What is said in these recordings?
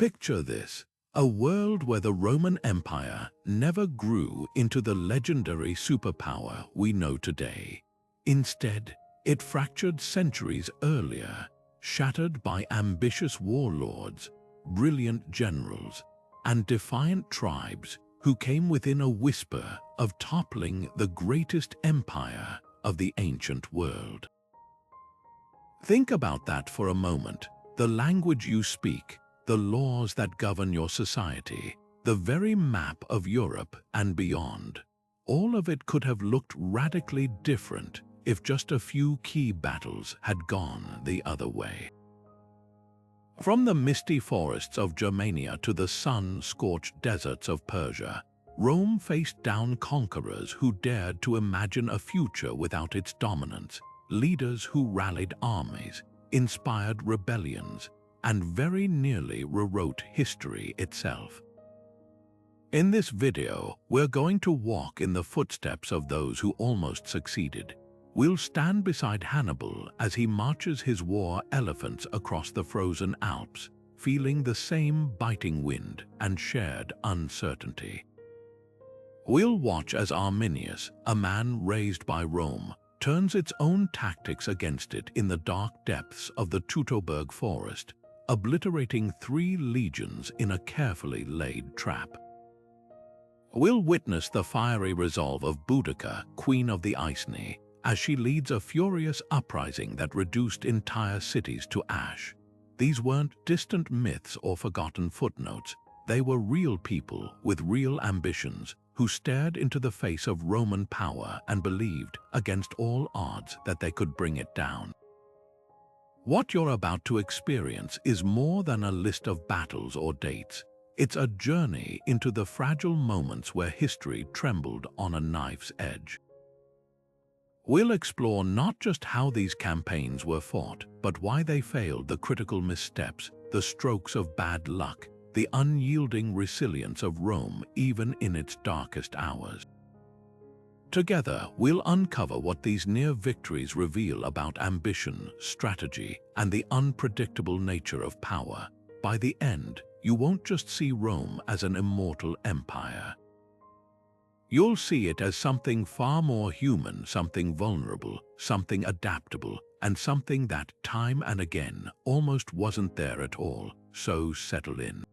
Picture this, a world where the Roman Empire never grew into the legendary superpower we know today. Instead, it fractured centuries earlier, shattered by ambitious warlords, brilliant generals, and defiant tribes who came within a whisper of toppling the greatest empire of the ancient world. Think about that for a moment. The language you speak, the laws that govern your society, the very map of Europe and beyond. All of it could have looked radically different if just a few key battles had gone the other way. From the misty forests of Germania to the sun-scorched deserts of Persia, Rome faced down conquerors who dared to imagine a future without its dominance, leaders who rallied armies, inspired rebellions, and very nearly rewrote history itself. In this video, we're going to walk in the footsteps of those who almost succeeded. We'll stand beside Hannibal as he marches his war elephants across the frozen Alps, feeling the same biting wind and shared uncertainty. We'll watch as Arminius, a man raised by Rome, turns its own tactics against it in the dark depths of the Teutoburg forest, obliterating 3 legions in a carefully laid trap. We'll witness the fiery resolve of Boudica, Queen of the Iceni, as she leads a furious uprising that reduced entire cities to ash. These weren't distant myths or forgotten footnotes. They were real people with real ambitions who stared into the face of Roman power and believed, against all odds, that they could bring it down. What you're about to experience is more than a list of battles or dates. It's a journey into the fragile moments where history trembled on a knife's edge. We'll explore not just how these campaigns were fought, but why they failed, the critical missteps, the strokes of bad luck, the unyielding resilience of Rome even in its darkest hours. Together, we'll uncover what these near victories reveal about ambition, strategy, and the unpredictable nature of power. By the end, you won't just see Rome as an immortal empire. You'll see it as something far more human, something vulnerable, something adaptable, and something that, time and again, almost wasn't there at all. So settle in.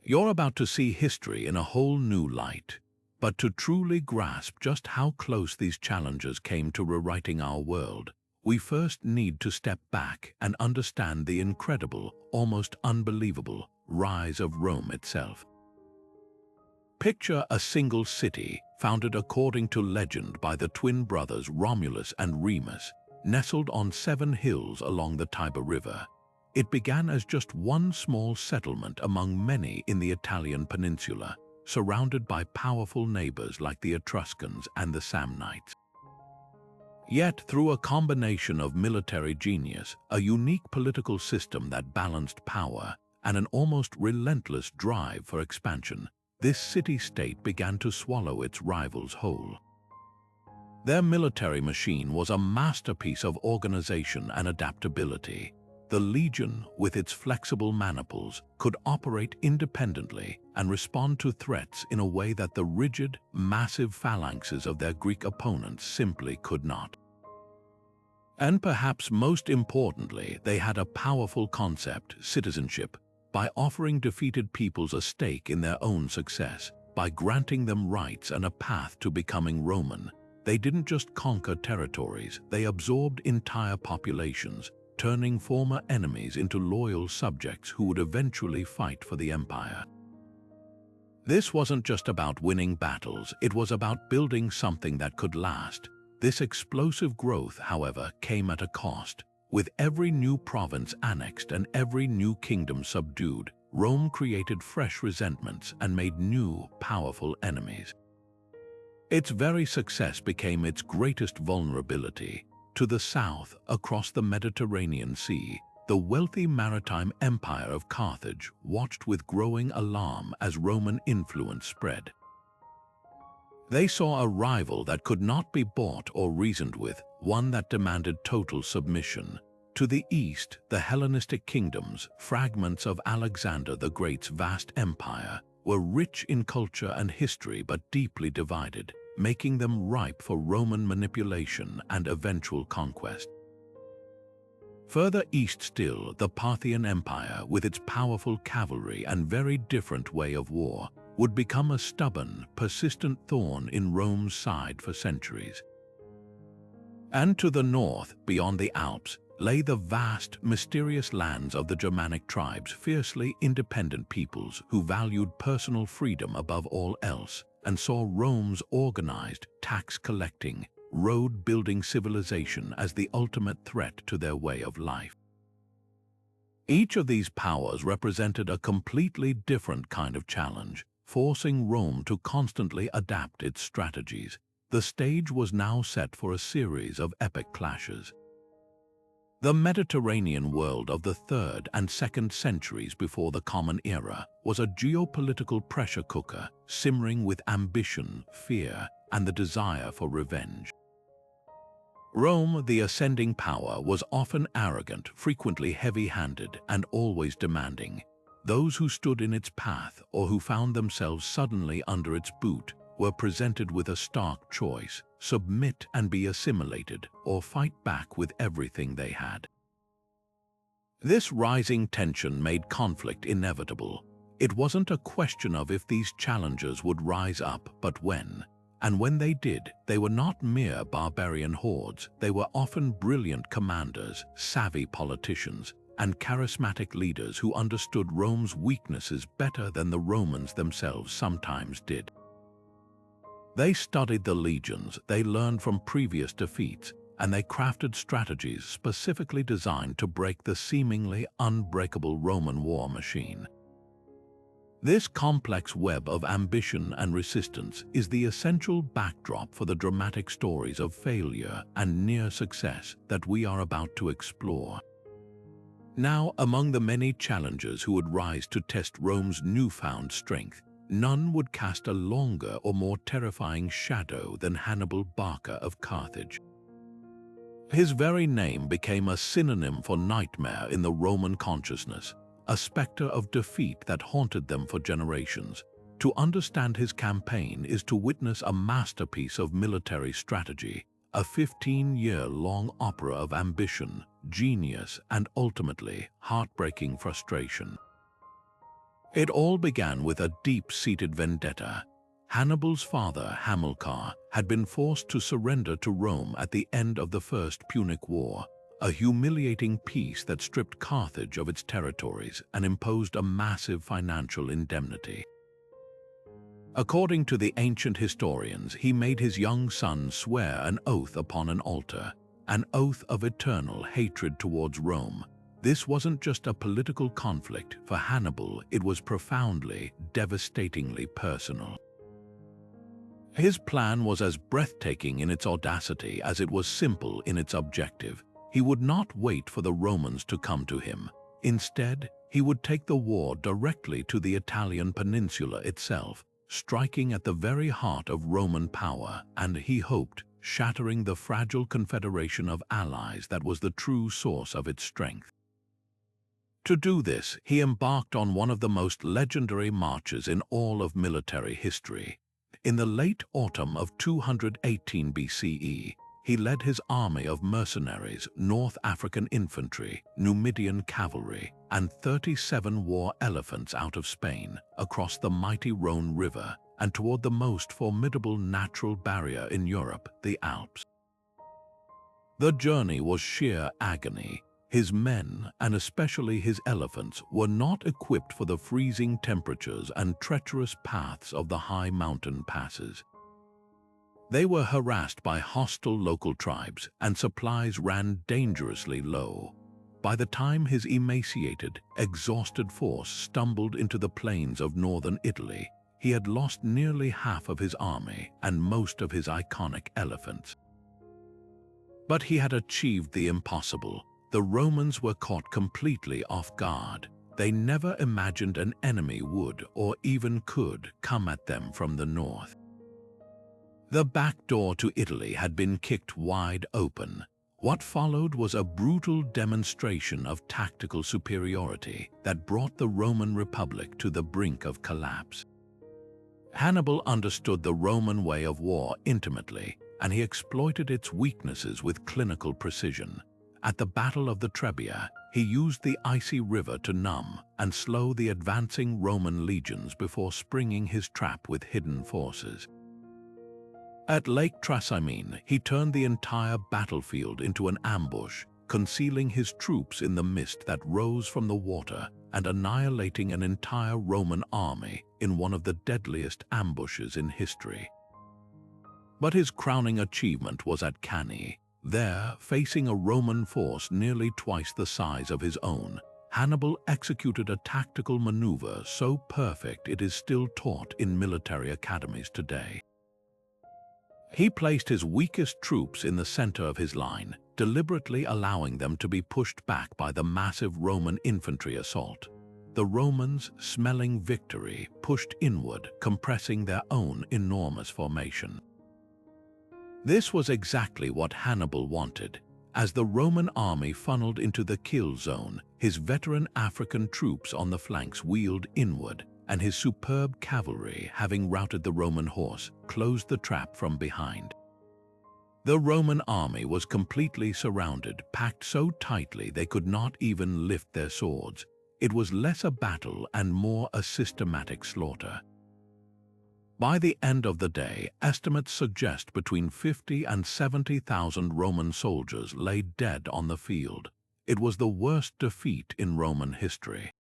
You're about to see history in a whole new light. But to truly grasp just how close these challenges came to rewriting our world, we first need to step back and understand the incredible, almost unbelievable, rise of Rome itself. Picture a single city, founded according to legend by the twin brothers Romulus and Remus, nestled on 7 hills along the Tiber River. It began as just one small settlement among many in the Italian peninsula, surrounded by powerful neighbors like the Etruscans and the Samnites. Yet, through a combination of military genius, a unique political system that balanced power, and an almost relentless drive for expansion, this city-state began to swallow its rivals whole. Their military machine was a masterpiece of organization and adaptability. The legion, with its flexible maniples, could operate independently and respond to threats in a way that the rigid, massive phalanxes of their Greek opponents simply could not. And perhaps most importantly, they had a powerful concept, citizenship. By offering defeated peoples a stake in their own success, by granting them rights and a path to becoming Roman, they didn't just conquer territories, they absorbed entire populations, turning former enemies into loyal subjects who would eventually fight for the empire. This wasn't just about winning battles, it was about building something that could last. This explosive growth, however, came at a cost. With every new province annexed and every new kingdom subdued, Rome created fresh resentments and made new, powerful enemies. Its very success became its greatest vulnerability. To the south, across the Mediterranean Sea, the wealthy maritime empire of Carthage watched with growing alarm as Roman influence spread. They saw a rival that could not be bought or reasoned with, one that demanded total submission. To the east, the Hellenistic kingdoms, fragments of Alexander the Great's vast empire, were rich in culture and history but deeply divided, making them ripe for Roman manipulation and eventual conquest. Further east still, the Parthian Empire, with its powerful cavalry and very different way of war, would become a stubborn, persistent thorn in Rome's side for centuries. And to the north, beyond the Alps, lay the vast, mysterious lands of the Germanic tribes, fiercely independent peoples who valued personal freedom above all else and saw Rome's organized, tax-collecting, road-building civilization as the ultimate threat to their way of life. Each of these powers represented a completely different kind of challenge, forcing Rome to constantly adapt its strategies. The stage was now set for a series of epic clashes. The Mediterranean world of the 3rd and 2nd centuries before the Common Era was a geopolitical pressure cooker, simmering with ambition, fear, and the desire for revenge. Rome, the ascending power, was often arrogant, frequently heavy-handed, and always demanding. Those who stood in its path or who found themselves suddenly under its boot were presented with a stark choice: submit and be assimilated, or fight back with everything they had. This rising tension made conflict inevitable. It wasn't a question of if these challengers would rise up, but when. And when they did, they were not mere barbarian hordes. They were often brilliant commanders, savvy politicians, and charismatic leaders who understood Rome's weaknesses better than the Romans themselves sometimes did. They studied the legions, they learned from previous defeats, and they crafted strategies specifically designed to break the seemingly unbreakable Roman war machine. This complex web of ambition and resistance is the essential backdrop for the dramatic stories of failure and near success that we are about to explore. Now, among the many challengers who would rise to test Rome's newfound strength, none would cast a longer or more terrifying shadow than Hannibal Barca of Carthage. His very name became a synonym for nightmare in the Roman consciousness, a specter of defeat that haunted them for generations. To understand his campaign is to witness a masterpiece of military strategy, a 15-year-long opera of ambition, genius, and ultimately heartbreaking frustration. It all began with a deep-seated vendetta. Hannibal's father, Hamilcar, had been forced to surrender to Rome at the end of the First Punic War, a humiliating peace that stripped Carthage of its territories and imposed a massive financial indemnity. According to the ancient historians, he made his young son swear an oath upon an altar, an oath of eternal hatred towards Rome. This wasn't just a political conflict. For Hannibal, it was profoundly, devastatingly personal. His plan was as breathtaking in its audacity as it was simple in its objective. He would not wait for the Romans to come to him. Instead, he would take the war directly to the Italian peninsula itself, striking at the very heart of Roman power, and he hoped, shattering the fragile confederation of allies that was the true source of its strength. To do this, he embarked on one of the most legendary marches in all of military history. In the late autumn of 218 BCE, he led his army of mercenaries, North African infantry, Numidian cavalry, and 37 war elephants out of Spain, across the mighty Rhone River, and toward the most formidable natural barrier in Europe, the Alps. The journey was sheer agony. His men, and especially his elephants, were not equipped for the freezing temperatures and treacherous paths of the high mountain passes. They were harassed by hostile local tribes, and supplies ran dangerously low. By the time his emaciated, exhausted force stumbled into the plains of northern Italy, he had lost nearly half of his army and most of his iconic elephants. But he had achieved the impossible. The Romans were caught completely off guard. They never imagined an enemy would, or even could, come at them from the north. The back door to Italy had been kicked wide open. What followed was a brutal demonstration of tactical superiority that brought the Roman Republic to the brink of collapse. Hannibal understood the Roman way of war intimately, and he exploited its weaknesses with clinical precision. At the Battle of the Trebia, he used the icy river to numb and slow the advancing Roman legions before springing his trap with hidden forces. At Lake Trasimene, he turned the entire battlefield into an ambush, concealing his troops in the mist that rose from the water and annihilating an entire Roman army in one of the deadliest ambushes in history. But his crowning achievement was at Cannae. There, facing a Roman force nearly twice the size of his own, Hannibal executed a tactical maneuver so perfect it is still taught in military academies today. He placed his weakest troops in the center of his line, deliberately allowing them to be pushed back by the massive Roman infantry assault. The Romans, smelling victory, pushed inward, compressing their own enormous formation. This was exactly what Hannibal wanted. As the Roman army funneled into the kill zone, his veteran African troops on the flanks wheeled inward, and his superb cavalry, having routed the Roman horse, closed the trap from behind. The Roman army was completely surrounded, packed so tightly they could not even lift their swords. It was less a battle and more a systematic slaughter. By the end of the day, estimates suggest between 50 and 70,000 Roman soldiers lay dead on the field. It was the worst defeat in Roman history.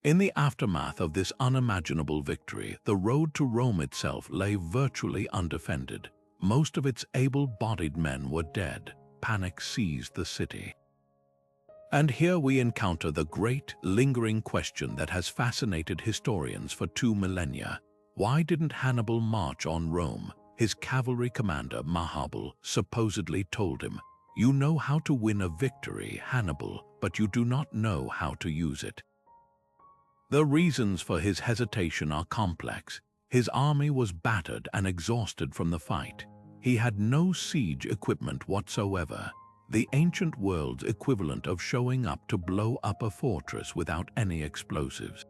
In the aftermath of this unimaginable victory, the road to Rome itself lay virtually undefended. Most of its able-bodied men were dead. Panic seized the city. And here we encounter the great, lingering question that has fascinated historians for 2 millennia. Why didn't Hannibal march on Rome? His cavalry commander, Mahabal, supposedly told him, "You know how to win a victory, Hannibal, but you do not know how to use it." The reasons for his hesitation are complex. His army was battered and exhausted from the fight. He had no siege equipment whatsoever, the ancient world's equivalent of showing up to blow up a fortress without any explosives.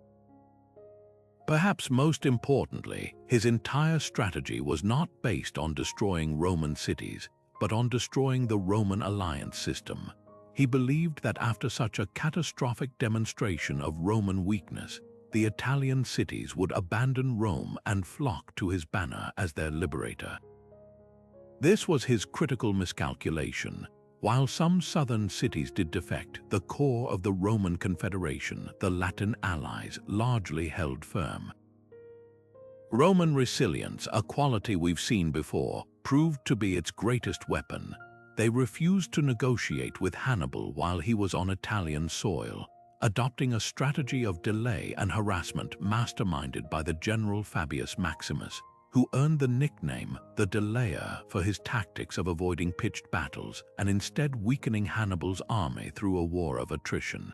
Perhaps most importantly, his entire strategy was not based on destroying Roman cities, but on destroying the Roman alliance system. He believed that after such a catastrophic demonstration of Roman weakness, the Italian cities would abandon Rome and flock to his banner as their liberator. This was his critical miscalculation. While some southern cities did defect, the core of the Roman Confederation, the Latin allies, largely held firm. Roman resilience, a quality we've seen before, proved to be its greatest weapon. They refused to negotiate with Hannibal while he was on Italian soil, adopting a strategy of delay and harassment masterminded by the general Fabius Maximus, who earned the nickname the Delayer for his tactics of avoiding pitched battles and instead weakening Hannibal's army through a war of attrition.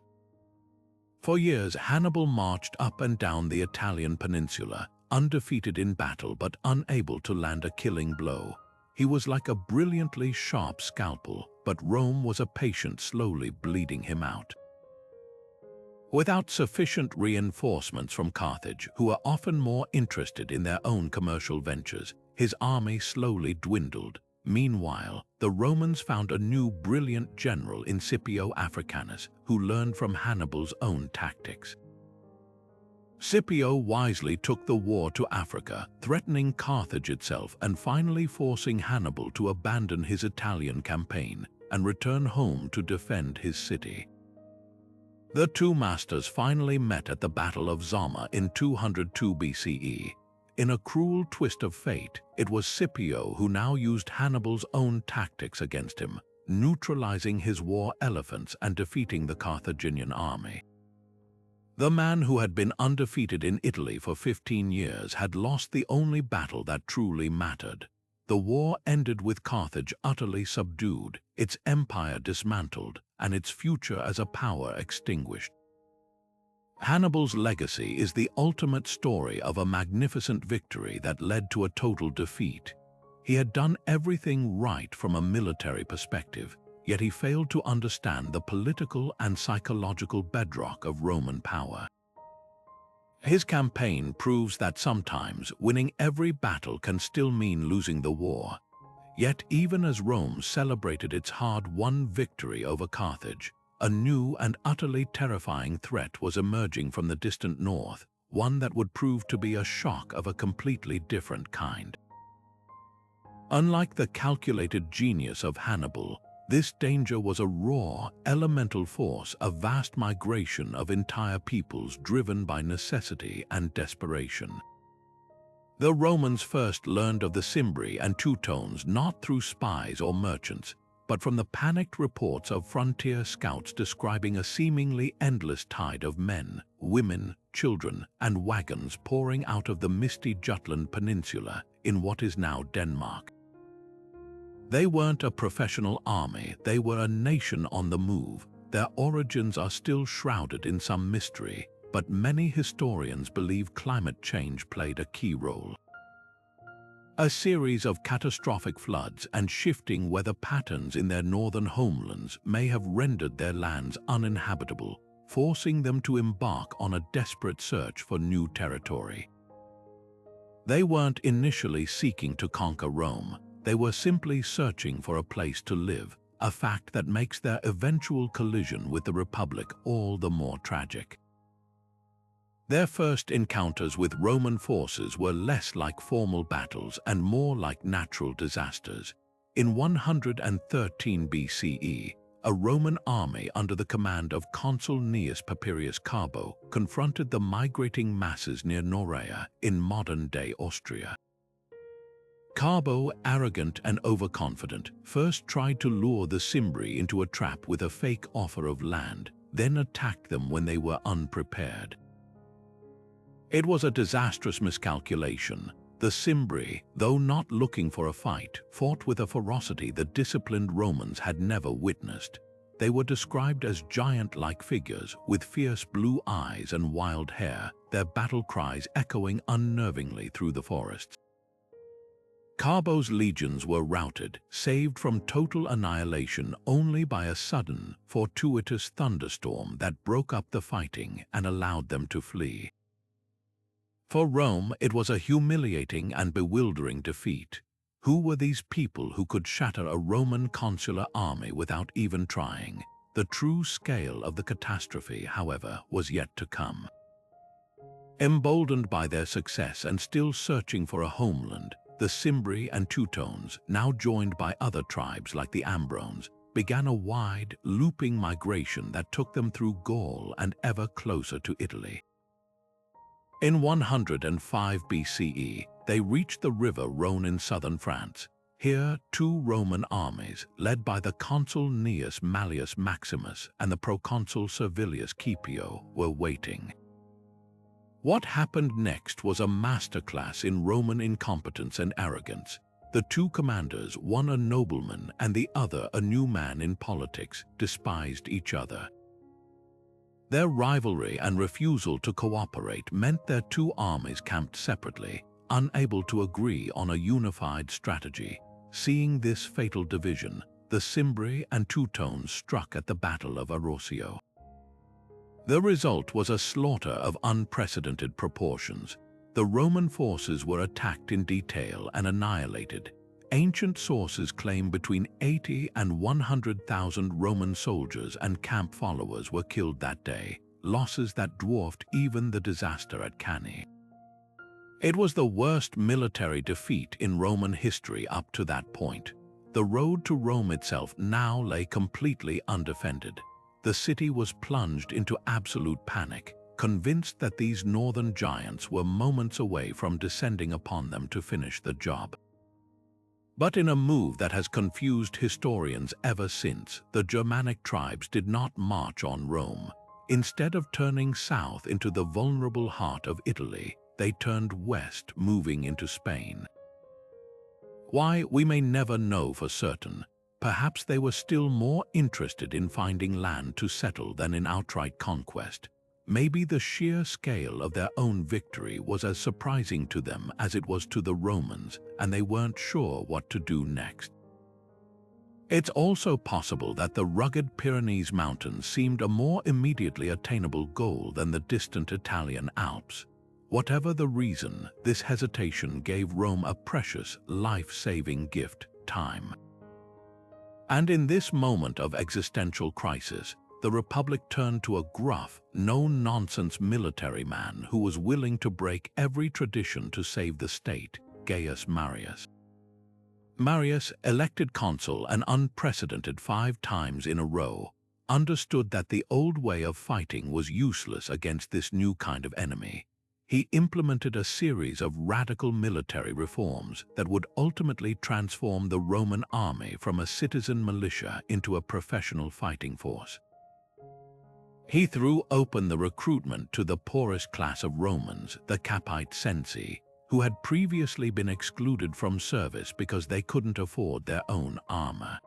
For years, Hannibal marched up and down the Italian peninsula, undefeated in battle but unable to land a killing blow. He was like a brilliantly sharp scalpel, but Rome was a patient, slowly bleeding him out. Without sufficient reinforcements from Carthage, who were often more interested in their own commercial ventures, his army slowly dwindled. Meanwhile, the Romans found a new brilliant general in Scipio Africanus, who learned from Hannibal's own tactics. Scipio wisely took the war to Africa, threatening Carthage itself and finally forcing Hannibal to abandon his Italian campaign and return home to defend his city. The two masters finally met at the Battle of Zama in 202 BCE. In a cruel twist of fate, it was Scipio who now used Hannibal's own tactics against him, neutralizing his war elephants and defeating the Carthaginian army. The man who had been undefeated in Italy for 15 years had lost the only battle that truly mattered. The war ended with Carthage utterly subdued, its empire dismantled, and its future as a power extinguished. Hannibal's legacy is the ultimate story of a magnificent victory that led to a total defeat. He had done everything right from a military perspective, yet he failed to understand the political and psychological bedrock of Roman power. His campaign proves that sometimes winning every battle can still mean losing the war. Yet even as Rome celebrated its hard-won victory over Carthage, a new and utterly terrifying threat was emerging from the distant north, one that would prove to be a shock of a completely different kind. Unlike the calculated genius of Hannibal, this danger was a raw, elemental force, a vast migration of entire peoples driven by necessity and desperation. The Romans first learned of the Cimbri and Toutones not through spies or merchants, but from the panicked reports of frontier scouts describing a seemingly endless tide of men, women, children, and wagons pouring out of the misty Jutland Peninsula in what is now Denmark. They weren't a professional army, they were a nation on the move. Their origins are still shrouded in some mystery, but many historians believe climate change played a key role. A series of catastrophic floods and shifting weather patterns in their northern homelands may have rendered their lands uninhabitable, forcing them to embark on a desperate search for new territory. They weren't initially seeking to conquer Rome. They were simply searching for a place to live, a fact that makes their eventual collision with the Republic all the more tragic. Their first encounters with Roman forces were less like formal battles and more like natural disasters. In 113 BCE, a Roman army under the command of Consul Gnaeus Papirius Carbo confronted the migrating masses near Norea in modern-day Austria. Carbo, arrogant and overconfident, first tried to lure the Cimbri into a trap with a fake offer of land, then attacked them when they were unprepared. It was a disastrous miscalculation. The Cimbri, though not looking for a fight, fought with a ferocity the disciplined Romans had never witnessed. They were described as giant-like figures with fierce blue eyes and wild hair, their battle cries echoing unnervingly through the forests. Carbo's legions were routed, saved from total annihilation only by a sudden, fortuitous thunderstorm that broke up the fighting and allowed them to flee. For Rome, it was a humiliating and bewildering defeat. Who were these people who could shatter a Roman consular army without even trying? The true scale of the catastrophe, however, was yet to come. Emboldened by their success and still searching for a homeland, the Cimbri and Toutones, now joined by other tribes like the Ambrones, began a wide, looping migration that took them through Gaul and ever closer to Italy. In 105 BCE, they reached the river Rhone in southern France. Here, two Roman armies, led by the consul Gnaeus Malleus Maximus and the proconsul Servilius Scipio, were waiting. What happened next was a masterclass in Roman incompetence and arrogance. The two commanders, one a nobleman and the other a new man in politics, despised each other. Their rivalry and refusal to cooperate meant their two armies camped separately, unable to agree on a unified strategy. Seeing this fatal division, the Cimbri and Toutones struck at the Battle of Arrosio. The result was a slaughter of unprecedented proportions. The Roman forces were attacked in detail and annihilated. Ancient sources claim between 80 and 100,000 Roman soldiers and camp followers were killed that day, losses that dwarfed even the disaster at Cannae. It was the worst military defeat in Roman history up to that point. The road to Rome itself now lay completely undefended. The city was plunged into absolute panic, convinced that these northern giants were moments away from descending upon them to finish the job. But in a move that has confused historians ever since, the Germanic tribes did not march on Rome. Instead of turning south into the vulnerable heart of Italy, they turned west, moving into Spain. Why, we may never know for certain. Perhaps they were still more interested in finding land to settle than in outright conquest. maybe the sheer scale of their own victory was as surprising to them as it was to the Romans, and they weren't sure what to do next. It's also possible that the rugged Pyrenees Mountains seemed a more immediately attainable goal than the distant Italian Alps. Whatever the reason, this hesitation gave Rome a precious, life-saving gift: time. And in this moment of existential crisis, the Republic turned to a gruff, no-nonsense military man who was willing to break every tradition to save the state: Gaius Marius. Marius, elected consul and unprecedented 5 times in a row, understood that the old way of fighting was useless against this new kind of enemy. He implemented a series of radical military reforms that would ultimately transform the Roman army from a citizen militia into a professional fighting force. He threw open the recruitment to the poorest class of Romans, the Capite Censi, who had previously been excluded from service because they couldn't afford their own armor.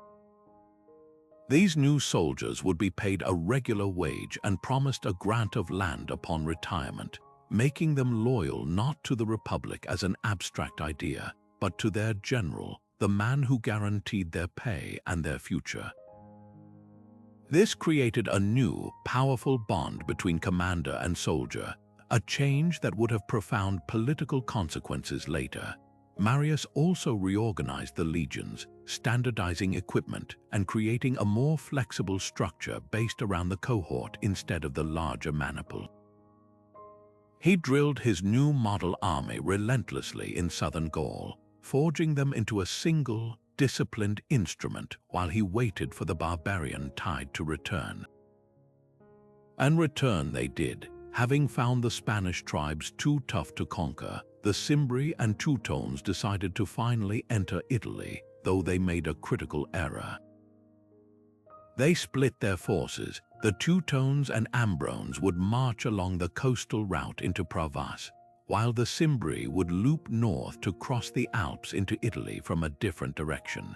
These new soldiers would be paid a regular wage and promised a grant of land upon retirement, making them loyal not to the Republic as an abstract idea, but to their general, the man who guaranteed their pay and their future. This created a new, powerful bond between commander and soldier, a change that would have profound political consequences later. Marius also reorganized the legions, standardizing equipment and creating a more flexible structure based around the cohort instead of the larger maniple. He drilled his new model army relentlessly in southern Gaul, forging them into a single, disciplined instrument while he waited for the barbarian tide to return. And return they did. Having found the Spanish tribes too tough to conquer, the Cimbri and Toutones decided to finally enter Italy, though they made a critical error. They split their forces. The Teutones and Ambrones would march along the coastal route into Provence, while the Cimbri would loop north to cross the Alps into Italy from a different direction.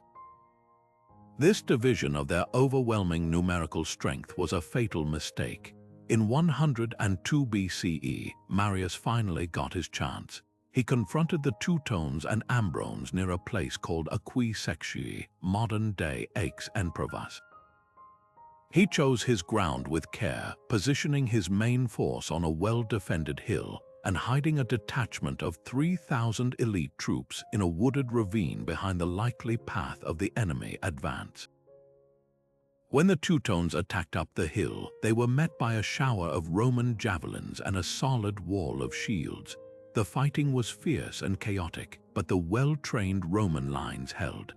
This division of their overwhelming numerical strength was a fatal mistake. In 102 BCE, Marius finally got his chance. He confronted the Teutones and Ambrones near a place called Aquae Sextii, modern-day Aix-en-Provence. He chose his ground with care, positioning his main force on a well-defended hill and hiding a detachment of 3,000 elite troops in a wooded ravine behind the likely path of the enemy advance. When the Teutones attacked up the hill, they were met by a shower of Roman javelins and a solid wall of shields. The fighting was fierce and chaotic, but the well-trained Roman lines held.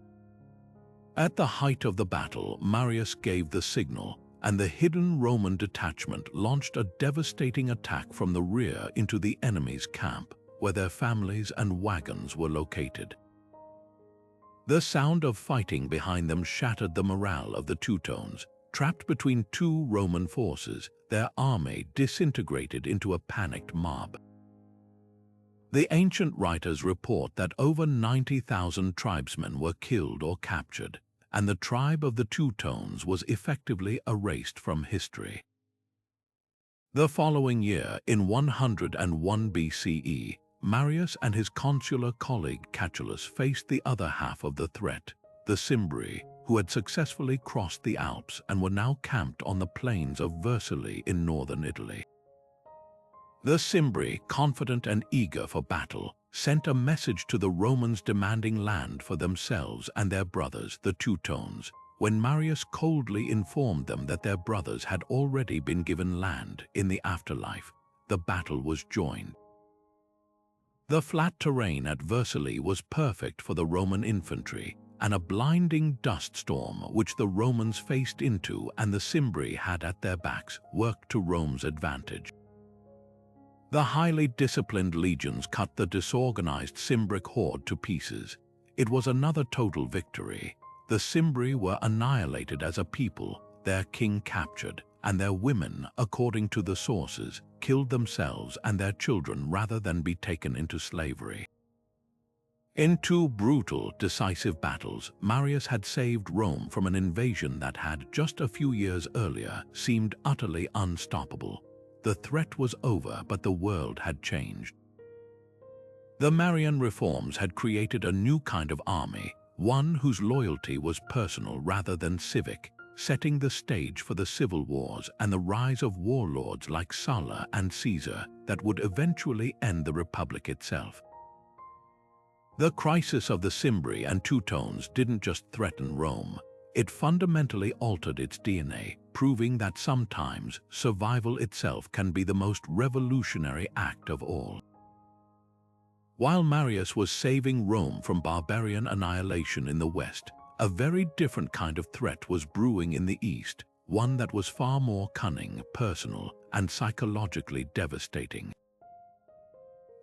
At the height of the battle, Marius gave the signal, and the hidden Roman detachment launched a devastating attack from the rear into the enemy's camp, where their families and wagons were located. The sound of fighting behind them shattered the morale of the Teutones. Trapped between 2 Roman forces, their army disintegrated into a panicked mob. The ancient writers report that over 90,000 tribesmen were killed or captured, and the tribe of the Teutones was effectively erased from history. The following year, in 101 BCE, Marius and his consular colleague Catulus faced the other half of the threat, the Cimbri, who had successfully crossed the Alps and were now camped on the plains of Vercelli in northern Italy. The Cimbri, confident and eager for battle, sent a message to the Romans demanding land for themselves and their brothers, the Teutones. When Marius coldly informed them that their brothers had already been given land in the afterlife, the battle was joined. The flat terrain at Vercelli was perfect for the Roman infantry, and a blinding dust storm which the Romans faced into and the Cimbri had at their backs worked to Rome's advantage. The highly disciplined legions cut the disorganized Cimbric horde to pieces. It was another total victory. The Cimbri were annihilated as a people, their king captured, and their women, according to the sources, killed themselves and their children rather than be taken into slavery. In 2 brutal, decisive battles, Marius had saved Rome from an invasion that had, just a few years earlier, seemed utterly unstoppable. The threat was over, but the world had changed. The Marian reforms had created a new kind of army, one whose loyalty was personal rather than civic, setting the stage for the civil wars and the rise of warlords like Sulla and Caesar that would eventually end the Republic itself. The crisis of the Cimbri and Teutones didn't just threaten Rome, it fundamentally altered its DNA, proving that sometimes survival itself can be the most revolutionary act of all. While Marius was saving Rome from barbarian annihilation in the west, a very different kind of threat was brewing in the east, one that was far more cunning, personal, and psychologically devastating.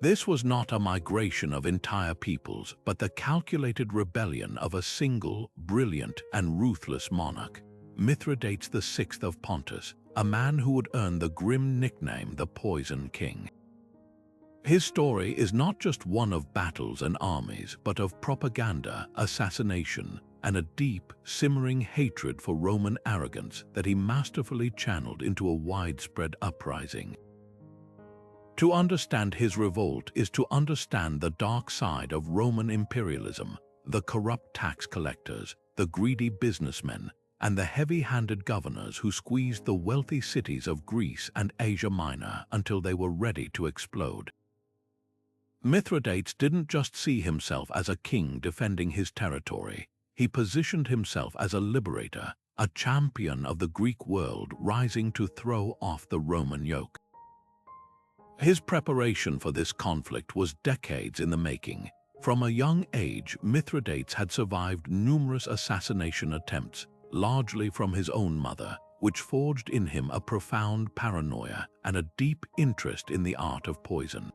This was not a migration of entire peoples, but the calculated rebellion of a single, brilliant, and ruthless monarch, Mithridates VI of Pontus, a man who would earn the grim nickname the Poison King. His story is not just one of battles and armies, but of propaganda, assassination, and a deep, simmering hatred for Roman arrogance that he masterfully channeled into a widespread uprising. To understand his revolt is to understand the dark side of Roman imperialism, the corrupt tax collectors, the greedy businessmen, and the heavy-handed governors who squeezed the wealthy cities of Greece and Asia Minor until they were ready to explode. Mithridates didn't just see himself as a king defending his territory. He positioned himself as a liberator, a champion of the Greek world rising to throw off the Roman yoke. His preparation for this conflict was decades in the making. From a young age, Mithridates had survived numerous assassination attempts, largely from his own mother, which forged in him a profound paranoia and a deep interest in the art of poison.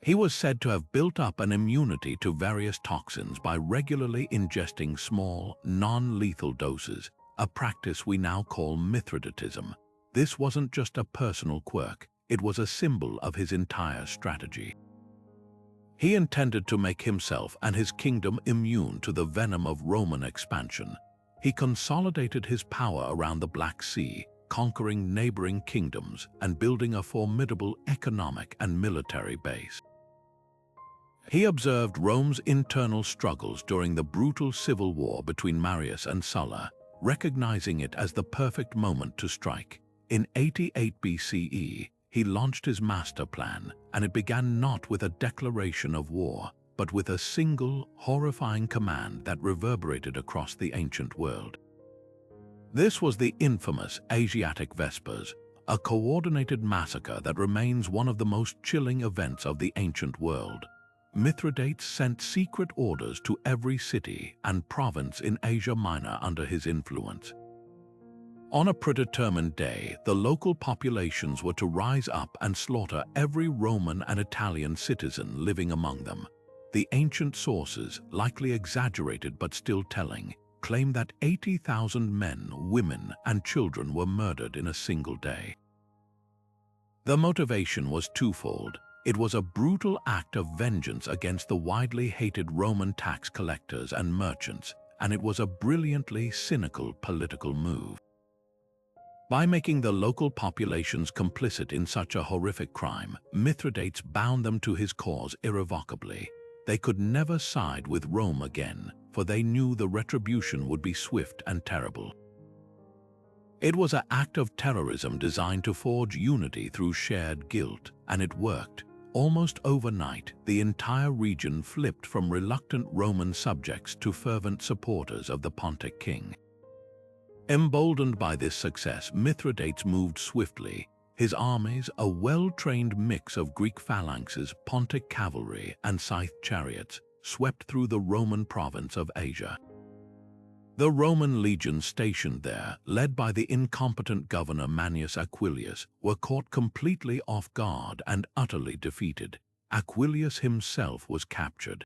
He was said to have built up an immunity to various toxins by regularly ingesting small, non-lethal doses, a practice we now call Mithridatism. This wasn't just a personal quirk, it was a symbol of his entire strategy. He intended to make himself and his kingdom immune to the venom of Roman expansion. He consolidated his power around the Black Sea, conquering neighboring kingdoms and building a formidable economic and military base. He observed Rome's internal struggles during the brutal civil war between Marius and Sulla, recognizing it as the perfect moment to strike. In 88 BCE, he launched his master plan, and it began not with a declaration of war, but with a single, horrifying command that reverberated across the ancient world. This was the infamous Asiatic Vespers, a coordinated massacre that remains one of the most chilling events of the ancient world. Mithridates sent secret orders to every city and province in Asia Minor under his influence. On a predetermined day, the local populations were to rise up and slaughter every Roman and Italian citizen living among them. The ancient sources, likely exaggerated but still telling, claim that 80,000 men, women, and children were murdered in a single day. The motivation was twofold. It was a brutal act of vengeance against the widely hated Roman tax collectors and merchants, and it was a brilliantly cynical political move. By making the local populations complicit in such a horrific crime, Mithridates bound them to his cause irrevocably. They could never side with Rome again, for they knew the retribution would be swift and terrible. It was an act of terrorism designed to forge unity through shared guilt, and it worked. Almost overnight, the entire region flipped from reluctant Roman subjects to fervent supporters of the Pontic king. Emboldened by this success, Mithridates moved swiftly. His armies, a well-trained mix of Greek phalanxes, Pontic cavalry, and scythed chariots, swept through the Roman province of Asia. The Roman legions stationed there, led by the incompetent governor Manius Aquilius, were caught completely off guard and utterly defeated. Aquilius himself was captured.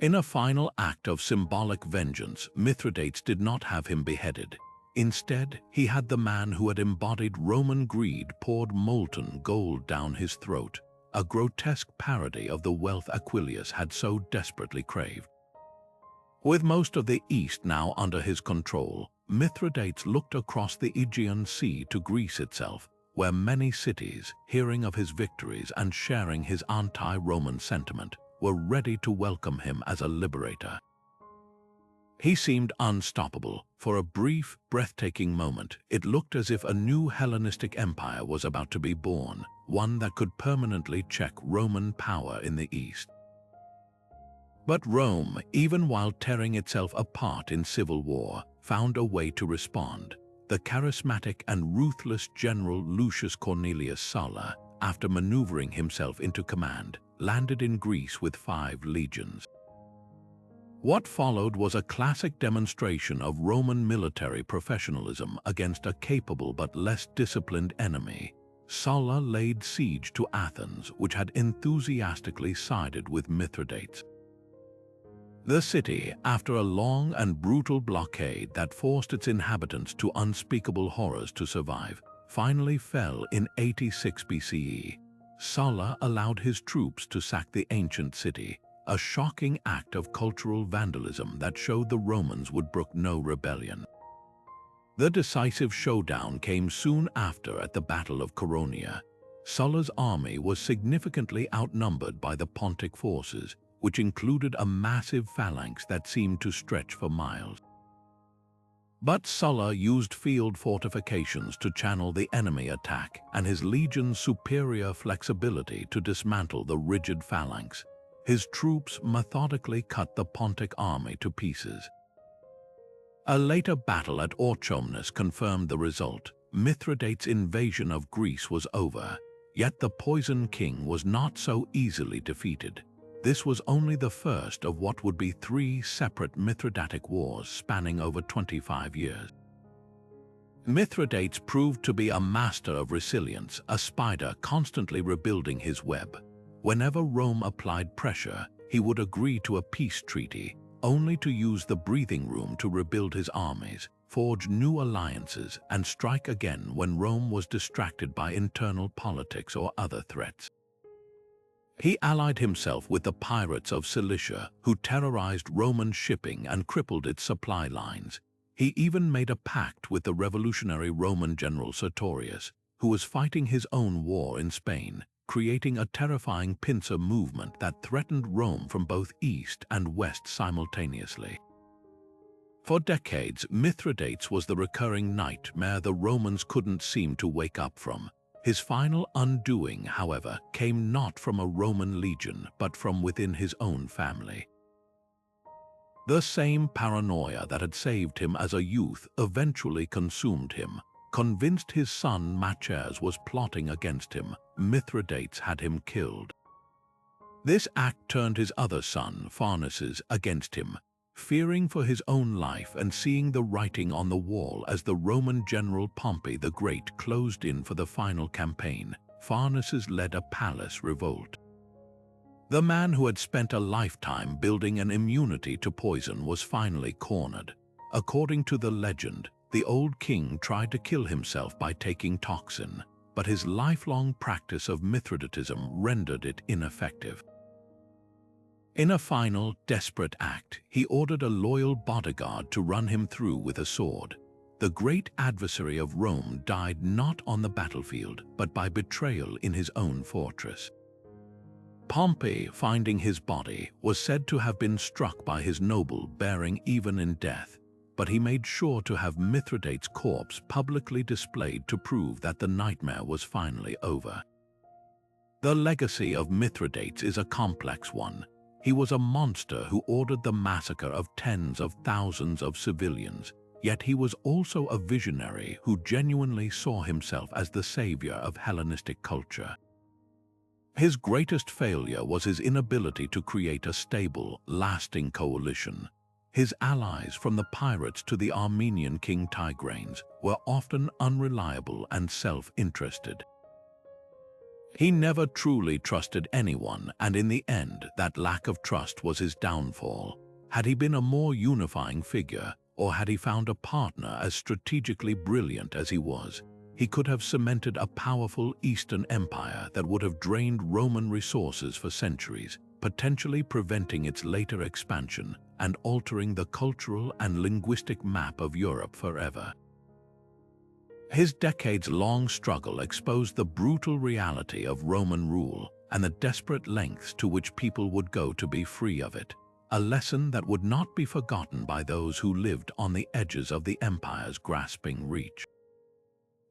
In a final act of symbolic vengeance, Mithridates did not have him beheaded. Instead, he had the man who had embodied Roman greed poured molten gold down his throat, a grotesque parody of the wealth Aquilius had so desperately craved. With most of the East now under his control, Mithridates looked across the Aegean Sea to Greece itself, where many cities, hearing of his victories and sharing his anti-Roman sentiment, were ready to welcome him as a liberator. He seemed unstoppable. For a brief, breathtaking moment, it looked as if a new Hellenistic empire was about to be born, one that could permanently check Roman power in the East. But Rome, even while tearing itself apart in civil war, found a way to respond. The charismatic and ruthless general Lucius Cornelius Sulla, after maneuvering himself into command, landed in Greece with 5 legions. What followed was a classic demonstration of Roman military professionalism against a capable but less disciplined enemy. Sulla laid siege to Athens, which had enthusiastically sided with Mithridates. The city, after a long and brutal blockade that forced its inhabitants to unspeakable horrors to survive, finally fell in 86 BCE. Sulla allowed his troops to sack the ancient city, a shocking act of cultural vandalism that showed the Romans would brook no rebellion. The decisive showdown came soon after at the Battle of Chaeronea. Sulla's army was significantly outnumbered by the Pontic forces, which included a massive phalanx that seemed to stretch for miles. But Sulla used field fortifications to channel the enemy attack and his legion's superior flexibility to dismantle the rigid phalanx. His troops methodically cut the Pontic army to pieces. A later battle at Orchomenus confirmed the result. Mithridates' invasion of Greece was over, yet the Poison King was not so easily defeated. This was only the first of what would be 3 separate Mithridatic Wars spanning over 25 years. Mithridates proved to be a master of resilience, a spider constantly rebuilding his web. Whenever Rome applied pressure, he would agree to a peace treaty, only to use the breathing room to rebuild his armies, forge new alliances, and strike again when Rome was distracted by internal politics or other threats. He allied himself with the pirates of Cilicia, who terrorized Roman shipping and crippled its supply lines. He even made a pact with the revolutionary Roman general Sertorius, who was fighting his own war in Spain, creating a terrifying pincer movement that threatened Rome from both east and west simultaneously. For decades, Mithridates was the recurring nightmare the Romans couldn't seem to wake up from. His final undoing, however, came not from a Roman legion, but from within his own family. The same paranoia that had saved him as a youth eventually consumed him. Convinced his son Machares was plotting against him, Mithridates had him killed. This act turned his other son, Pharnaces, against him. Fearing for his own life and seeing the writing on the wall as the Roman general Pompey the Great closed in for the final campaign, Pharnaces led a palace revolt. The man who had spent a lifetime building an immunity to poison was finally cornered. According to the legend, the old king tried to kill himself by taking toxin, but his lifelong practice of Mithridatism rendered it ineffective. In a final, desperate act, he ordered a loyal bodyguard to run him through with a sword. The great adversary of Rome died not on the battlefield, but by betrayal in his own fortress. Pompey, finding his body, was said to have been struck by his noble bearing even in death, but he made sure to have Mithridates' corpse publicly displayed to prove that the nightmare was finally over. The legacy of Mithridates is a complex one. He was a monster who ordered the massacre of tens of thousands of civilians, yet he was also a visionary who genuinely saw himself as the savior of Hellenistic culture. His greatest failure was his inability to create a stable, lasting coalition. His allies, from the pirates to the Armenian king Tigranes, were often unreliable and self-interested. He never truly trusted anyone, and in the end, that lack of trust was his downfall. Had he been a more unifying figure, or had he found a partner as strategically brilliant as he was, he could have cemented a powerful Eastern empire that would have drained Roman resources for centuries, potentially preventing its later expansion and altering the cultural and linguistic map of Europe forever. His decades-long struggle exposed the brutal reality of Roman rule and the desperate lengths to which people would go to be free of it, a lesson that would not be forgotten by those who lived on the edges of the empire's grasping reach.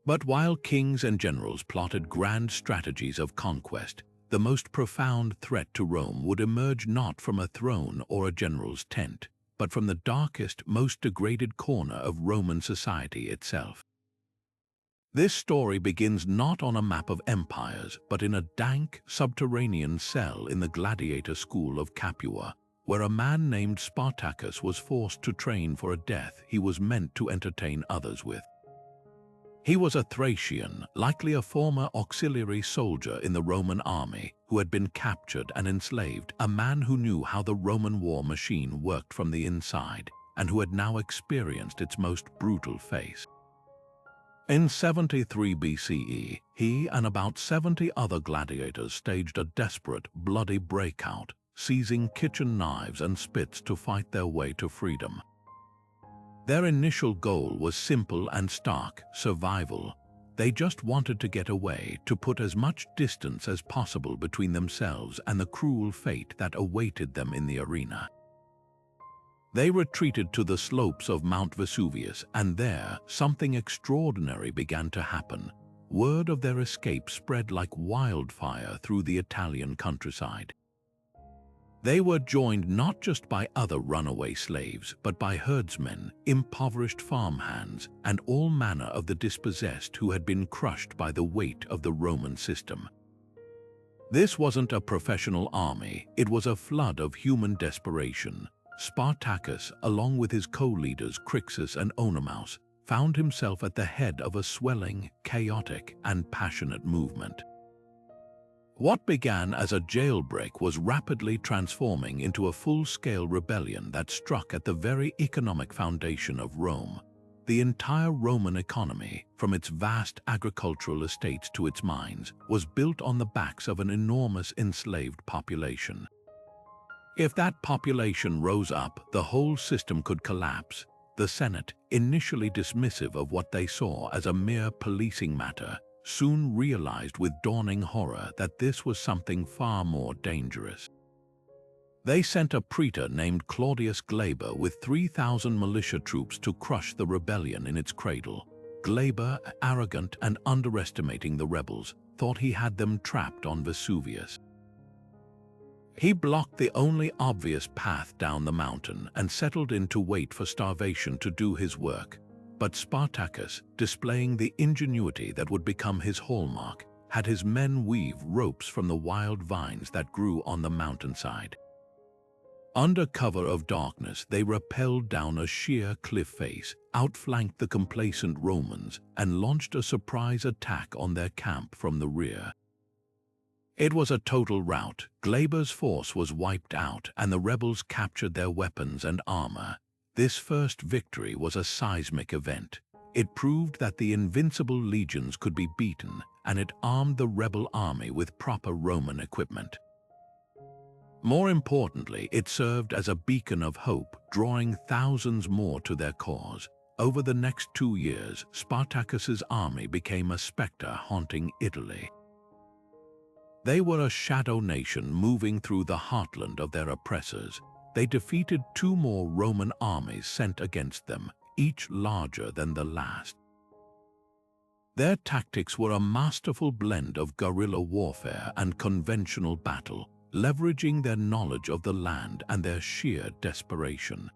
But while kings and generals plotted grand strategies of conquest, the most profound threat to Rome would emerge not from a throne or a general's tent, but from the darkest, most degraded corner of Roman society itself. This story begins not on a map of empires, but in a dank, subterranean cell in the gladiator school of Capua, where a man named Spartacus was forced to train for a death he was meant to entertain others with. He was a Thracian, likely a former auxiliary soldier in the Roman army, who had been captured and enslaved, a man who knew how the Roman war machine worked from the inside, and who had now experienced its most brutal phase. In 73 BCE, he and about 70 other gladiators staged a desperate, bloody breakout, seizing kitchen knives and spits to fight their way to freedom. Their initial goal was simple and stark: survival. They just wanted to get away, to put as much distance as possible between themselves and the cruel fate that awaited them in the arena. They retreated to the slopes of Mount Vesuvius, and there something extraordinary began to happen. Word of their escape spread like wildfire through the Italian countryside. They were joined not just by other runaway slaves, but by herdsmen, impoverished farmhands, and all manner of the dispossessed who had been crushed by the weight of the Roman system. This wasn't a professional army, it was a flood of human desperation. Spartacus, along with his co-leaders Crixus and Oenomaus, found himself at the head of a swelling, chaotic, and passionate movement. What began as a jailbreak was rapidly transforming into a full-scale rebellion that struck at the very economic foundation of Rome. The entire Roman economy, from its vast agricultural estates to its mines, was built on the backs of an enormous enslaved population. If that population rose up, the whole system could collapse. The Senate, initially dismissive of what they saw as a mere policing matter, soon realized with dawning horror that this was something far more dangerous. They sent a praetor named Claudius Glaber with 3,000 militia troops to crush the rebellion in its cradle. Glaber, arrogant and underestimating the rebels, thought he had them trapped on Vesuvius. He blocked the only obvious path down the mountain and settled in to wait for starvation to do his work. But Spartacus, displaying the ingenuity that would become his hallmark, had his men weave ropes from the wild vines that grew on the mountainside. Under cover of darkness, they rappelled down a sheer cliff face, outflanked the complacent Romans, and launched a surprise attack on their camp from the rear. It was a total rout. Glaber's force was wiped out, and the rebels captured their weapons and armor. This first victory was a seismic event. It proved that the invincible legions could be beaten, and it armed the rebel army with proper Roman equipment. More importantly, it served as a beacon of hope, drawing thousands more to their cause. Over the next 2 years, Spartacus's army became a specter haunting Italy. They were a shadow nation moving through the heartland of their oppressors. They defeated 2 more Roman armies sent against them, each larger than the last. Their tactics were a masterful blend of guerrilla warfare and conventional battle, leveraging their knowledge of the land and their sheer desperation.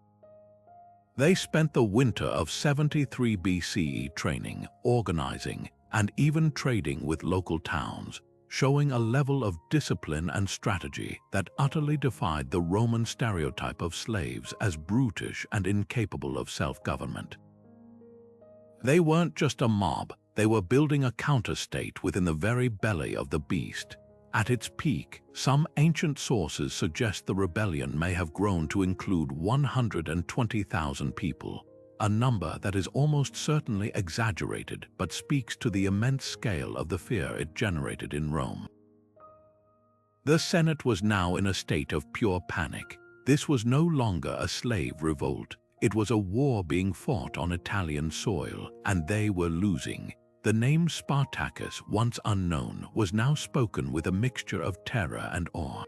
They spent the winter of 73 BCE training, organizing, and even trading with local towns, showing a level of discipline and strategy that utterly defied the Roman stereotype of slaves as brutish and incapable of self-government. They weren't just a mob, they were building a counter-state within the very belly of the beast. At its peak, some ancient sources suggest the rebellion may have grown to include 120,000 people, a number that is almost certainly exaggerated but speaks to the immense scale of the fear it generated in Rome. The Senate was now in a state of pure panic. This was no longer a slave revolt. It was a war being fought on Italian soil, and they were losing. The name Spartacus, once unknown, was now spoken with a mixture of terror and awe.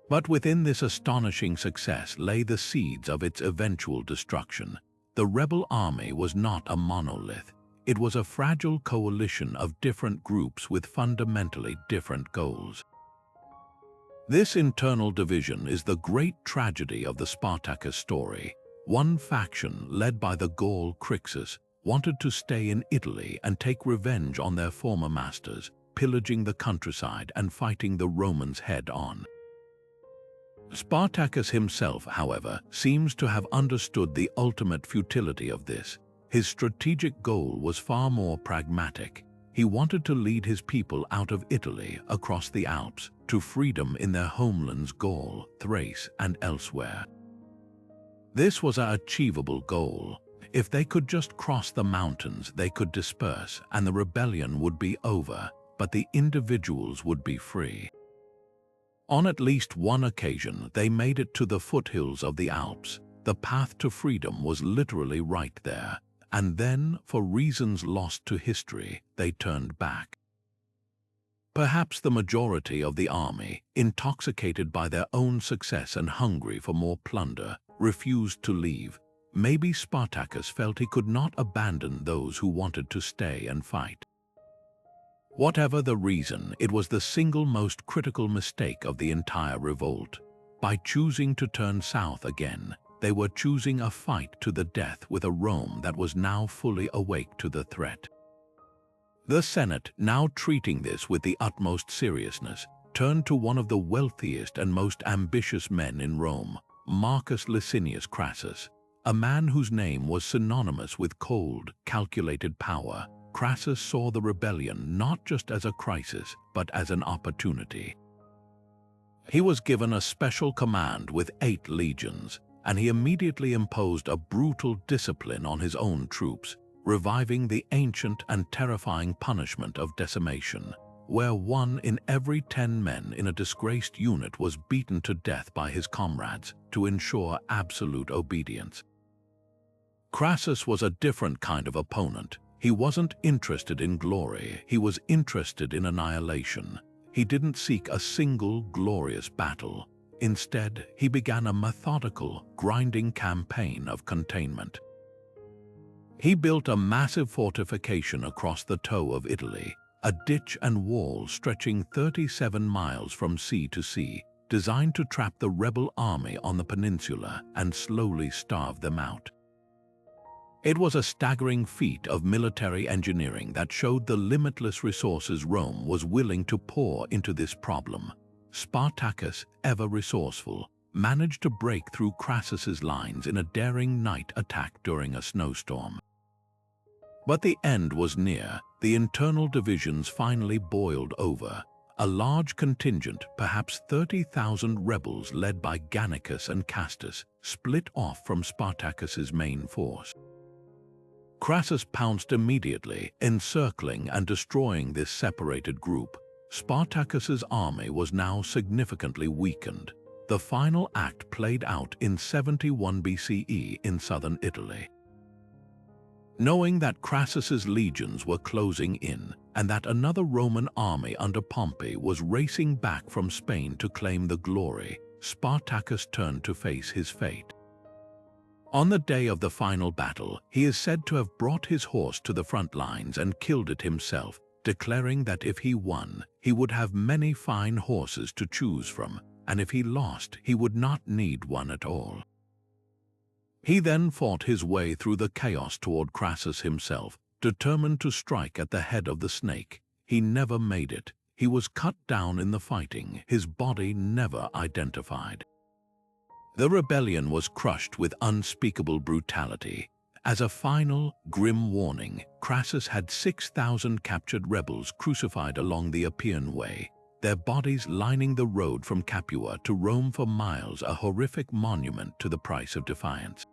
But within this astonishing success lay the seeds of its eventual destruction. The rebel army was not a monolith. It was a fragile coalition of different groups with fundamentally different goals. This internal division is the great tragedy of the Spartacus story. One faction, led by the Gaul Crixus, wanted to stay in Italy and take revenge on their former masters, pillaging the countryside and fighting the Romans head-on. Spartacus himself, however, seems to have understood the ultimate futility of this. His strategic goal was far more pragmatic. He wanted to lead his people out of Italy, across the Alps, to freedom in their homelands Gaul, Thrace, and elsewhere. This was an achievable goal. If they could just cross the mountains, they could disperse, and the rebellion would be over, but the individuals would be free. On at least one occasion, they made it to the foothills of the Alps. The path to freedom was literally right there, and then, for reasons lost to history, they turned back. Perhaps the majority of the army, intoxicated by their own success and hungry for more plunder, refused to leave. Maybe Spartacus felt he could not abandon those who wanted to stay and fight. Whatever the reason, it was the single most critical mistake of the entire revolt. By choosing to turn south again, they were choosing a fight to the death with a Rome that was now fully awake to the threat. The Senate, now treating this with the utmost seriousness, turned to one of the wealthiest and most ambitious men in Rome, Marcus Licinius Crassus, a man whose name was synonymous with cold, calculated power. Crassus saw the rebellion not just as a crisis, but as an opportunity. He was given a special command with 8 legions, and he immediately imposed a brutal discipline on his own troops, reviving the ancient and terrifying punishment of decimation, where 1 in every 10 men in a disgraced unit was beaten to death by his comrades to ensure absolute obedience. Crassus was a different kind of opponent. He wasn't interested in glory, he was interested in annihilation. He didn't seek a single glorious battle. Instead, he began a methodical, grinding campaign of containment. He built a massive fortification across the toe of Italy, a ditch and wall stretching 37 miles from sea to sea, designed to trap the rebel army on the peninsula and slowly starve them out. It was a staggering feat of military engineering that showed the limitless resources Rome was willing to pour into this problem. Spartacus, ever resourceful, managed to break through Crassus's lines in a daring night attack during a snowstorm. But the end was near. The internal divisions finally boiled over. A large contingent, perhaps 30,000 rebels led by Gannicus and Castus, split off from Spartacus's main force. Crassus pounced immediately, encircling and destroying this separated group. Spartacus's army was now significantly weakened. The final act played out in 71 BCE in southern Italy. Knowing that Crassus's legions were closing in and that another Roman army under Pompey was racing back from Spain to claim the glory, Spartacus turned to face his fate. On the day of the final battle, he is said to have brought his horse to the front lines and killed it himself, declaring that if he won, he would have many fine horses to choose from, and if he lost, he would not need one at all. He then fought his way through the chaos toward Crassus himself, determined to strike at the head of the snake. He never made it. He was cut down in the fighting, his body never identified. The rebellion was crushed with unspeakable brutality. As a final, grim warning, Crassus had 6,000 captured rebels crucified along the Appian Way, their bodies lining the road from Capua to Rome for miles, a horrific monument to the price of defiance.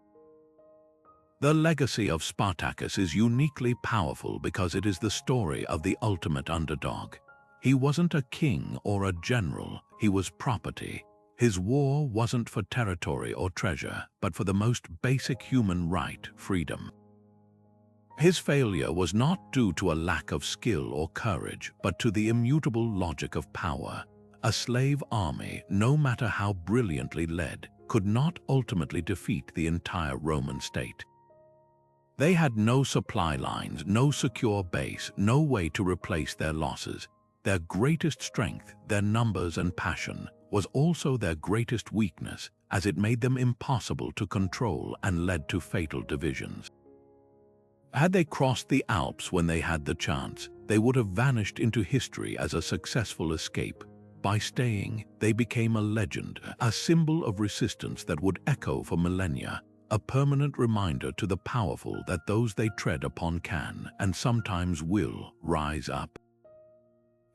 The legacy of Spartacus is uniquely powerful because it is the story of the ultimate underdog. He wasn't a king or a general, he was property. His war wasn't for territory or treasure, but for the most basic human right, freedom. His failure was not due to a lack of skill or courage, but to the immutable logic of power. A slave army, no matter how brilliantly led, could not ultimately defeat the entire Roman state. They had no supply lines, no secure base, no way to replace their losses. Their greatest strength, their numbers and passion, was also their greatest weakness, as it made them impossible to control and led to fatal divisions. Had they crossed the Alps when they had the chance, they would have vanished into history as a successful escape. By staying, they became a legend, a symbol of resistance that would echo for millennia, a permanent reminder to the powerful that those they tread upon can, and sometimes will, rise up.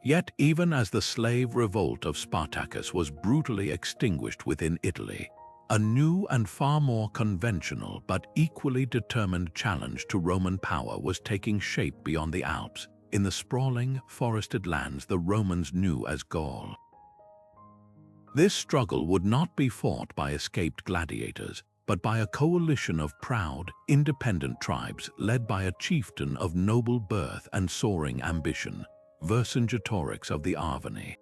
Yet even as the slave revolt of Spartacus was brutally extinguished within Italy, a new and far more conventional but equally determined challenge to Roman power was taking shape beyond the Alps, in the sprawling, forested lands the Romans knew as Gaul. This struggle would not be fought by escaped gladiators, but by a coalition of proud, independent tribes led by a chieftain of noble birth and soaring ambition, Vercingetorix of the Arvani.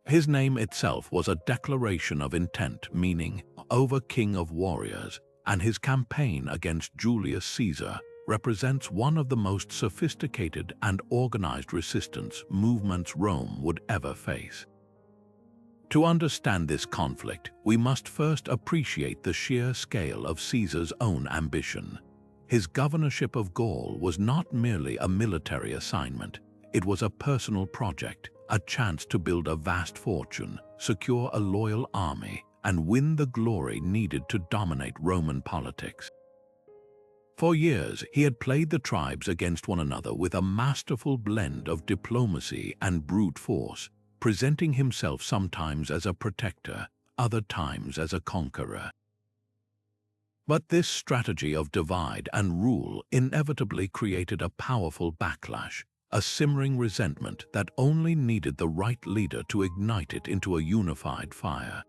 His name itself was a declaration of intent, meaning over king of warriors, and his campaign against Julius Caesar represents one of the most sophisticated and organized resistance movements Rome would ever face. To understand this conflict, we must first appreciate the sheer scale of Caesar's own ambition. His governorship of Gaul was not merely a military assignment, it was a personal project, a chance to build a vast fortune, secure a loyal army, and win the glory needed to dominate Roman politics. For years, he had played the tribes against one another with a masterful blend of diplomacy and brute force, presenting himself sometimes as a protector, other times as a conqueror. But this strategy of divide and rule inevitably created a powerful backlash, a simmering resentment that only needed the right leader to ignite it into a unified fire.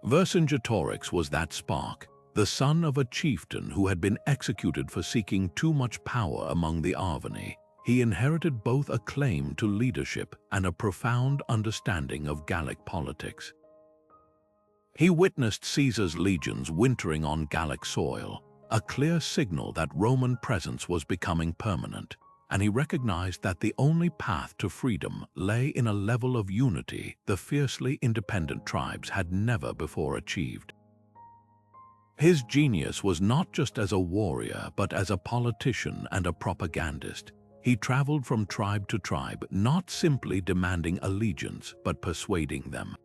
Vercingetorix was that spark, the son of a chieftain who had been executed for seeking too much power among the Arvani. He inherited both a claim to leadership and a profound understanding of Gallic politics. He witnessed Caesar's legions wintering on Gallic soil, a clear signal that Roman presence was becoming permanent, and he recognized that the only path to freedom lay in a level of unity the fiercely independent tribes had never before achieved. His genius was not just as a warrior, but as a politician and a propagandist. He traveled from tribe to tribe, not simply demanding allegiance, but persuading them.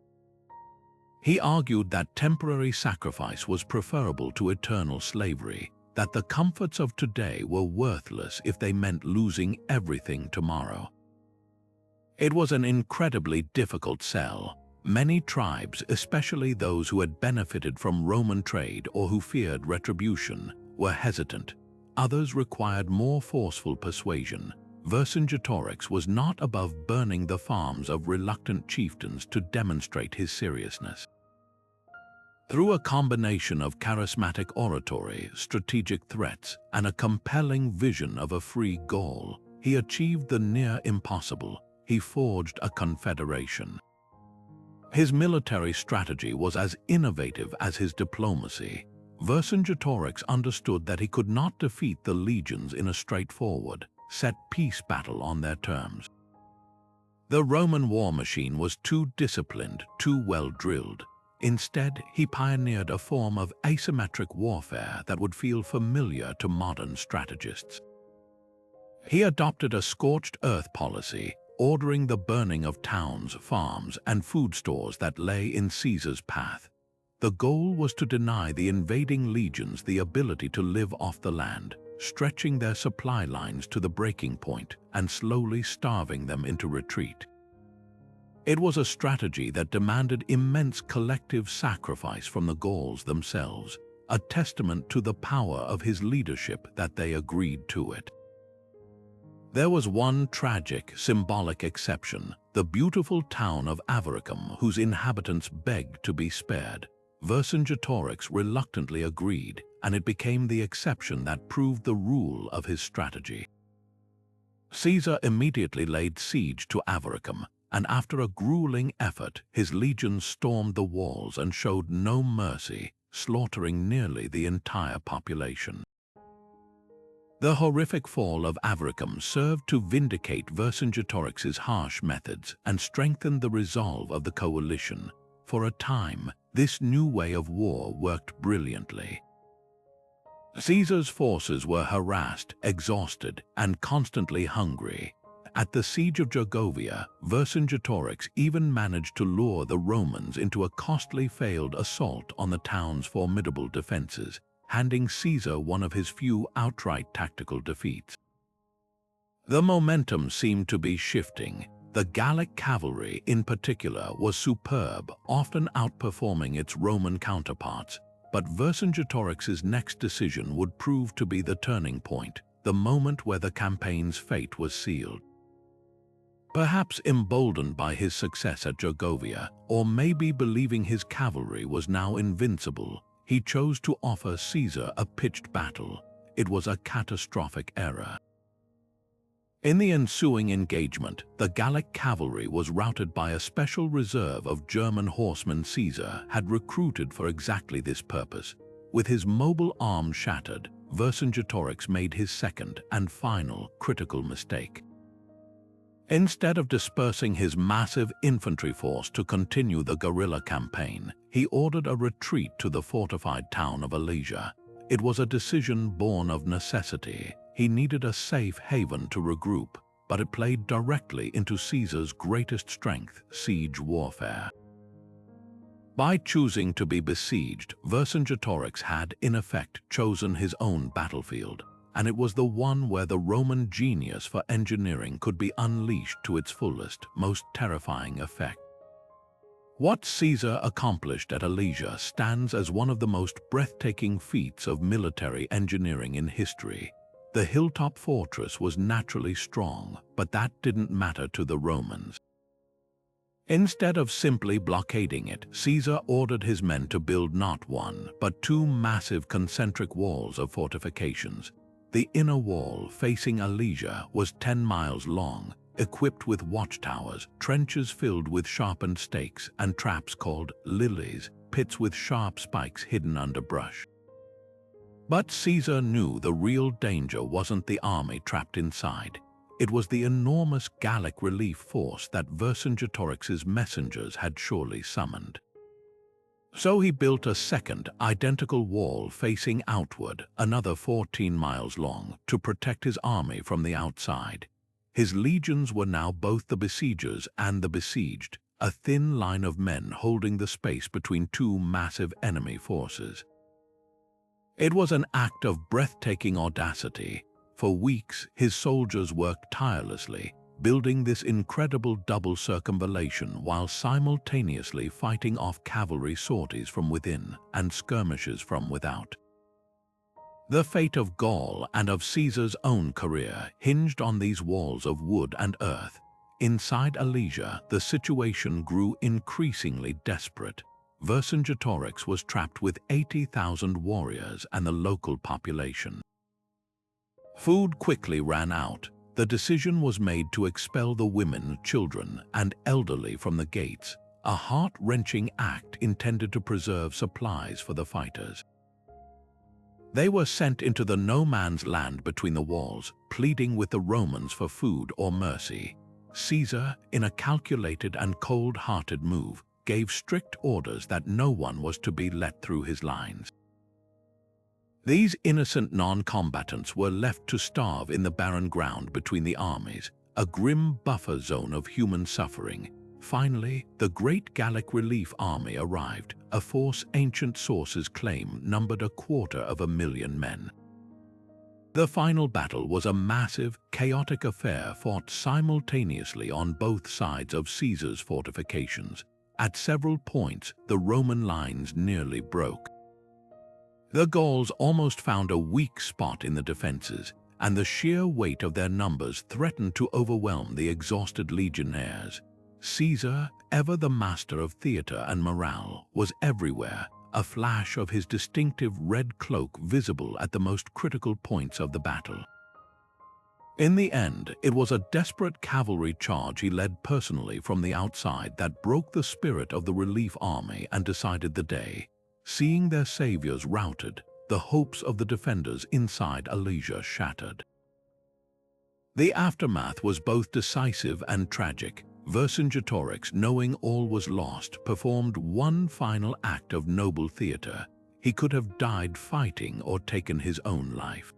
He argued that temporary sacrifice was preferable to eternal slavery, that the comforts of today were worthless if they meant losing everything tomorrow. It was an incredibly difficult sell. Many tribes, especially those who had benefited from Roman trade or who feared retribution, were hesitant. Others required more forceful persuasion. Vercingetorix was not above burning the farms of reluctant chieftains to demonstrate his seriousness. Through a combination of charismatic oratory, strategic threats, and a compelling vision of a free Gaul, he achieved the near impossible. He forged a confederation. His military strategy was as innovative as his diplomacy. Vercingetorix understood that he could not defeat the legions in a straightforward, set peace battle on their terms. The Roman war machine was too disciplined, too well drilled. Instead, he pioneered a form of asymmetric warfare that would feel familiar to modern strategists. He adopted a scorched earth policy, ordering the burning of towns, farms, and food stores that lay in Caesar's path. The goal was to deny the invading legions the ability to live off the land, stretching their supply lines to the breaking point and slowly starving them into retreat. It was a strategy that demanded immense collective sacrifice from the Gauls themselves, a testament to the power of his leadership that they agreed to it. There was one tragic, symbolic exception, the beautiful town of Avaricum, whose inhabitants begged to be spared. Vercingetorix reluctantly agreed, and it became the exception that proved the rule of his strategy. Caesar immediately laid siege to Avaricum, and after a grueling effort, his legions stormed the walls and showed no mercy, slaughtering nearly the entire population. The horrific fall of Avaricum served to vindicate Vercingetorix's harsh methods and strengthen the resolve of the coalition. For a time, this new way of war worked brilliantly. Caesar's forces were harassed, exhausted, and constantly hungry. At the siege of Gergovia, Vercingetorix even managed to lure the Romans into a costly failed assault on the town's formidable defenses, handing Caesar one of his few outright tactical defeats. The momentum seemed to be shifting. The Gallic cavalry, in particular, was superb, often outperforming its Roman counterparts. But Vercingetorix's next decision would prove to be the turning point, the moment where the campaign's fate was sealed. Perhaps emboldened by his success at Gergovia, or maybe believing his cavalry was now invincible, he chose to offer Caesar a pitched battle. It was a catastrophic error. In the ensuing engagement, the Gallic cavalry was routed by a special reserve of German horsemen Caesar had recruited for exactly this purpose. With his mobile arm shattered, Vercingetorix made his second and final critical mistake. Instead of dispersing his massive infantry force to continue the guerrilla campaign, he ordered a retreat to the fortified town of Alesia. It was a decision born of necessity. He needed a safe haven to regroup, but it played directly into Caesar's greatest strength, siege warfare. By choosing to be besieged, Vercingetorix had, in effect, chosen his own battlefield, and it was the one where the Roman genius for engineering could be unleashed to its fullest, most terrifying effect. What Caesar accomplished at Alesia stands as one of the most breathtaking feats of military engineering in history. The hilltop fortress was naturally strong, but that didn't matter to the Romans. Instead of simply blockading it, Caesar ordered his men to build not one, but two massive concentric walls of fortifications. The inner wall, facing Alesia, was 10 miles long, equipped with watchtowers, trenches filled with sharpened stakes, and traps called lilies, pits with sharp spikes hidden under brush. But Caesar knew the real danger wasn't the army trapped inside. It was the enormous Gallic relief force that Vercingetorix's messengers had surely summoned. So he built a second, identical wall facing outward, another 14 miles long, to protect his army from the outside. His legions were now both the besiegers and the besieged, a thin line of men holding the space between two massive enemy forces. It was an act of breathtaking audacity. For weeks, his soldiers worked tirelessly, building this incredible double circumvallation while simultaneously fighting off cavalry sorties from within and skirmishes from without. The fate of Gaul and of Caesar's own career hinged on these walls of wood and earth. Inside Alesia, the situation grew increasingly desperate. Vercingetorix was trapped with 80,000 warriors and the local population. Food quickly ran out. The decision was made to expel the women, children, and elderly from the gates, a heart-wrenching act intended to preserve supplies for the fighters. They were sent into the no-man's land between the walls, pleading with the Romans for food or mercy. Caesar, in a calculated and cold-hearted move, gave strict orders that no one was to be let through his lines. These innocent non-combatants were left to starve in the barren ground between the armies, a grim buffer zone of human suffering. Finally, the great Gallic relief army arrived, a force ancient sources claim numbered 250,000 men. The final battle was a massive, chaotic affair fought simultaneously on both sides of Caesar's fortifications. At several points, the Roman lines nearly broke. The Gauls almost found a weak spot in the defenses, and the sheer weight of their numbers threatened to overwhelm the exhausted legionnaires. Caesar, ever the master of theater and morale, was everywhere, a flash of his distinctive red cloak visible at the most critical points of the battle. In the end, it was a desperate cavalry charge he led personally from the outside that broke the spirit of the relief army and decided the day. Seeing their saviors routed, the hopes of the defenders inside Alesia shattered. The aftermath was both decisive and tragic. Vercingetorix, knowing all was lost, performed one final act of noble theater. He could have died fighting or taken his own life.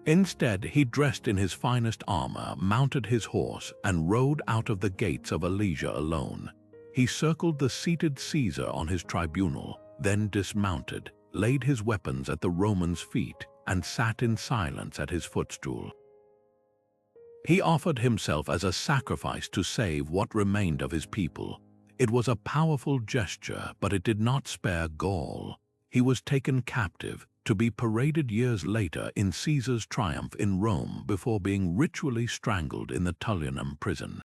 Instead, he dressed in his finest armor, mounted his horse, and rode out of the gates of Alesia alone. He circled the seated Caesar on his tribunal, then dismounted, laid his weapons at the Roman's feet, and sat in silence at his footstool. He offered himself as a sacrifice to save what remained of his people. It was a powerful gesture, but it did not spare Gaul. He was taken captive, to be paraded years later in Caesar's triumph in Rome before being ritually strangled in the Tullianum prison.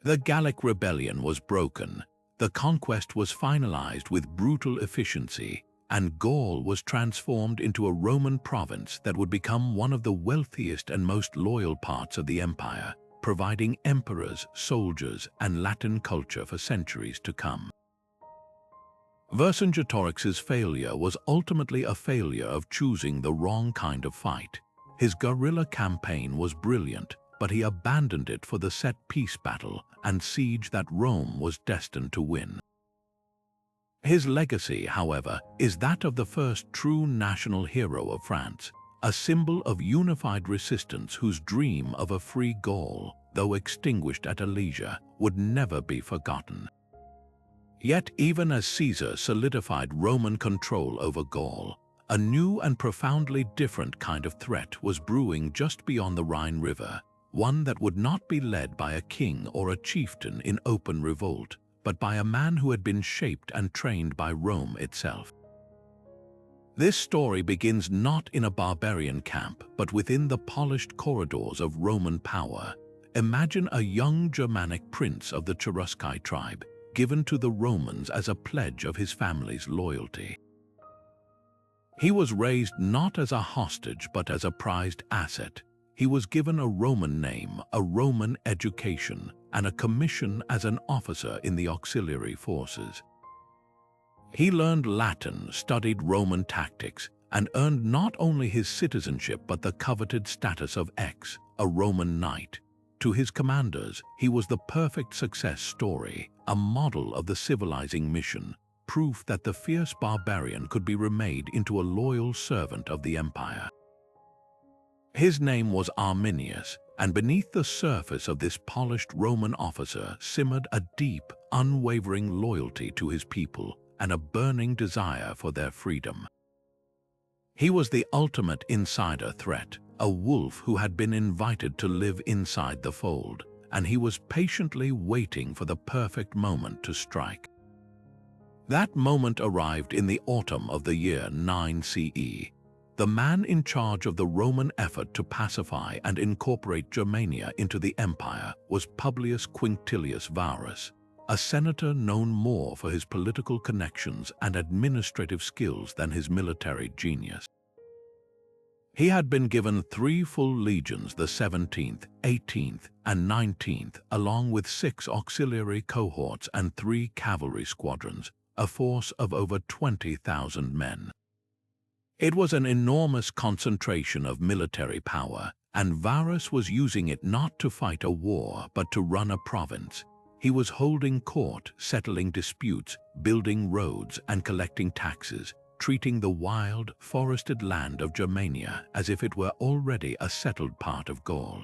The Gallic rebellion was broken, the conquest was finalized with brutal efficiency, and Gaul was transformed into a Roman province that would become one of the wealthiest and most loyal parts of the empire, providing emperors, soldiers, and Latin culture for centuries to come. Vercingetorix's failure was ultimately a failure of choosing the wrong kind of fight. His guerrilla campaign was brilliant, but he abandoned it for the set peace battle and siege that Rome was destined to win. His legacy, however, is that of the first true national hero of France, a symbol of unified resistance whose dream of a free Gaul, though extinguished at Alesia, would never be forgotten. Yet even as Caesar solidified Roman control over Gaul, a new and profoundly different kind of threat was brewing just beyond the Rhine River, one that would not be led by a king or a chieftain in open revolt, but by a man who had been shaped and trained by Rome itself. This story begins not in a barbarian camp, but within the polished corridors of Roman power. Imagine a young Germanic prince of the Cherusci tribe, given to the Romans as a pledge of his family's loyalty. He was raised not as a hostage but as a prized asset. He was given a Roman name, a Roman education, and a commission as an officer in the auxiliary forces. He learned Latin, studied Roman tactics, and earned not only his citizenship but the coveted status of X, a Roman knight. To his commanders, he was the perfect success story, a model of the civilizing mission, proof that the fierce barbarian could be remade into a loyal servant of the empire. His name was Arminius, and beneath the surface of this polished Roman officer simmered a deep, unwavering loyalty to his people and a burning desire for their freedom. He was the ultimate insider threat, a wolf who had been invited to live inside the fold, and he was patiently waiting for the perfect moment to strike. That moment arrived in the autumn of the year 9 CE. The man in charge of the Roman effort to pacify and incorporate Germania into the empire was Publius Quinctilius Varus, a senator known more for his political connections and administrative skills than his military genius. He had been given 3 full legions, the 17th, 18th, and 19th, along with 6 auxiliary cohorts and 3 cavalry squadrons, a force of over 20,000 men. It was an enormous concentration of military power, and Varus was using it not to fight a war but to run a province. He was holding court, settling disputes, building roads, and collecting taxes, treating the wild, forested land of Germania as if it were already a settled part of Gaul.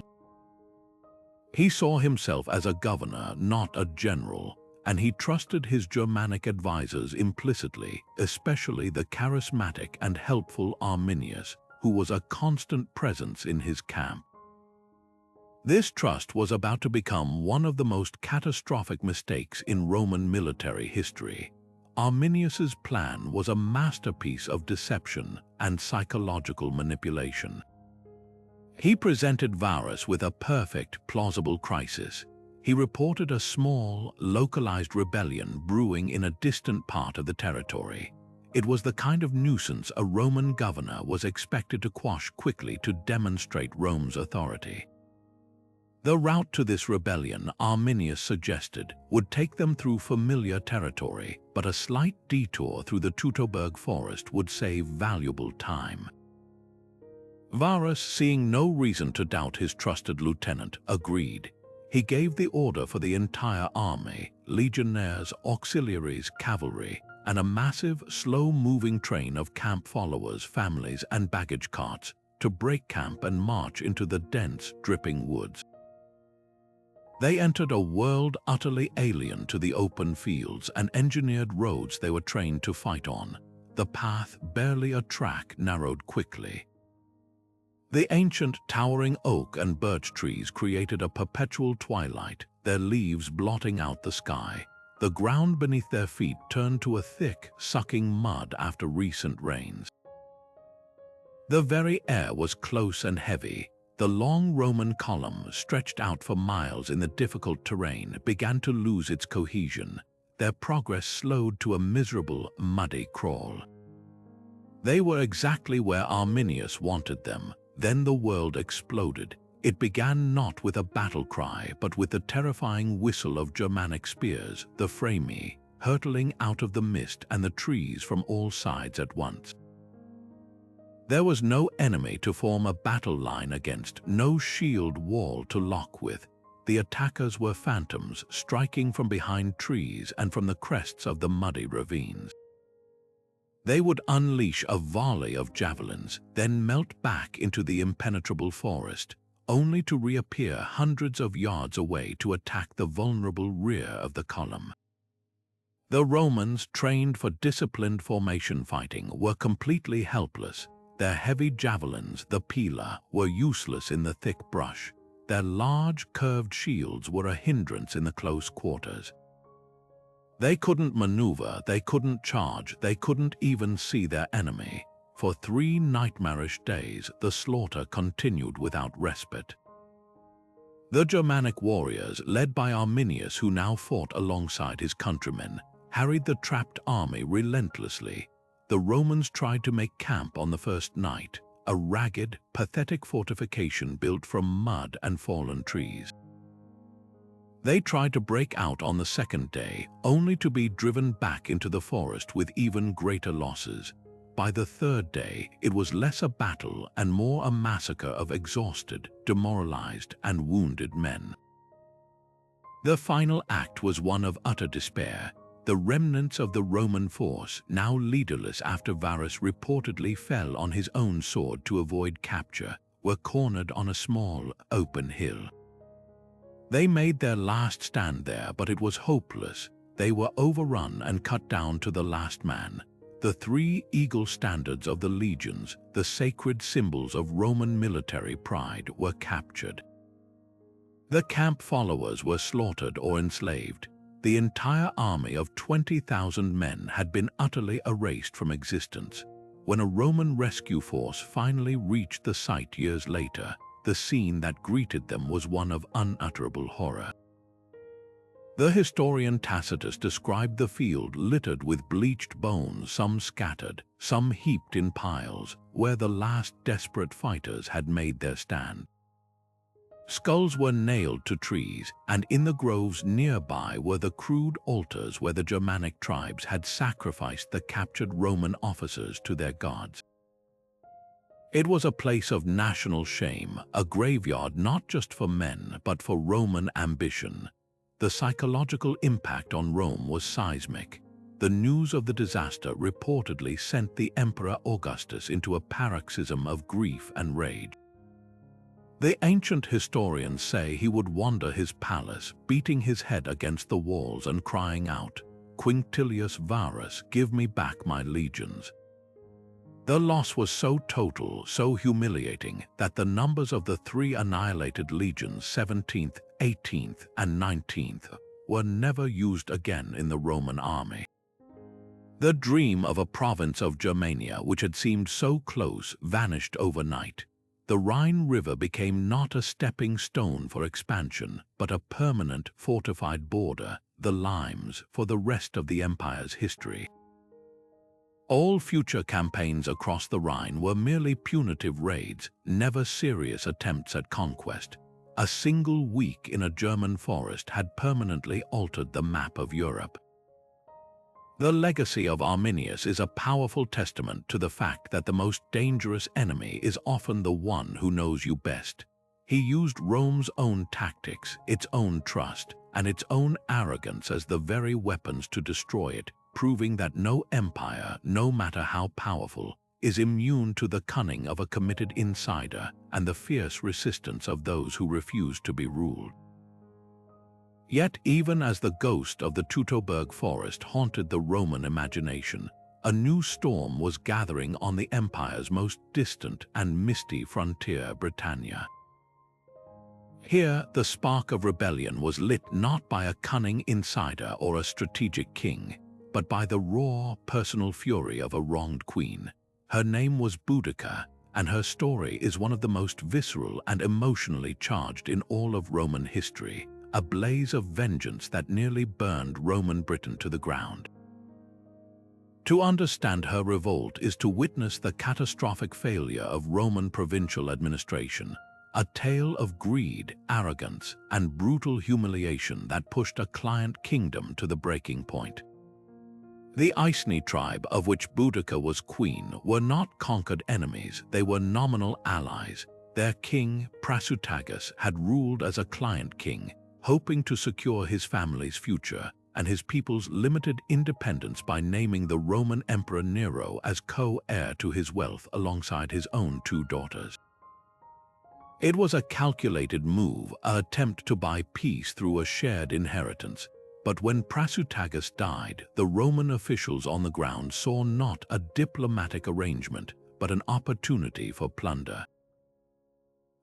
He saw himself as a governor, not a general, and he trusted his Germanic advisors implicitly, especially the charismatic and helpful Arminius, who was a constant presence in his camp. This trust was about to become one of the most catastrophic mistakes in Roman military history. Arminius's plan was a masterpiece of deception and psychological manipulation. He presented Varus with a perfect, plausible crisis. He reported a small, localized rebellion brewing in a distant part of the territory. It was the kind of nuisance a Roman governor was expected to quash quickly to demonstrate Rome's authority. The route to this rebellion, Arminius suggested, would take them through familiar territory, but a slight detour through the Teutoburg forest would save valuable time. Varus, seeing no reason to doubt his trusted lieutenant, agreed. He gave the order for the entire army, legionnaires, auxiliaries, cavalry, and a massive, slow-moving train of camp followers, families, and baggage carts to break camp and march into the dense, dripping woods. They entered a world utterly alien to the open fields and engineered roads they were trained to fight on. The path, barely a track, narrowed quickly. The ancient towering oak and birch trees created a perpetual twilight, their leaves blotting out the sky. The ground beneath their feet turned to a thick, sucking mud after recent rains. The very air was close and heavy. The long Roman column, stretched out for miles in the difficult terrain, began to lose its cohesion. Their progress slowed to a miserable, muddy crawl. They were exactly where Arminius wanted them. Then the world exploded. It began not with a battle cry, but with the terrifying whistle of Germanic spears, the frami, hurtling out of the mist and the trees from all sides at once. There was no enemy to form a battle line against, no shield wall to lock with. The attackers were phantoms, striking from behind trees and from the crests of the muddy ravines. They would unleash a volley of javelins, then melt back into the impenetrable forest, only to reappear hundreds of yards away to attack the vulnerable rear of the column. The Romans, trained for disciplined formation fighting, were completely helpless. Their heavy javelins, the pila, were useless in the thick brush. Their large, curved shields were a hindrance in the close quarters. They couldn't maneuver, they couldn't charge, they couldn't even see their enemy. For 3 nightmarish days, the slaughter continued without respite. The Germanic warriors, led by Arminius, who now fought alongside his countrymen, harried the trapped army relentlessly. The Romans tried to make camp on the first night, a ragged, pathetic fortification built from mud and fallen trees. They tried to break out on the second day, only to be driven back into the forest with even greater losses. By the third day, it was less a battle and more a massacre of exhausted, demoralized, and wounded men. The final act was one of utter despair. The remnants of the Roman force, now leaderless after Varus reportedly fell on his own sword to avoid capture, were cornered on a small, open hill. They made their last stand there, but it was hopeless. They were overrun and cut down to the last man. The 3 eagle standards of the legions, the sacred symbols of Roman military pride, were captured. The camp followers were slaughtered or enslaved. The entire army of 20,000 men had been utterly erased from existence. When a Roman rescue force finally reached the site years later, the scene that greeted them was one of unutterable horror. The historian Tacitus described the field littered with bleached bones, some scattered, some heaped in piles, where the last desperate fighters had made their stand. Skulls were nailed to trees, and in the groves nearby were the crude altars where the Germanic tribes had sacrificed the captured Roman officers to their gods. It was a place of national shame, a graveyard not just for men, but for Roman ambition. The psychological impact on Rome was seismic. The news of the disaster reportedly sent the Emperor Augustus into a paroxysm of grief and rage. The ancient historians say he would wander his palace, beating his head against the walls and crying out, "Quinctilius Varus, give me back my legions." The loss was so total, so humiliating, that the numbers of the 3 annihilated legions, 17th, 18th, and 19th, were never used again in the Roman army. The dream of a province of Germania, which had seemed so close, vanished overnight. the Rhine River became not a stepping stone for expansion, but a permanent fortified border, the limes, for the rest of the empire's history. All future campaigns across the Rhine were merely punitive raids, never serious attempts at conquest. A single week in a German forest had permanently altered the map of Europe. The legacy of Arminius is a powerful testament to the fact that the most dangerous enemy is often the one who knows you best. He used Rome's own tactics, its own trust, and its own arrogance as the very weapons to destroy it, proving that no empire, no matter how powerful, is immune to the cunning of a committed insider and the fierce resistance of those who refuse to be ruled. Yet even as the ghost of the Teutoburg forest haunted the Roman imagination, a new storm was gathering on the empire's most distant and misty frontier, Britannia. Here, the spark of rebellion was lit not by a cunning insider or a strategic king, but by the raw, personal fury of a wronged queen. Her name was Boudica, and her story is one of the most visceral and emotionally charged in all of Roman history, a blaze of vengeance that nearly burned Roman Britain to the ground. To understand her revolt is to witness the catastrophic failure of Roman provincial administration, a tale of greed, arrogance, and brutal humiliation that pushed a client kingdom to the breaking point. The Iceni tribe, of which Boudica was queen, were not conquered enemies, they were nominal allies. Their king, Prasutagus, had ruled as a client king, hoping to secure his family's future and his people's limited independence by naming the Roman Emperor Nero as co-heir to his wealth alongside his own two daughters. It was a calculated move, an attempt to buy peace through a shared inheritance. But when Prasutagus died, the Roman officials on the ground saw not a diplomatic arrangement, but an opportunity for plunder.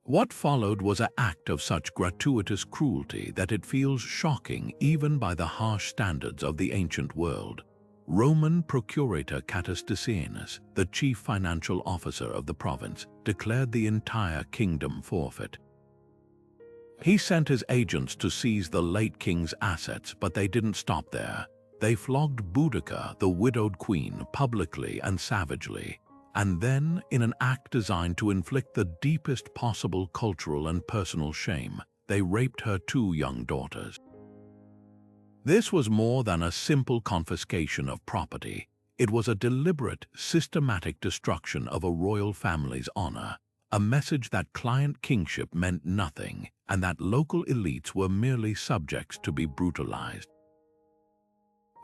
What followed was an act of such gratuitous cruelty that it feels shocking even by the harsh standards of the ancient world. Roman procurator Catius Decianus, the chief financial officer of the province, declared the entire kingdom forfeit. He sent his agents to seize the late king's assets, but they didn't stop there. They flogged Boudica, the widowed queen, publicly and savagely. And then, in an act designed to inflict the deepest possible cultural and personal shame, they raped her two young daughters. This was more than a simple confiscation of property. It was a deliberate, systematic destruction of a royal family's honor, a message that client kingship meant nothing, and that local elites were merely subjects to be brutalized.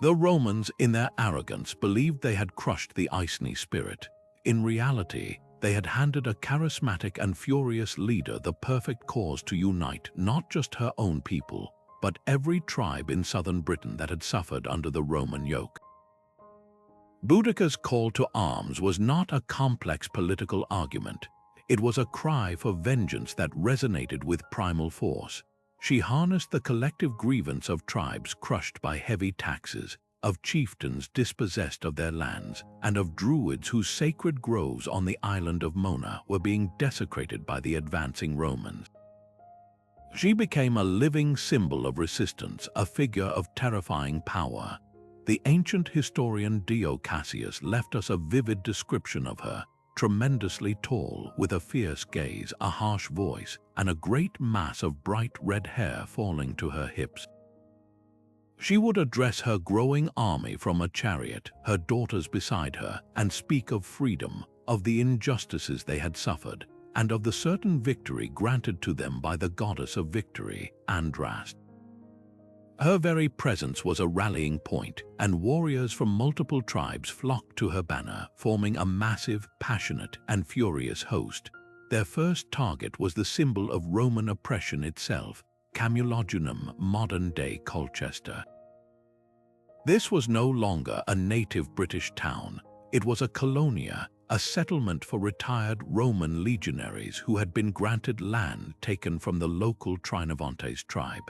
The Romans, in their arrogance, believed they had crushed the Iceni spirit. In reality, they had handed a charismatic and furious leader the perfect cause to unite not just her own people, but every tribe in southern Britain that had suffered under the Roman yoke. Boudica's call to arms was not a complex political argument. It was a cry for vengeance that resonated with primal force. She harnessed the collective grievance of tribes crushed by heavy taxes, of chieftains dispossessed of their lands, and of druids whose sacred groves on the island of Mona were being desecrated by the advancing Romans. She became a living symbol of resistance, a figure of terrifying power. The ancient historian Dio Cassius left us a vivid description of her, tremendously tall, with a fierce gaze, a harsh voice, and a great mass of bright red hair falling to her hips. She would address her growing army from a chariot, her daughters beside her, and speak of freedom, of the injustices they had suffered, and of the certain victory granted to them by the goddess of victory, Andraste. Her very presence was a rallying point, and warriors from multiple tribes flocked to her banner, forming a massive, passionate, and furious host. Their first target was the symbol of Roman oppression itself, Camulogenum, modern-day Colchester. This was no longer a native British town. It was a colonia, a settlement for retired Roman legionaries who had been granted land taken from the local Trinovantes tribe.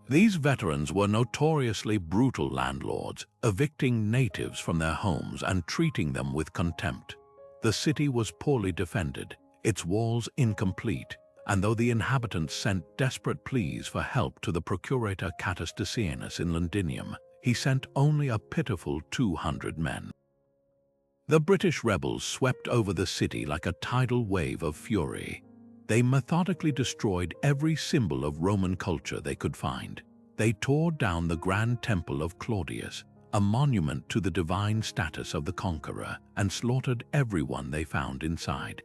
These veterans were notoriously brutal landlords, evicting natives from their homes and treating them with contempt. The city was poorly defended, its walls incomplete, and though the inhabitants sent desperate pleas for help to the procurator Catastacianus in Londinium, he sent only a pitiful 200 men. The British rebels swept over the city like a tidal wave of fury. They methodically destroyed every symbol of Roman culture they could find. They tore down the Grand Temple of Claudius, a monument to the divine status of the conqueror, and slaughtered everyone they found inside.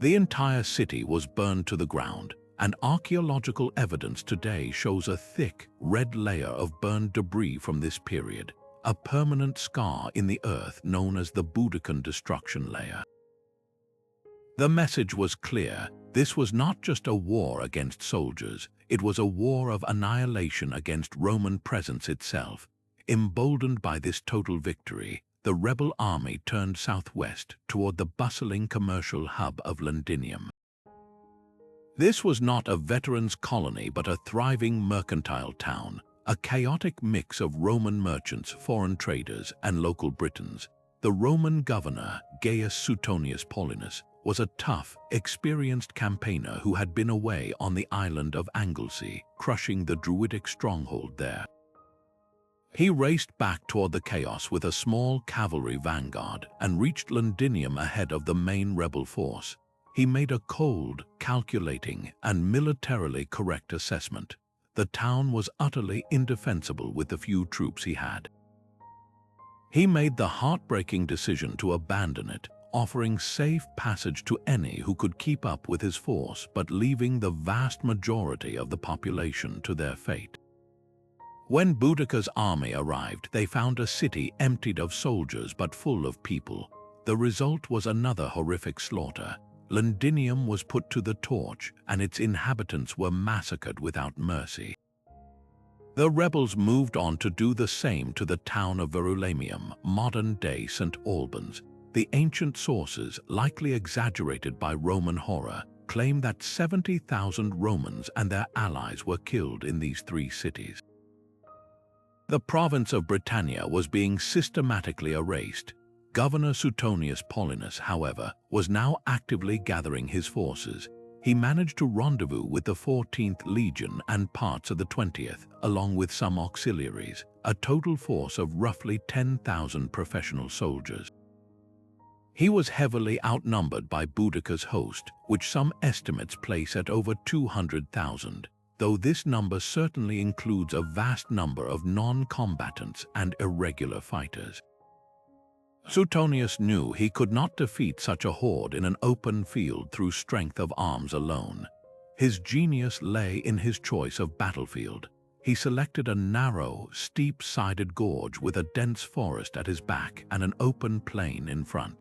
The entire city was burned to the ground, and archaeological evidence today shows a thick, red layer of burned debris from this period, a permanent scar in the earth known as the Boudican destruction layer. The message was clear. This was not just a war against soldiers, it was a war of annihilation against Roman presence itself. Emboldened by this total victory, the rebel army turned southwest toward the bustling commercial hub of Londinium. This was not a veterans' colony but a thriving mercantile town, a chaotic mix of Roman merchants, foreign traders, and local Britons. The Roman governor, Gaius Suetonius Paulinus, was a tough, experienced campaigner who had been away on the island of Anglesey, crushing the Druidic stronghold there. He raced back toward the chaos with a small cavalry vanguard and reached Londinium ahead of the main rebel force. He made a cold, calculating, and militarily correct assessment. The town was utterly indefensible with the few troops he had. He made the heartbreaking decision to abandon it, offering safe passage to any who could keep up with his force, but leaving the vast majority of the population to their fate. When Boudica's army arrived, they found a city emptied of soldiers but full of people. The result was another horrific slaughter. Londinium was put to the torch, and its inhabitants were massacred without mercy. The rebels moved on to do the same to the town of Verulamium, modern-day St. Albans. The ancient sources, likely exaggerated by Roman horror, claim that 70,000 Romans and their allies were killed in these three cities. The province of Britannia was being systematically erased. Governor Suetonius Paulinus, however, was now actively gathering his forces. He managed to rendezvous with the 14th Legion and parts of the 20th, along with some auxiliaries, a total force of roughly 10,000 professional soldiers. He was heavily outnumbered by Boudica's host, which some estimates place at over 200,000, though this number certainly includes a vast number of non-combatants and irregular fighters. Suetonius knew he could not defeat such a horde in an open field through strength of arms alone. His genius lay in his choice of battlefield. He selected a narrow, steep-sided gorge with a dense forest at his back and an open plain in front.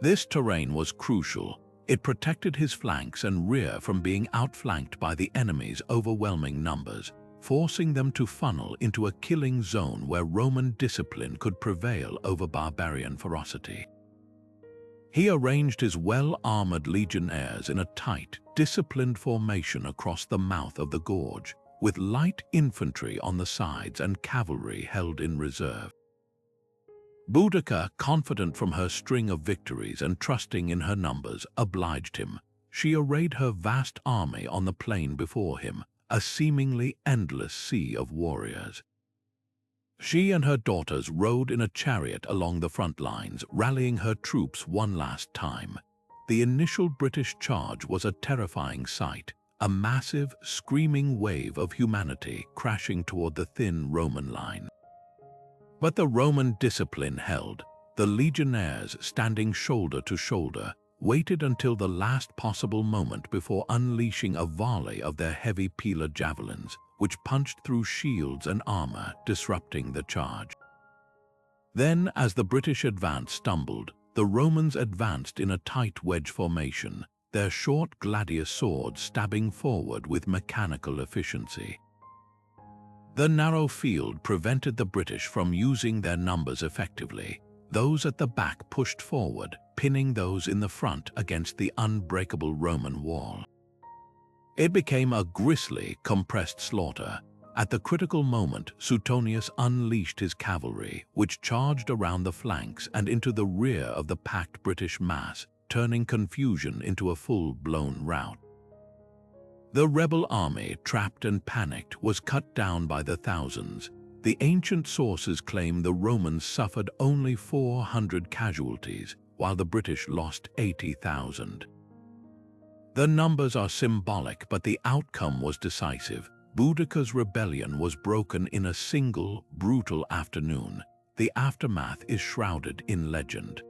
This terrain was crucial. It protected his flanks and rear from being outflanked by the enemy's overwhelming numbers, forcing them to funnel into a killing zone where Roman discipline could prevail over barbarian ferocity. He arranged his well-armored legionnaires in a tight, disciplined formation across the mouth of the gorge, with light infantry on the sides and cavalry held in reserve. Boudica, confident from her string of victories and trusting in her numbers, obliged him. She arrayed her vast army on the plain before him, a seemingly endless sea of warriors. She and her daughters rode in a chariot along the front lines, rallying her troops one last time. The initial British charge was a terrifying sight, a massive, screaming wave of humanity crashing toward the thin Roman line. But the Roman discipline held. The legionnaires, standing shoulder to shoulder, waited until the last possible moment before unleashing a volley of their heavy pilar javelins, which punched through shields and armor, disrupting the charge. Then, as the British advance stumbled, the Romans advanced in a tight wedge formation, their short gladius swords stabbing forward with mechanical efficiency. The narrow field prevented the British from using their numbers effectively. Those at the back pushed forward, pinning those in the front against the unbreakable Roman wall. It became a grisly, compressed slaughter. At the critical moment, Suetonius unleashed his cavalry, which charged around the flanks and into the rear of the packed British mass, turning confusion into a full-blown rout. The rebel army, trapped and panicked, was cut down by the thousands. The ancient sources claim the Romans suffered only 400 casualties, while the British lost 80,000. The numbers are symbolic, but the outcome was decisive. Boudica's rebellion was broken in a single, brutal afternoon. The aftermath is shrouded in legend.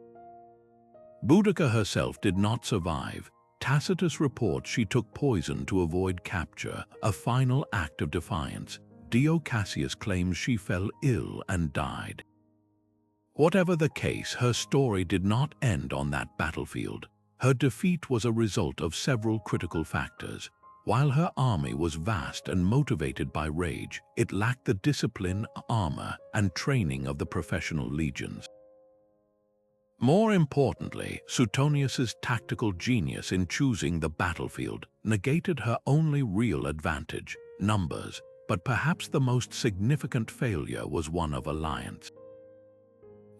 Boudica herself did not survive. Tacitus reports she took poison to avoid capture, a final act of defiance. Dio Cassius claims she fell ill and died. Whatever the case, her story did not end on that battlefield. Her defeat was a result of several critical factors. While her army was vast and motivated by rage, it lacked the discipline, armor, and training of the professional legions. More importantly, Suetonius's tactical genius in choosing the battlefield negated her only real advantage, numbers, but perhaps the most significant failure was one of alliance.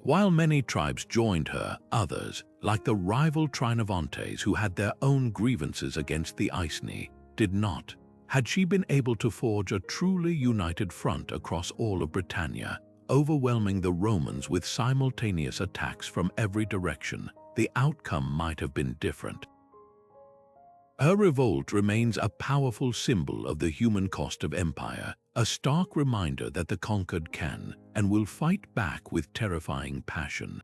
While many tribes joined her, others, like the rival Trinovantes who had their own grievances against the Iceni, did not. Had she been able to forge a truly united front across all of Britannia, overwhelming the Romans with simultaneous attacks from every direction, the outcome might have been different. Her revolt remains a powerful symbol of the human cost of empire, a stark reminder that the conquered can and will fight back with terrifying passion.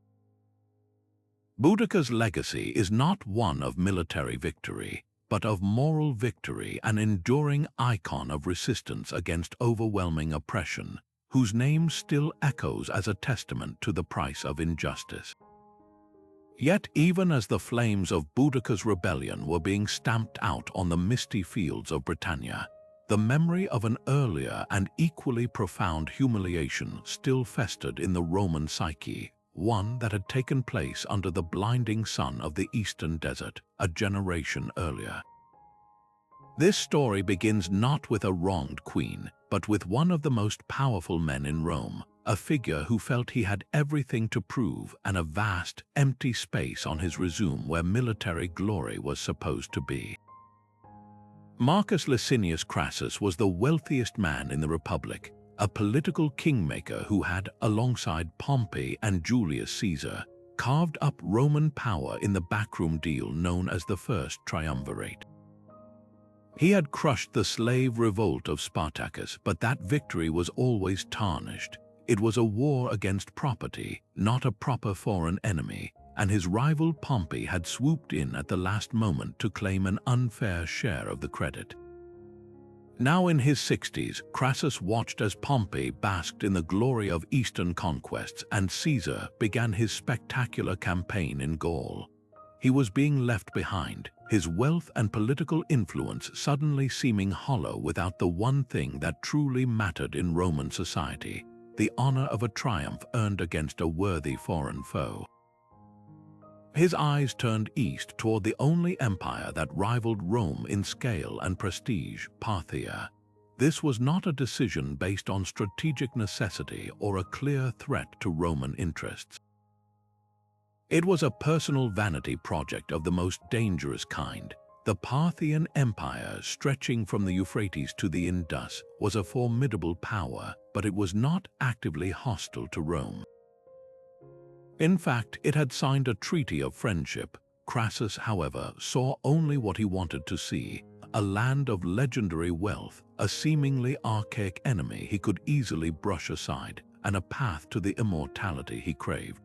Boudica's legacy is not one of military victory, but of moral victory, an enduring icon of resistance against overwhelming oppression, whose name still echoes as a testament to the price of injustice. Yet even as the flames of Boudica's rebellion were being stamped out on the misty fields of Britannia, the memory of an earlier and equally profound humiliation still festered in the Roman psyche, one that had taken place under the blinding sun of the eastern desert a generation earlier. This story begins not with a wronged queen, but with one of the most powerful men in Rome, a figure who felt he had everything to prove and a vast, empty space on his resume where military glory was supposed to be. Marcus Licinius Crassus was the wealthiest man in the Republic, a political kingmaker who had, alongside Pompey and Julius Caesar, carved up Roman power in the backroom deal known as the First Triumvirate. He had crushed the slave revolt of Spartacus, but that victory was always tarnished. It was a war against property, not a proper foreign enemy, and his rival Pompey had swooped in at the last moment to claim an unfair share of the credit. Now in his 60s, Crassus watched as Pompey basked in the glory of Eastern conquests and Caesar began his spectacular campaign in Gaul. He was being left behind, his wealth and political influence suddenly seeming hollow without the one thing that truly mattered in Roman society, the honor of a triumph earned against a worthy foreign foe. His eyes turned east toward the only empire that rivaled Rome in scale and prestige, Parthia. This was not a decision based on strategic necessity or a clear threat to Roman interests. It was a personal vanity project of the most dangerous kind. The Parthian Empire, stretching from the Euphrates to the Indus, was a formidable power, but it was not actively hostile to Rome. In fact, it had signed a treaty of friendship. Crassus, however, saw only what he wanted to see, a land of legendary wealth, a seemingly archaic enemy he could easily brush aside, and a path to the immortality he craved.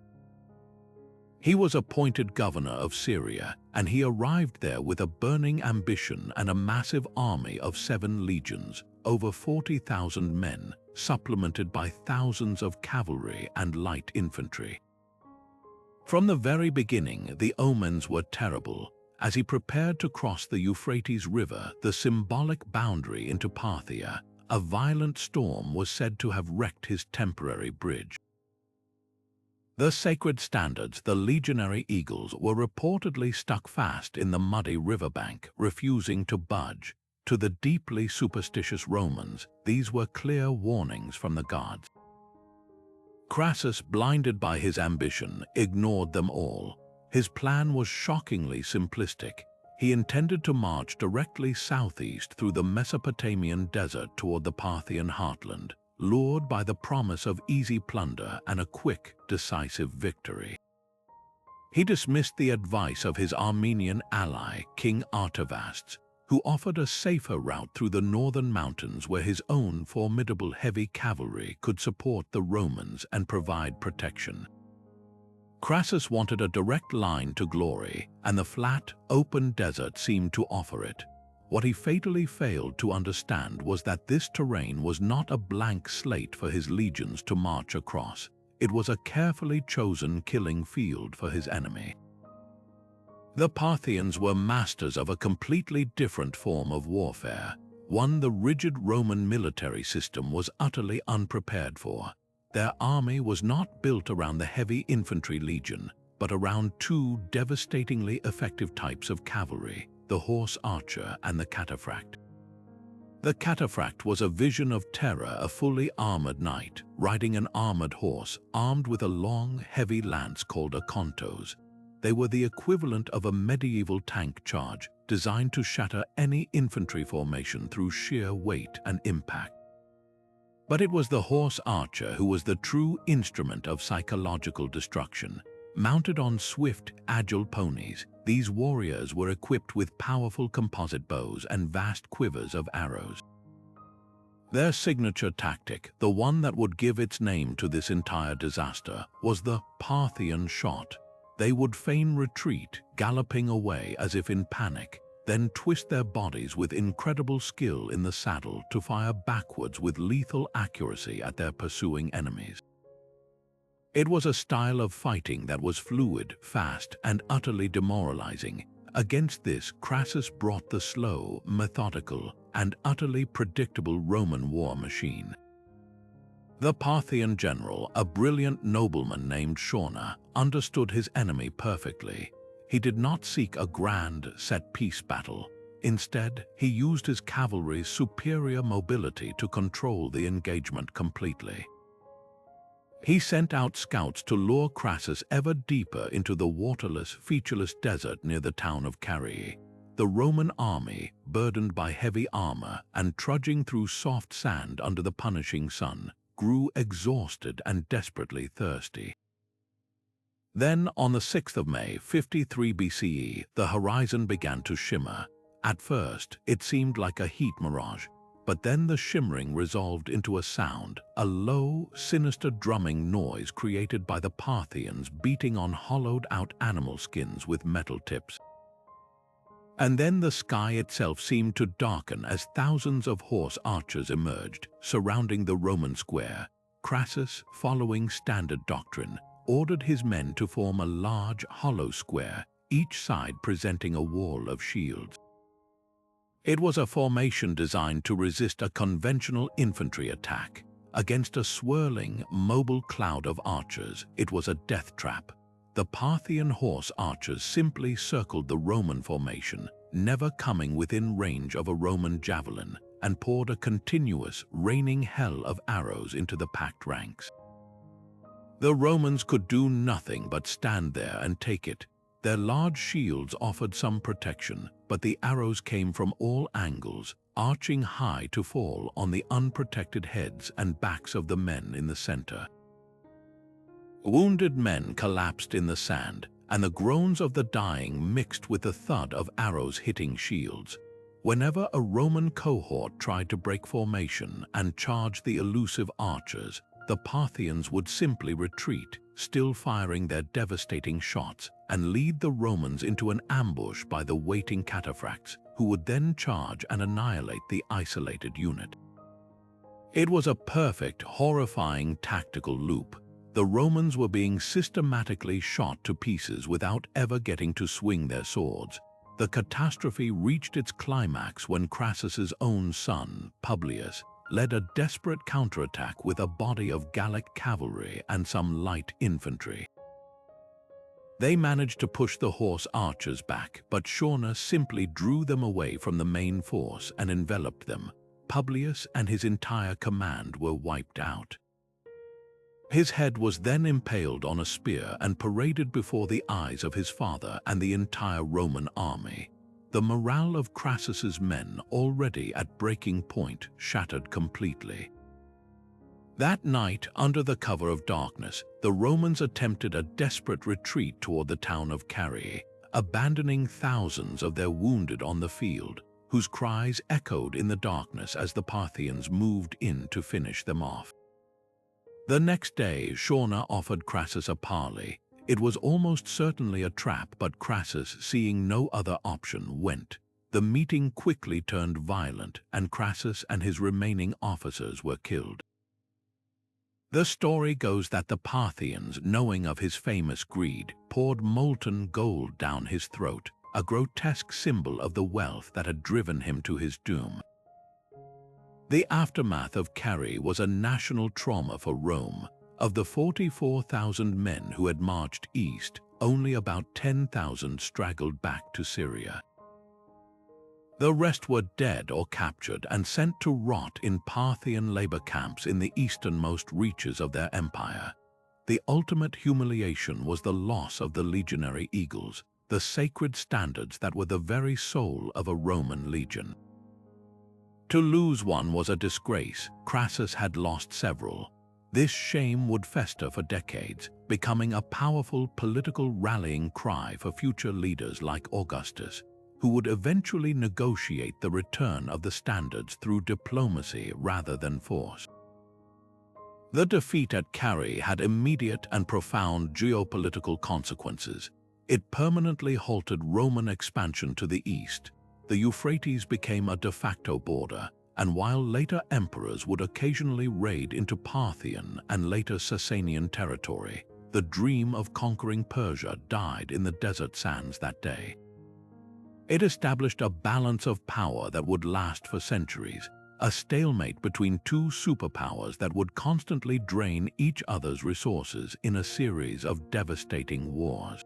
He was appointed governor of Syria, and he arrived there with a burning ambition and a massive army of 7 legions, over 40,000 men, supplemented by thousands of cavalry and light infantry. From the very beginning, the omens were terrible. As he prepared to cross the Euphrates River, the symbolic boundary into Parthia, a violent storm was said to have wrecked his temporary bridge. The sacred standards, the legionary eagles, were reportedly stuck fast in the muddy riverbank, refusing to budge. To the deeply superstitious Romans, these were clear warnings from the gods. Crassus, blinded by his ambition, ignored them all. His plan was shockingly simplistic. He intended to march directly southeast through the Mesopotamian desert toward the Parthian heartland, lured by the promise of easy plunder and a quick, decisive victory. He dismissed the advice of his Armenian ally, King Artavasdes, who offered a safer route through the northern mountains where his own formidable heavy cavalry could support the Romans and provide protection. Crassus wanted a direct line to glory, and the flat, open desert seemed to offer it. What he fatally failed to understand was that this terrain was not a blank slate for his legions to march across. It was a carefully chosen killing field for his enemy. The Parthians were masters of a completely different form of warfare, one the rigid Roman military system was utterly unprepared for. Their army was not built around the heavy infantry legion, but around two devastatingly effective types of cavalry, the horse archer and the cataphract. The cataphract was a vision of terror, a fully armored knight, riding an armored horse, armed with a long, heavy lance called a contos. They were the equivalent of a medieval tank charge, designed to shatter any infantry formation through sheer weight and impact. But it was the horse archer who was the true instrument of psychological destruction. Mounted on swift, agile ponies, these warriors were equipped with powerful composite bows and vast quivers of arrows. Their signature tactic, the one that would give its name to this entire disaster, was the Parthian shot. They would feign retreat, galloping away as if in panic, then twist their bodies with incredible skill in the saddle to fire backwards with lethal accuracy at their pursuing enemies. It was a style of fighting that was fluid, fast, and utterly demoralizing. Against this, Crassus brought the slow, methodical, and utterly predictable Roman war machine. The Parthian general, a brilliant nobleman named Shauna, understood his enemy perfectly. He did not seek a grand, set-piece battle. Instead, he used his cavalry's superior mobility to control the engagement completely. He sent out scouts to lure Crassus ever deeper into the waterless, featureless desert near the town of Carrhae. The Roman army, burdened by heavy armor and trudging through soft sand under the punishing sun, grew exhausted and desperately thirsty. Then, on the 6th of May, 53 BCE, the horizon began to shimmer. At first, it seemed like a heat mirage, but then the shimmering resolved into a sound, a low, sinister drumming noise created by the Parthians beating on hollowed-out animal skins with metal tips. And then the sky itself seemed to darken as thousands of horse archers emerged, surrounding the Roman square. Crassus, following standard doctrine, ordered his men to form a large, hollow square, each side presenting a wall of shields. It was a formation designed to resist a conventional infantry attack. Against a swirling, mobile cloud of archers, it was a death trap. The Parthian horse archers simply circled the Roman formation, never coming within range of a Roman javelin, and poured a continuous, raining hell of arrows into the packed ranks. The Romans could do nothing but stand there and take it. Their large shields offered some protection, but the arrows came from all angles, arching high to fall on the unprotected heads and backs of the men in the center. Wounded men collapsed in the sand, and the groans of the dying mixed with the thud of arrows hitting shields. Whenever a Roman cohort tried to break formation and charge the elusive archers, the Parthians would simply retreat, still firing their devastating shots, and lead the Romans into an ambush by the waiting cataphracts, who would then charge and annihilate the isolated unit. It was a perfect, horrifying tactical loop. The Romans were being systematically shot to pieces without ever getting to swing their swords. The catastrophe reached its climax when Crassus's own son, Publius, led a desperate counterattack with a body of Gallic cavalry and some light infantry. They managed to push the horse archers back, but Shauna simply drew them away from the main force and enveloped them. Publius and his entire command were wiped out. His head was then impaled on a spear and paraded before the eyes of his father and the entire Roman army. The morale of Crassus's men, already at breaking point, shattered completely. That night, under the cover of darkness, the Romans attempted a desperate retreat toward the town of Carrhae, abandoning thousands of their wounded on the field, whose cries echoed in the darkness as the Parthians moved in to finish them off. The next day, Shauna offered Crassus a parley. It was almost certainly a trap, but Crassus, seeing no other option, went. The meeting quickly turned violent, and Crassus and his remaining officers were killed. The story goes that the Parthians, knowing of his famous greed, poured molten gold down his throat, a grotesque symbol of the wealth that had driven him to his doom. The aftermath of Carrhae was a national trauma for Rome. Of the 44,000 men who had marched east, only about 10,000 straggled back to Syria. The rest were dead or captured and sent to rot in Parthian labor camps in the easternmost reaches of their empire. The ultimate humiliation was the loss of the legionary eagles, the sacred standards that were the very soul of a Roman legion. To lose one was a disgrace. Crassus had lost several. This shame would fester for decades, becoming a powerful political rallying cry for future leaders like Augustus, who would eventually negotiate the return of the standards through diplomacy rather than force. The defeat at Carrhae had immediate and profound geopolitical consequences. It permanently halted Roman expansion to the east. The Euphrates became a de facto border, and while later emperors would occasionally raid into Parthian and later Sasanian territory, the dream of conquering Persia died in the desert sands that day. It established a balance of power that would last for centuries, a stalemate between two superpowers that would constantly drain each other's resources in a series of devastating wars.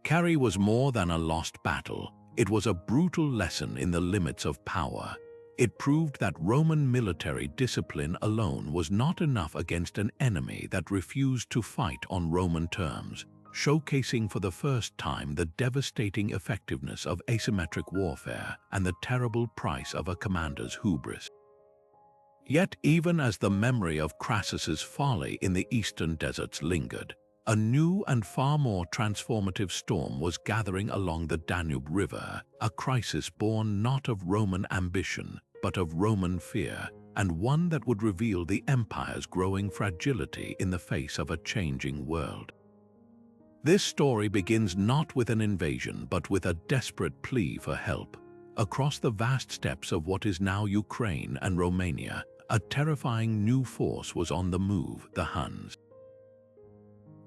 Carrhae was more than a lost battle. It was a brutal lesson in the limits of power. It proved that Roman military discipline alone was not enough against an enemy that refused to fight on Roman terms, showcasing for the first time the devastating effectiveness of asymmetric warfare and the terrible price of a commander's hubris. Yet even as the memory of Crassus's folly in the eastern deserts lingered, a new and far more transformative storm was gathering along the Danube River, a crisis born not of Roman ambition, but of Roman fear, and one that would reveal the empire's growing fragility in the face of a changing world. This story begins not with an invasion, but with a desperate plea for help. Across the vast steppes of what is now Ukraine and Romania, a terrifying new force was on the move, the Huns.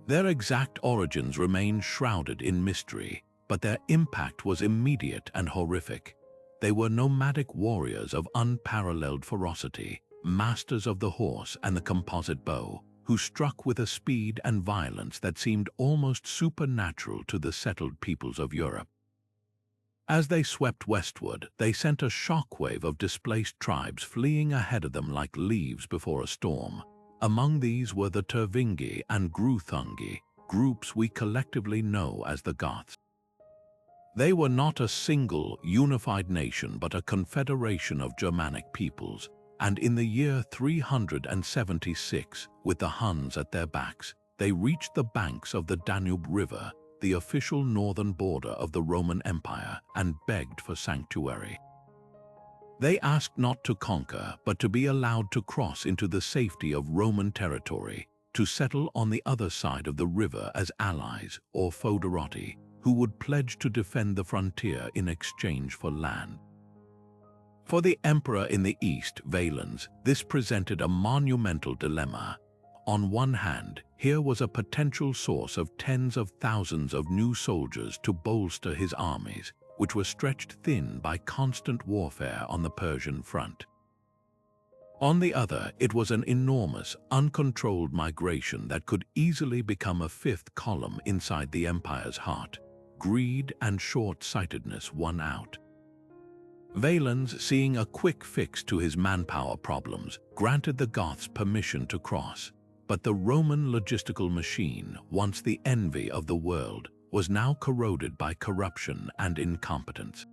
Their exact origins remain shrouded in mystery, but their impact was immediate and horrific. They were nomadic warriors of unparalleled ferocity, masters of the horse and the composite bow, who struck with a speed and violence that seemed almost supernatural to the settled peoples of Europe. As they swept westward, they sent a shockwave of displaced tribes fleeing ahead of them like leaves before a storm. Among these were the Tervingi and Gruthungi, groups we collectively know as the Goths. They were not a single, unified nation but a confederation of Germanic peoples, and in the year 376, with the Huns at their backs, they reached the banks of the Danube River, the official northern border of the Roman Empire, and begged for sanctuary. They asked not to conquer, but to be allowed to cross into the safety of Roman territory, to settle on the other side of the river as allies, or foederati, who would pledge to defend the frontier in exchange for land. For the emperor in the east, Valens, this presented a monumental dilemma. On one hand, here was a potential source of tens of thousands of new soldiers to bolster his armies, which were stretched thin by constant warfare on the Persian front. On the other, it was an enormous, uncontrolled migration that could easily become a fifth column inside the empire's heart. Greed and short-sightedness won out. Valens, seeing a quick fix to his manpower problems, granted the Goths permission to cross. But the Roman logistical machine, once the envy of the world, was now corroded by corruption and incompetence.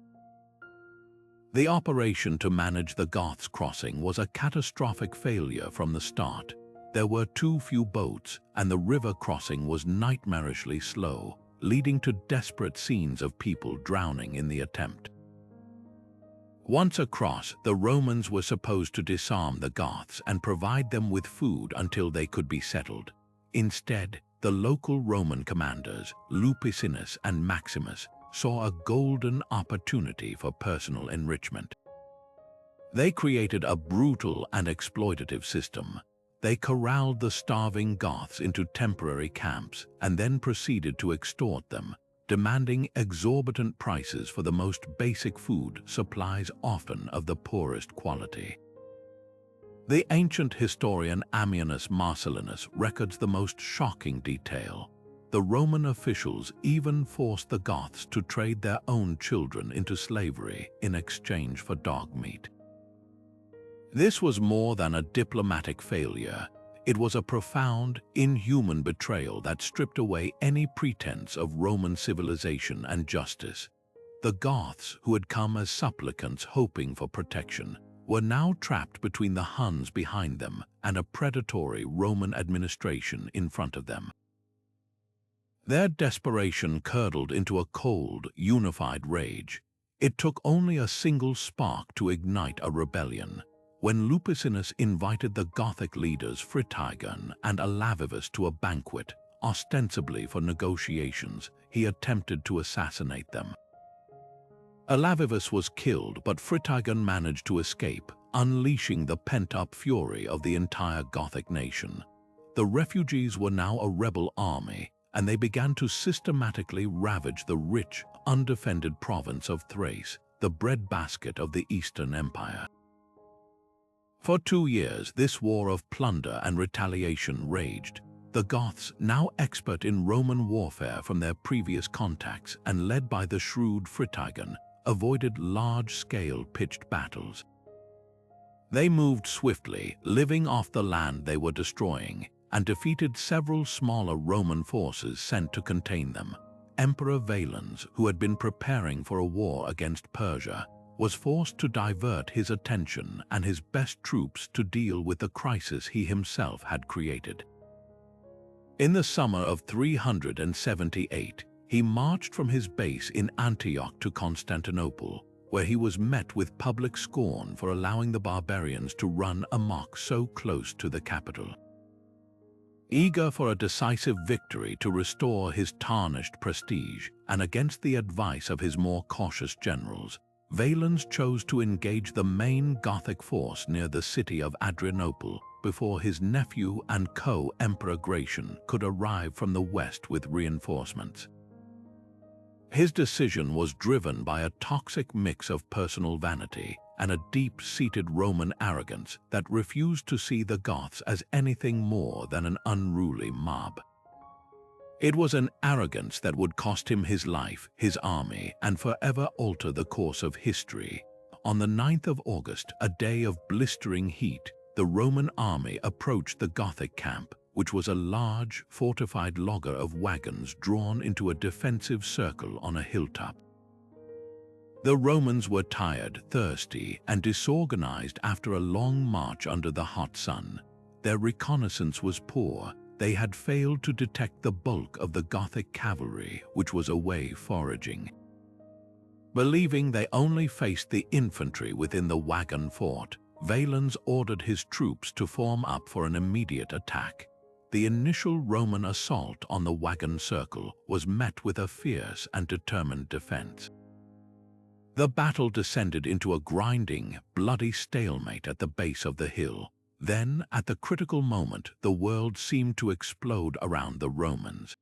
The operation to manage the Goths' crossing was a catastrophic failure from the start. There were too few boats, and the river crossing was nightmarishly slow, leading to desperate scenes of people drowning in the attempt. Once across, the Romans were supposed to disarm the Goths and provide them with food until they could be settled. Instead, the local Roman commanders, Lupicinus and Maximus, saw a golden opportunity for personal enrichment. They created a brutal and exploitative system. They corralled the starving Goths into temporary camps and then proceeded to extort them, demanding exorbitant prices for the most basic food supplies, often of the poorest quality. The ancient historian Ammianus Marcellinus records the most shocking detail. The Roman officials even forced the Goths to trade their own children into slavery in exchange for dog meat. This was more than a diplomatic failure. It was a profound, inhuman betrayal that stripped away any pretense of Roman civilization and justice. The Goths, who had come as supplicants hoping for protection, were now trapped between the Huns behind them and a predatory Roman administration in front of them. Their desperation curdled into a cold, unified rage. It took only a single spark to ignite a rebellion. When Lupicinus invited the Gothic leaders Fritigern and Alavivus to a banquet, ostensibly for negotiations, he attempted to assassinate them. Alavivus was killed, but Fritigern managed to escape, unleashing the pent-up fury of the entire Gothic nation. The refugees were now a rebel army, and they began to systematically ravage the rich, undefended province of Thrace, the breadbasket of the Eastern Empire. For 2 years, this war of plunder and retaliation raged. The Goths, now expert in Roman warfare from their previous contacts and led by the shrewd Fritigern, avoided large-scale pitched battles. They moved swiftly, living off the land they were destroying, and defeated several smaller Roman forces sent to contain them. Emperor Valens, who had been preparing for a war against Persia, was forced to divert his attention and his best troops to deal with the crisis he himself had created. In the summer of 378, he marched from his base in Antioch to Constantinople, where he was met with public scorn for allowing the barbarians to run amok so close to the capital. Eager for a decisive victory to restore his tarnished prestige, and against the advice of his more cautious generals, Valens chose to engage the main Gothic force near the city of Adrianople before his nephew and co-emperor Gratian could arrive from the west with reinforcements. His decision was driven by a toxic mix of personal vanity and a deep-seated Roman arrogance that refused to see the Goths as anything more than an unruly mob. It was an arrogance that would cost him his life, his army, and forever alter the course of history. On the 9th of August, a day of blistering heat, the Roman army approached the Gothic camp, which was a large, fortified logger of wagons drawn into a defensive circle on a hilltop. The Romans were tired, thirsty, and disorganized after a long march under the hot sun. Their reconnaissance was poor. They had failed to detect the bulk of the Gothic cavalry, which was away foraging. Believing they only faced the infantry within the wagon fort, Valens ordered his troops to form up for an immediate attack. The initial Roman assault on the wagon circle was met with a fierce and determined defense. The battle descended into a grinding, bloody stalemate at the base of the hill. Then, at the critical moment, the world seemed to explode around the Romans.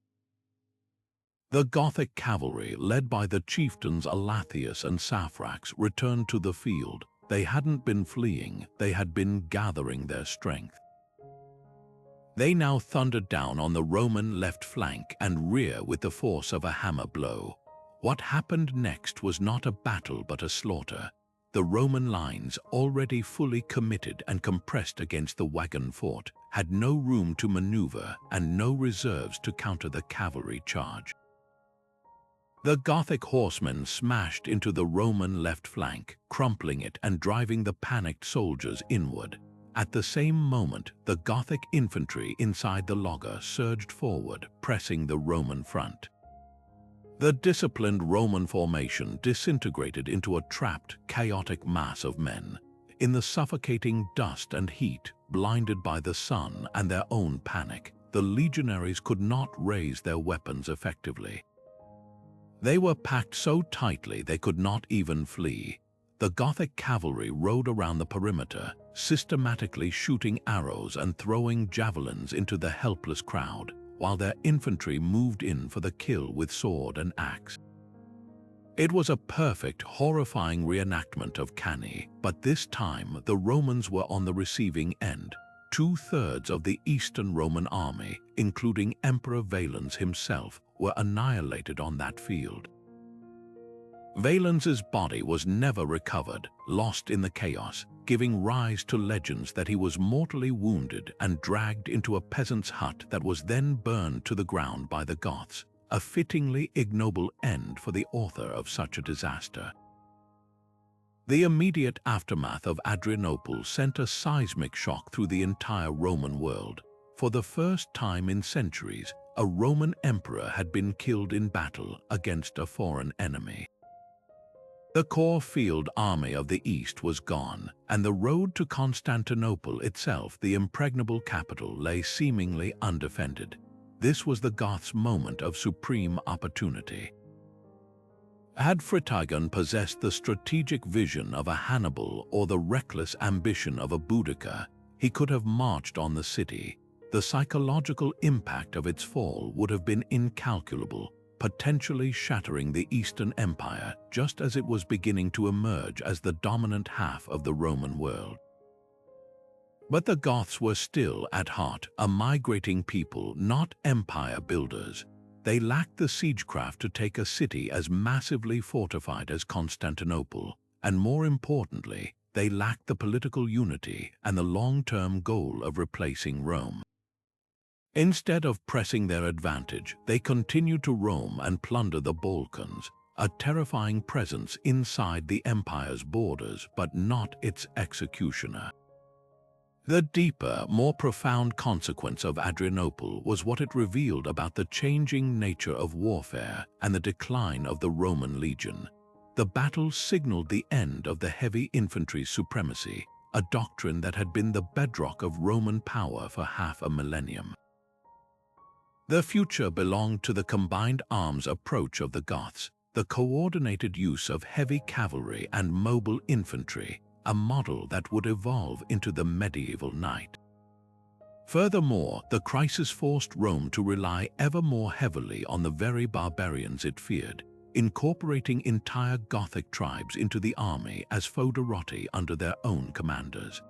The Gothic cavalry, led by the chieftains Alathius and Saphrax, returned to the field. They hadn't been fleeing, they had been gathering their strength. They now thundered down on the Roman left flank and rear with the force of a hammer blow. What happened next was not a battle but a slaughter. the Roman lines, already fully committed and compressed against the wagon fort, had no room to maneuver and no reserves to counter the cavalry charge. The Gothic horsemen smashed into the Roman left flank, crumpling it and driving the panicked soldiers inward. At the same moment, the Gothic infantry inside the loggia surged forward, pressing the Roman front. The disciplined Roman formation disintegrated into a trapped, chaotic mass of men. In the suffocating dust and heat, blinded by the sun and their own panic, the legionaries could not raise their weapons effectively. They were packed so tightly they could not even flee. The Gothic cavalry rode around the perimeter, systematically shooting arrows and throwing javelins into the helpless crowd, while their infantry moved in for the kill with sword and axe. It was a perfect, horrifying reenactment of Cannae, but this time the Romans were on the receiving end. 2/3 of the Eastern Roman army, including Emperor Valens himself, were annihilated on that field. Valens's body was never recovered, lost in the chaos, giving rise to legends that he was mortally wounded and dragged into a peasant's hut that was then burned to the ground by the Goths, a fittingly ignoble end for the author of such a disaster. The immediate aftermath of Adrianople sent a seismic shock through the entire Roman world. For the first time in centuries, a Roman emperor had been killed in battle against a foreign enemy. The core field army of the East was gone, and the road to Constantinople itself, the impregnable capital, lay seemingly undefended. This was the Goths' moment of supreme opportunity. Had Fritigern possessed the strategic vision of a Hannibal or the reckless ambition of a Boudica, he could have marched on the city. The psychological impact of its fall would have been incalculable, potentially shattering the Eastern Empire just as it was beginning to emerge as the dominant half of the Roman world. But the Goths were still, at heart, a migrating people, not empire builders. They lacked the siegecraft to take a city as massively fortified as Constantinople, and more importantly, they lacked the political unity and the long-term goal of replacing Rome. Instead of pressing their advantage, they continued to roam and plunder the Balkans, a terrifying presence inside the empire's borders, but not its executioner. The deeper, more profound consequence of Adrianople was what it revealed about the changing nature of warfare and the decline of the Roman legion. The battle signaled the end of the heavy infantry's supremacy, a doctrine that had been the bedrock of Roman power for half a millennium. The future belonged to the combined arms approach of the Goths, the coordinated use of heavy cavalry and mobile infantry, a model that would evolve into the medieval knight. Furthermore, the crisis forced Rome to rely ever more heavily on the very barbarians it feared, incorporating entire Gothic tribes into the army as foederati under their own commanders.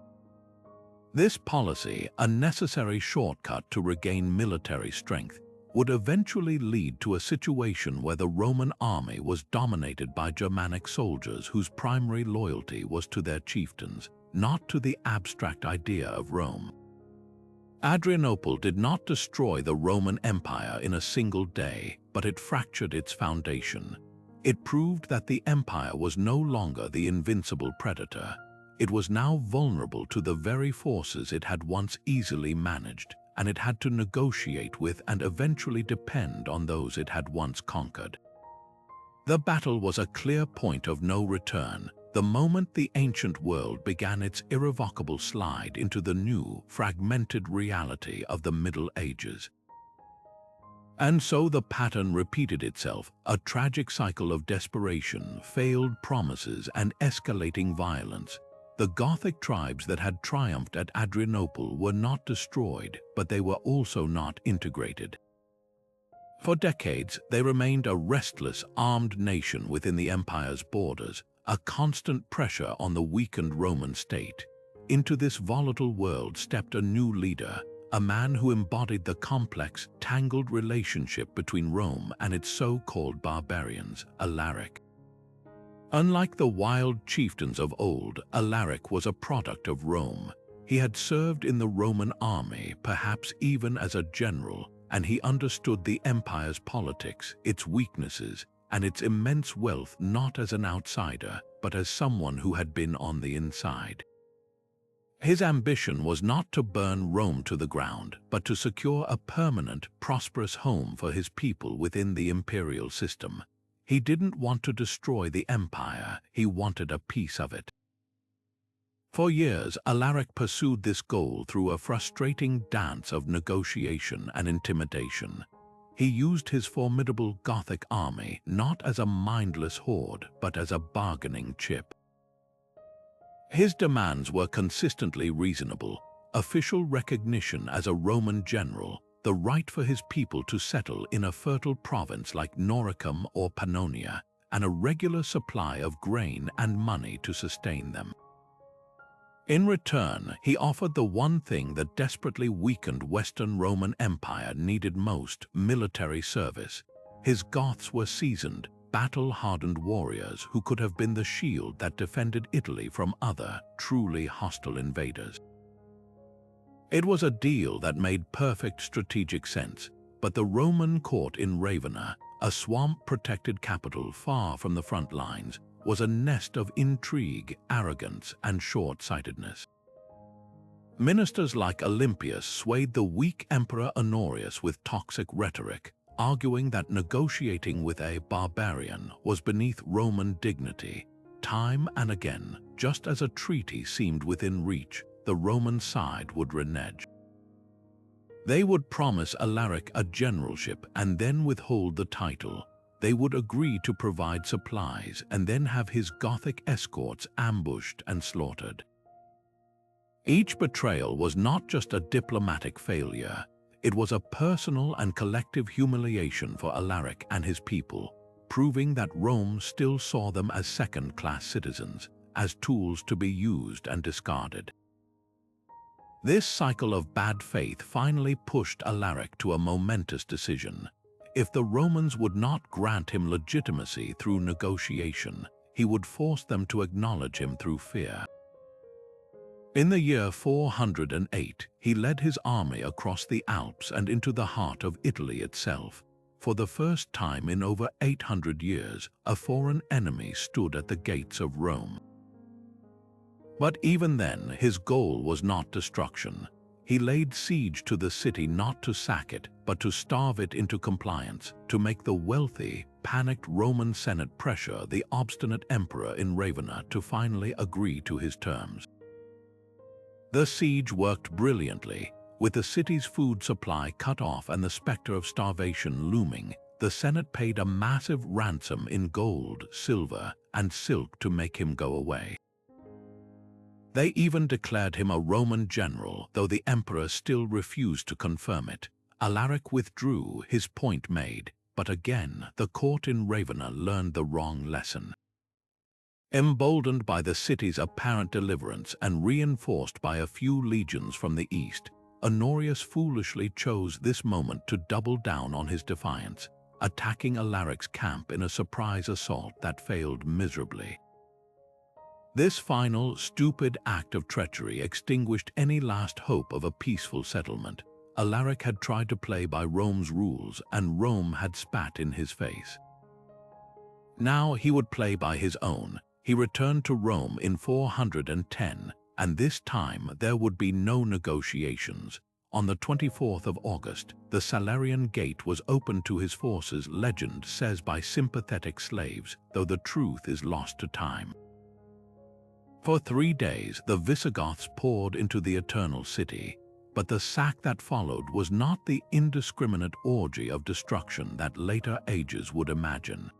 This policy, a necessary shortcut to regain military strength, would eventually lead to a situation where the Roman army was dominated by Germanic soldiers whose primary loyalty was to their chieftains, not to the abstract idea of Rome. Adrianople did not destroy the Roman Empire in a single day, but it fractured its foundation. It proved that the empire was no longer the invincible predator. It was now vulnerable to the very forces it had once easily managed, and it had to negotiate with and eventually depend on those it had once conquered. The battle was a clear point of no return, the moment the ancient world began its irrevocable slide into the new, fragmented reality of the Middle Ages. And so the pattern repeated itself, a tragic cycle of desperation, failed promises, and escalating violence. The Gothic tribes that had triumphed at Adrianople were not destroyed, but they were also not integrated. For decades, they remained a restless, armed nation within the empire's borders, a constant pressure on the weakened Roman state. Into this volatile world stepped a new leader, a man who embodied the complex, tangled relationship between Rome and its so-called barbarians, Alaric. Unlike the wild chieftains of old, Alaric was a product of Rome. He had served in the Roman army, perhaps even as a general, and he understood the empire's politics, its weaknesses, and its immense wealth not as an outsider, but as someone who had been on the inside. His ambition was not to burn Rome to the ground, but to secure a permanent, prosperous home for his people within the imperial system. He didn't want to destroy the empire, he wanted a piece of it. For years, Alaric pursued this goal through a frustrating dance of negotiation and intimidation. He used his formidable Gothic army not as a mindless horde, but as a bargaining chip. His demands were consistently reasonable: official recognition as a Roman general, the right for his people to settle in a fertile province like Noricum or Pannonia, and a regular supply of grain and money to sustain them. In return, he offered the one thing that desperately weakened Western Roman Empire needed most: military service. His Goths were seasoned, battle-hardened warriors who could have been the shield that defended Italy from other, truly hostile invaders. It was a deal that made perfect strategic sense, but the Roman court in Ravenna, a swamp-protected capital far from the front lines, was a nest of intrigue, arrogance, and short-sightedness. Ministers like Olympius swayed the weak Emperor Honorius with toxic rhetoric, arguing that negotiating with a barbarian was beneath Roman dignity. Time and again, just as a treaty seemed within reach, the Roman side would renege. They would promise Alaric a generalship and then withhold the title. They would agree to provide supplies and then have his Gothic escorts ambushed and slaughtered. Each betrayal was not just a diplomatic failure. It was a personal and collective humiliation for Alaric and his people, proving that Rome still saw them as second-class citizens, as tools to be used and discarded. This cycle of bad faith finally pushed Alaric to a momentous decision. If the Romans would not grant him legitimacy through negotiation, he would force them to acknowledge him through fear. In the year 408, he led his army across the Alps and into the heart of Italy itself. For the first time in over 800 years, a foreign enemy stood at the gates of Rome. But even then, his goal was not destruction. He laid siege to the city not to sack it, but to starve it into compliance, to make the wealthy, panicked Roman Senate pressure the obstinate emperor in Ravenna to finally agree to his terms. The siege worked brilliantly. With the city's food supply cut off and the specter of starvation looming, the Senate paid a massive ransom in gold, silver, and silk to make him go away. They even declared him a Roman general, though the emperor still refused to confirm it. Alaric withdrew, his point made, but again the court in Ravenna learned the wrong lesson. Emboldened by the city's apparent deliverance and reinforced by a few legions from the east, Honorius foolishly chose this moment to double down on his defiance, attacking Alaric's camp in a surprise assault that failed miserably. This final, stupid act of treachery extinguished any last hope of a peaceful settlement. Alaric had tried to play by Rome's rules, and Rome had spat in his face. Now he would play by his own. He returned to Rome in 410, and this time there would be no negotiations. On the 24th of August, the Salarian Gate was opened to his forces, legend says, by sympathetic slaves, though the truth is lost to time. For 3 days, the Visigoths poured into the Eternal City, but the sack that followed was not the indiscriminate orgy of destruction that later ages would imagine.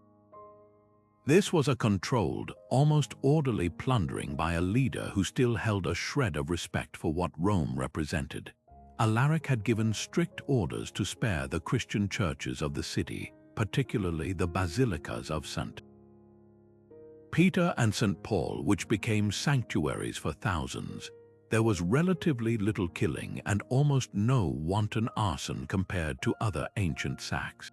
This was a controlled, almost orderly plundering by a leader who still held a shred of respect for what Rome represented. Alaric had given strict orders to spare the Christian churches of the city, particularly the basilicas of St. Peter and St. Paul, which became sanctuaries for thousands. There was relatively little killing and almost no wanton arson compared to other ancient sacks.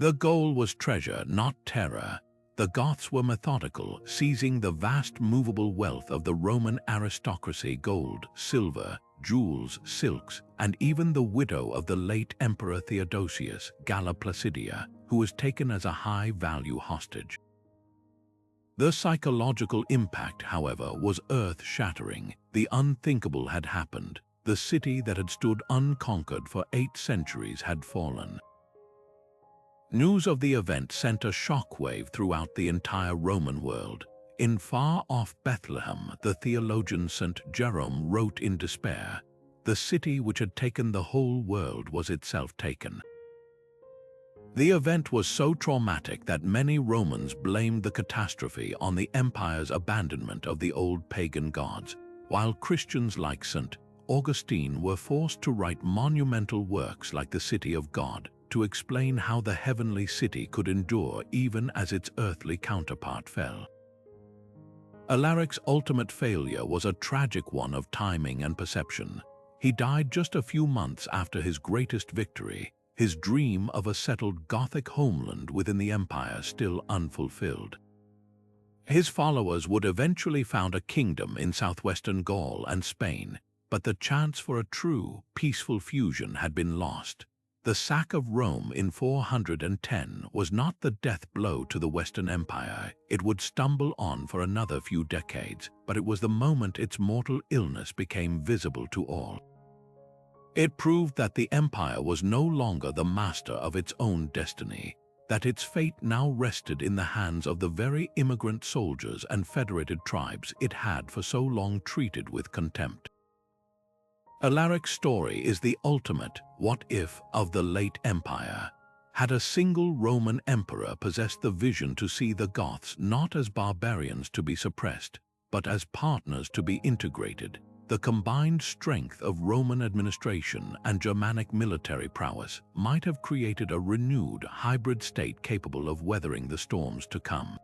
The goal was treasure, not terror. The Goths were methodical, seizing the vast movable wealth of the Roman aristocracy: gold, silver, jewels, silks, and even the widow of the late Emperor Theodosius, Galla Placidia, who was taken as a high-value hostage. The psychological impact, however, was earth-shattering. The unthinkable had happened. The city that had stood unconquered for 8 centuries had fallen. News of the event sent a shockwave throughout the entire Roman world. In far-off Bethlehem, the theologian St. Jerome wrote in despair, "The city which had taken the whole world was itself taken." The event was so traumatic that many Romans blamed the catastrophe on the empire's abandonment of the old pagan gods, while Christians like St. Augustine were forced to write monumental works like the City of God to explain how the heavenly city could endure even as its earthly counterpart fell. Alaric's ultimate failure was a tragic one of timing and perception. He died just a few months after his greatest victory, his dream of a settled Gothic homeland within the empire still unfulfilled. His followers would eventually found a kingdom in southwestern Gaul and Spain, but the chance for a true, peaceful fusion had been lost. The sack of Rome in 410 was not the death blow to the Western Empire. It would stumble on for another few decades, but it was the moment its mortal illness became visible to all. It proved that the empire was no longer the master of its own destiny, that its fate now rested in the hands of the very immigrant soldiers and federated tribes it had for so long treated with contempt. Alaric's story is the ultimate what-if of the late empire. Had a single Roman emperor possessed the vision to see the Goths not as barbarians to be suppressed, but as partners to be integrated, the combined strength of Roman administration and Germanic military prowess might have created a renewed hybrid state capable of weathering the storms to come.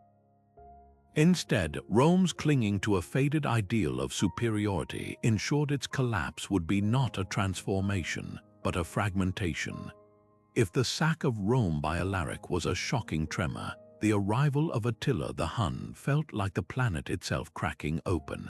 Instead, Rome's clinging to a faded ideal of superiority ensured its collapse would be not a transformation, but a fragmentation. If the sack of Rome by Alaric was a shocking tremor, the arrival of Attila the Hun felt like the planet itself cracking open.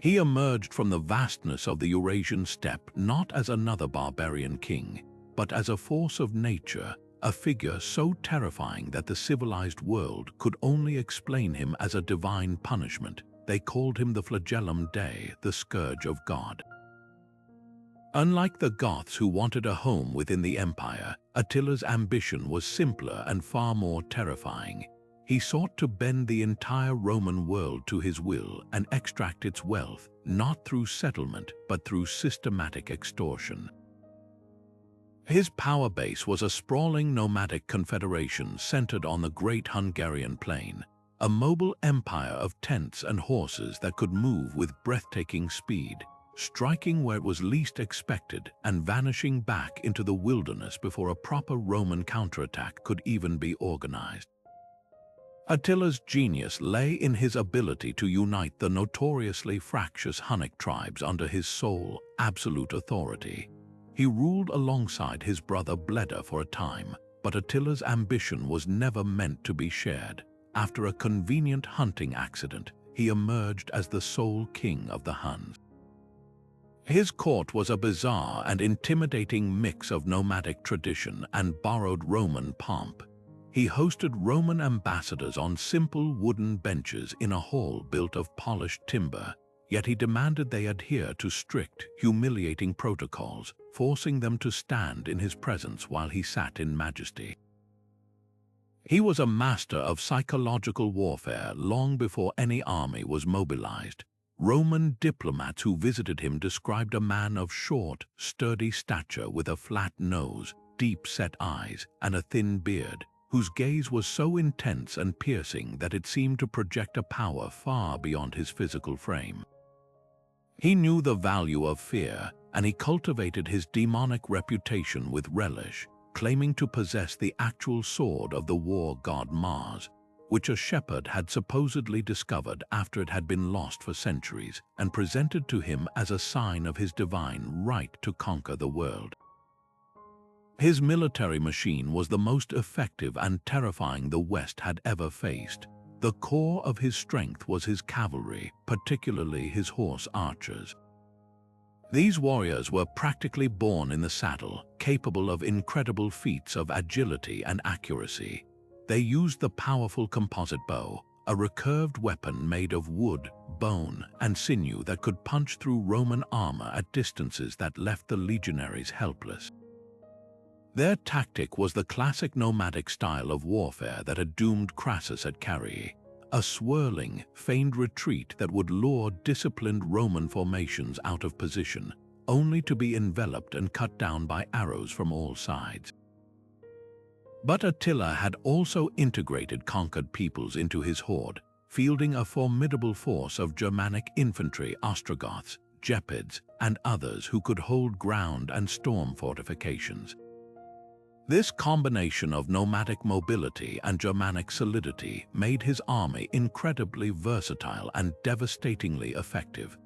He emerged from the vastness of the Eurasian steppe not as another barbarian king, but as a force of nature, a figure so terrifying that the civilized world could only explain him as a divine punishment. They called him the Flagellum Dei, the scourge of God. Unlike the Goths who wanted a home within the empire, Attila's ambition was simpler and far more terrifying. He sought to bend the entire Roman world to his will and extract its wealth, not through settlement, but through systematic extortion. His power base was a sprawling nomadic confederation centered on the Great Hungarian Plain, a mobile empire of tents and horses that could move with breathtaking speed, striking where it was least expected and vanishing back into the wilderness before a proper Roman counterattack could even be organized. Attila's genius lay in his ability to unite the notoriously fractious Hunnic tribes under his sole, absolute authority. He ruled alongside his brother Bleda for a time, but Attila's ambition was never meant to be shared. After a convenient hunting accident, he emerged as the sole king of the Huns. His court was a bizarre and intimidating mix of nomadic tradition and borrowed Roman pomp. He hosted Roman ambassadors on simple wooden benches in a hall built of polished timber, yet he demanded they adhere to strict, humiliating protocols, forcing them to stand in his presence while he sat in majesty. He was a master of psychological warfare long before any army was mobilized. Roman diplomats who visited him described a man of short, sturdy stature with a flat nose, deep-set eyes, and a thin beard, whose gaze was so intense and piercing that it seemed to project a power far beyond his physical frame. He knew the value of fear, and he cultivated his demonic reputation with relish, claiming to possess the actual sword of the war god Mars, which a shepherd had supposedly discovered after it had been lost for centuries, and presented to him as a sign of his divine right to conquer the world. His military machine was the most effective and terrifying the West had ever faced. The core of his strength was his cavalry, particularly his horse archers. These warriors were practically born in the saddle, capable of incredible feats of agility and accuracy. They used the powerful composite bow, a recurved weapon made of wood, bone, and sinew that could punch through Roman armor at distances that left the legionaries helpless. Their tactic was the classic nomadic style of warfare that had doomed Crassus at Carrhae, a swirling, feigned retreat that would lure disciplined Roman formations out of position, only to be enveloped and cut down by arrows from all sides. But Attila had also integrated conquered peoples into his horde, fielding a formidable force of Germanic infantry, Ostrogoths, Gepids, and others who could hold ground and storm fortifications. This combination of nomadic mobility and Germanic solidity made his army incredibly versatile and devastatingly effective.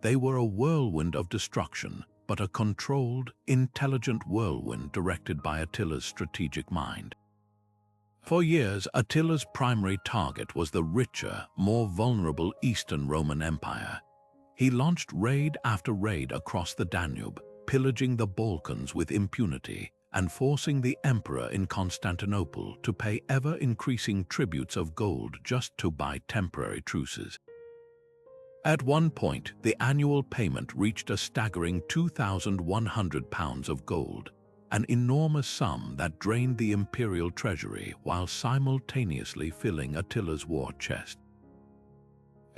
They were a whirlwind of destruction, but a controlled, intelligent whirlwind directed by Attila's strategic mind. For years, Attila's primary target was the richer, more vulnerable Eastern Roman Empire. He launched raid after raid across the Danube, pillaging the Balkans with impunity, and forcing the emperor in Constantinople to pay ever-increasing tributes of gold just to buy temporary truces. At one point, the annual payment reached a staggering £2,100 of gold, an enormous sum that drained the imperial treasury while simultaneously filling Attila's war chest.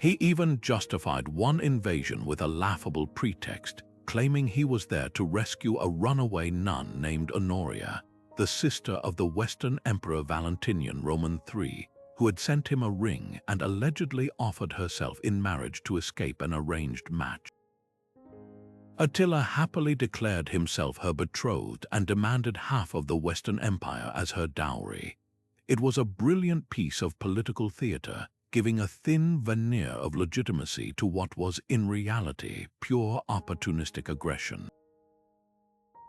He even justified one invasion with a laughable pretext, claiming he was there to rescue a runaway nun named Honoria, the sister of the Western Emperor Valentinian Roman III, who had sent him a ring and allegedly offered herself in marriage to escape an arranged match. Attila happily declared himself her betrothed and demanded half of the Western Empire as her dowry. It was a brilliant piece of political theater, giving a thin veneer of legitimacy to what was in reality pure opportunistic aggression.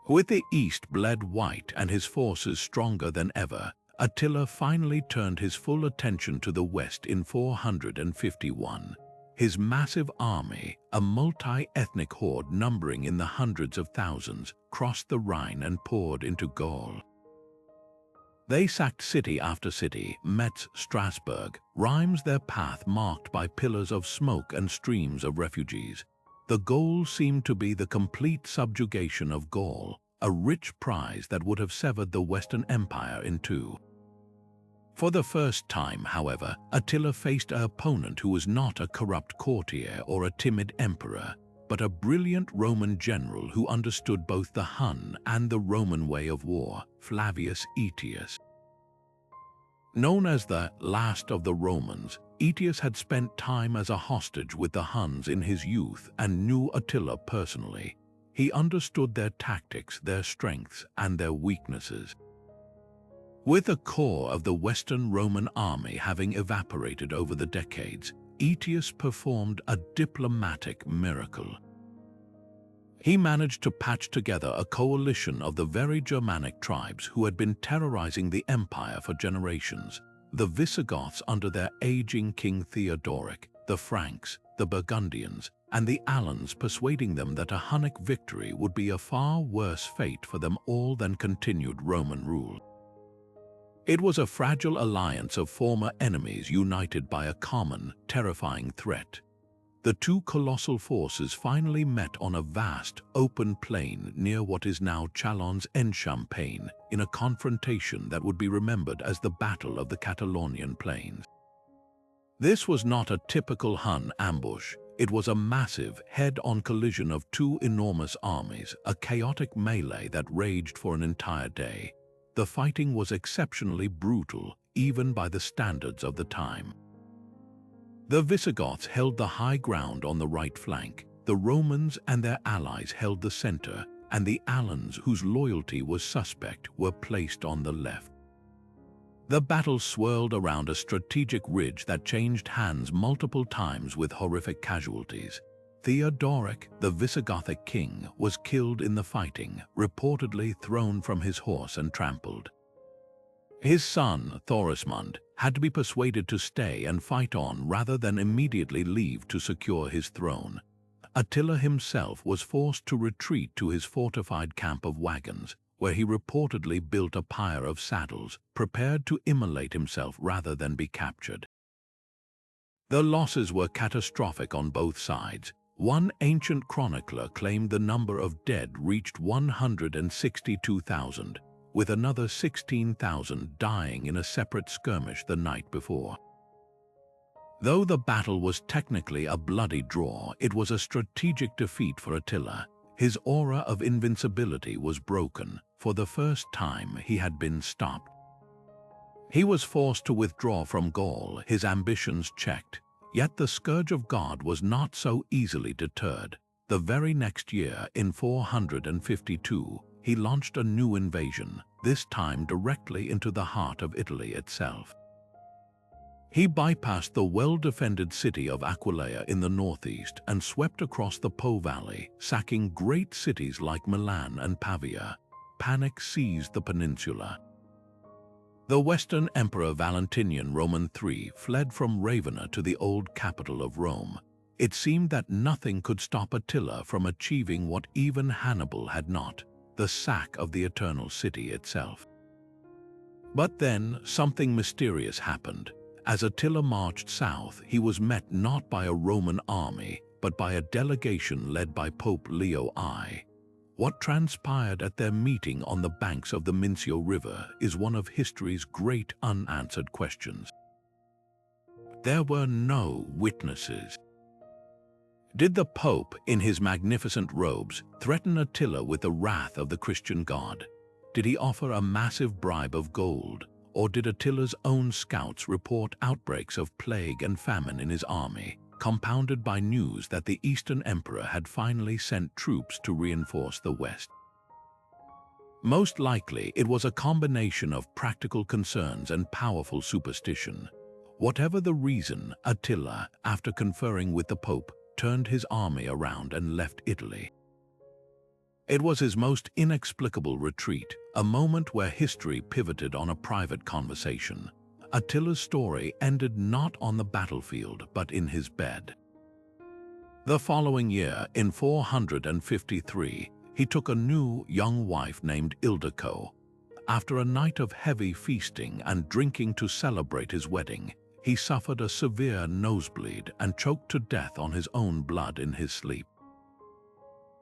With the East bled white and his forces stronger than ever, Attila finally turned his full attention to the West in 451. His massive army, a multi-ethnic horde numbering in the hundreds of thousands, crossed the Rhine and poured into Gaul. They sacked city after city, Metz, Strasbourg, Rheims, their path marked by pillars of smoke and streams of refugees. The goal seemed to be the complete subjugation of Gaul, a rich prize that would have severed the Western Empire in two. For the first time, however, Attila faced an opponent who was not a corrupt courtier or a timid emperor, but a brilliant Roman general who understood both the Hun and the Roman way of war, Flavius Aetius. Known as the last of the Romans, Aetius had spent time as a hostage with the Huns in his youth and knew Attila personally. He understood their tactics, their strengths, and their weaknesses. With a core of the Western Roman army having evaporated over the decades, Aetius performed a diplomatic miracle. He managed to patch together a coalition of the very Germanic tribes who had been terrorizing the empire for generations: the Visigoths under their aging king Theodoric, the Franks, the Burgundians, and the Alans, persuading them that a Hunnic victory would be a far worse fate for them all than continued Roman rule. It was a fragile alliance of former enemies united by a common, terrifying threat. The two colossal forces finally met on a vast, open plain near what is now Châlons-en-Champagne, in a confrontation that would be remembered as the Battle of the Catalonian Plains. This was not a typical Hun ambush. It was a massive, head-on collision of two enormous armies, a chaotic melee that raged for an entire day. The fighting was exceptionally brutal, even by the standards of the time. The Visigoths held the high ground on the right flank, the Romans and their allies held the center, and the Alans, whose loyalty was suspect, were placed on the left. The battle swirled around a strategic ridge that changed hands multiple times with horrific casualties. Teutoburg, the Visigothic king, was killed in the fighting, reportedly thrown from his horse and trampled. His son, Thorismund, had to be persuaded to stay and fight on rather than immediately leave to secure his throne. Attila himself was forced to retreat to his fortified camp of wagons, where he reportedly built a pyre of saddles, prepared to immolate himself rather than be captured. The losses were catastrophic on both sides. One ancient chronicler claimed the number of dead reached 162,000, with another 16,000 dying in a separate skirmish the night before. Though the battle was technically a bloody draw, it was a strategic defeat for Attila. His aura of invincibility was broken. For the first time, he had been stopped. He was forced to withdraw from Gaul, his ambitions checked. Yet the scourge of God was not so easily deterred. The very next year, in 452, he launched a new invasion, this time directly into the heart of Italy itself. He bypassed the well-defended city of Aquileia in the northeast and swept across the Po Valley, sacking great cities like Milan and Pavia. Panic seized the peninsula. The Western Emperor Valentinian Roman III fled from Ravenna to the old capital of Rome. It seemed that nothing could stop Attila from achieving what even Hannibal had not, the sack of the Eternal City itself. But then something mysterious happened. As Attila marched south, he was met not by a Roman army, but by a delegation led by Pope Leo I. What transpired at their meeting on the banks of the Mincio River is one of history's great unanswered questions. There were no witnesses. Did the Pope, in his magnificent robes, threaten Attila with the wrath of the Christian God? Did he offer a massive bribe of gold? Or did Attila's own scouts report outbreaks of plague and famine in his army, compounded by news that the Eastern Emperor had finally sent troops to reinforce the West? Most likely, it was a combination of practical concerns and powerful superstition. Whatever the reason, Attila, after conferring with the Pope, turned his army around and left Italy. It was his most inexplicable retreat, a moment where history pivoted on a private conversation. Attila's story ended not on the battlefield, but in his bed. The following year, in 453, he took a new, young wife named Ildico. After a night of heavy feasting and drinking to celebrate his wedding, he suffered a severe nosebleed and choked to death on his own blood in his sleep.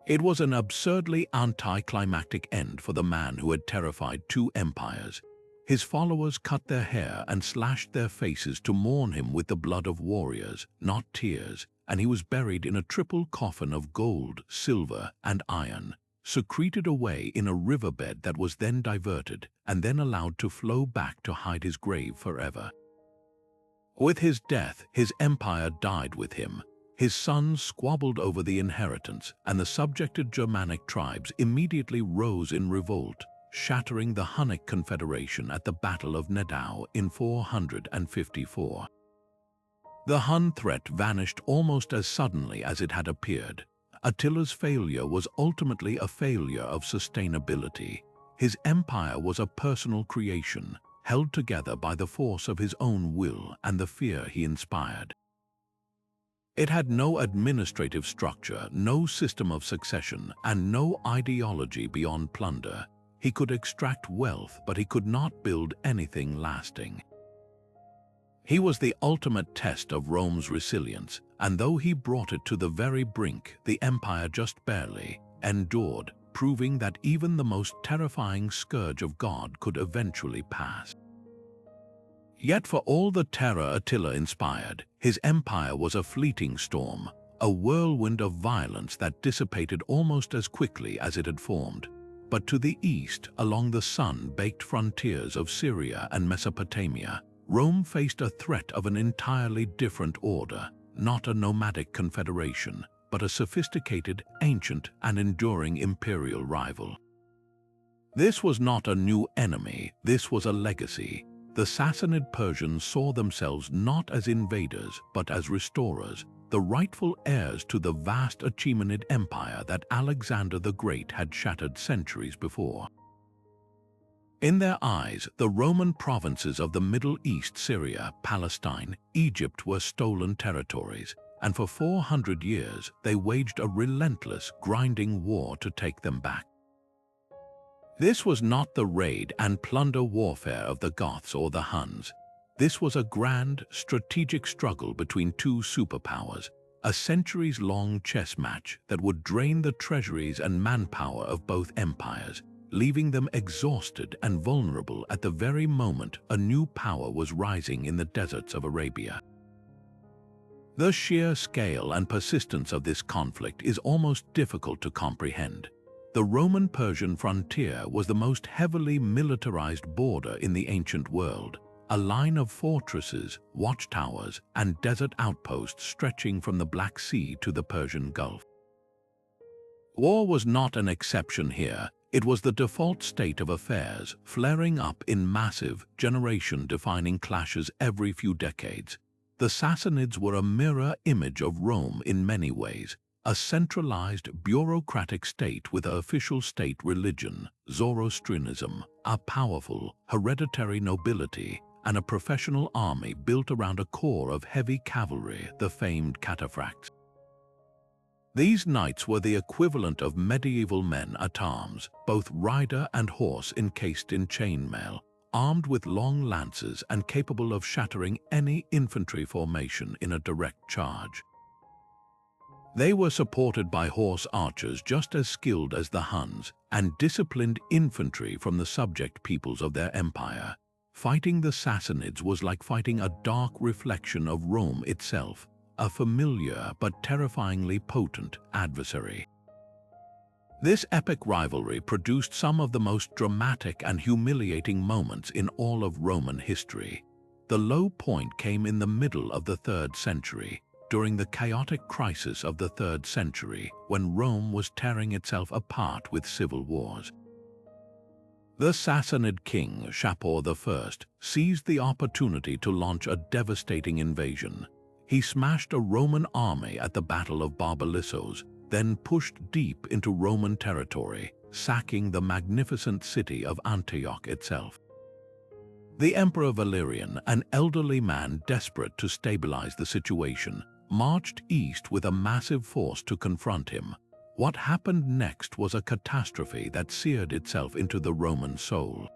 It was an absurdly anticlimactic end for the man who had terrified two empires. His followers cut their hair and slashed their faces to mourn him with the blood of warriors, not tears, and he was buried in a triple coffin of gold, silver, and iron, secreted away in a riverbed that was then diverted and then allowed to flow back to hide his grave forever. With his death, his empire died with him. His sons squabbled over the inheritance, and the subjected Germanic tribes immediately rose in revolt, shattering the Hunnic Confederation at the Battle of Nedao in 454. The Hun threat vanished almost as suddenly as it had appeared. Attila's failure was ultimately a failure of sustainability. His empire was a personal creation, held together by the force of his own will and the fear he inspired. It had no administrative structure, no system of succession, and no ideology beyond plunder. He could extract wealth, but he could not build anything lasting. He was the ultimate test of Rome's resilience, and though he brought it to the very brink, the empire just barely endured, proving that even the most terrifying scourge of God could eventually pass. Yet for all the terror Attila inspired, his empire was a fleeting storm, a whirlwind of violence that dissipated almost as quickly as it had formed. But to the east, along the sun-baked frontiers of Syria and Mesopotamia, Rome faced a threat of an entirely different order, not a nomadic confederation, but a sophisticated, ancient, and enduring imperial rival. This was not a new enemy, this was a legacy. The Sassanid Persians saw themselves not as invaders, but as restorers, the rightful heirs to the vast Achaemenid Empire that Alexander the Great had shattered centuries before. In their eyes, the Roman provinces of the Middle East, Syria, Palestine, Egypt were stolen territories, and for 400 years they waged a relentless, grinding war to take them back. This was not the raid and plunder warfare of the Goths or the Huns. This was a grand, strategic struggle between two superpowers, a centuries-long chess match that would drain the treasuries and manpower of both empires, leaving them exhausted and vulnerable at the very moment a new power was rising in the deserts of Arabia. The sheer scale and persistence of this conflict is almost difficult to comprehend. The Roman-Persian frontier was the most heavily militarized border in the ancient world, a line of fortresses, watchtowers, and desert outposts stretching from the Black Sea to the Persian Gulf. War was not an exception here. It was the default state of affairs, flaring up in massive, generation-defining clashes every few decades. The Sassanids were a mirror image of Rome in many ways, a centralized, bureaucratic state with an official state religion, Zoroastrianism, a powerful, hereditary nobility, and a professional army built around a core of heavy cavalry, the famed cataphracts. These knights were the equivalent of medieval men at arms, both rider and horse encased in chainmail, armed with long lances and capable of shattering any infantry formation in a direct charge. They were supported by horse archers just as skilled as the Huns, and disciplined infantry from the subject peoples of their empire. Fighting the Sassanids was like fighting a dark reflection of Rome itself, a familiar but terrifyingly potent adversary. This epic rivalry produced some of the most dramatic and humiliating moments in all of Roman history. The low point came in the middle of the 3rd century, during the chaotic crisis of the 3rd century, when Rome was tearing itself apart with civil wars. The Sassanid king, Shapur I, seized the opportunity to launch a devastating invasion. He smashed a Roman army at the Battle of Barbalissos, then pushed deep into Roman territory, sacking the magnificent city of Antioch itself. The Emperor Valerian, an elderly man desperate to stabilize the situation, marched east with a massive force to confront him. What happened next was a catastrophe that seared itself into the Roman soul.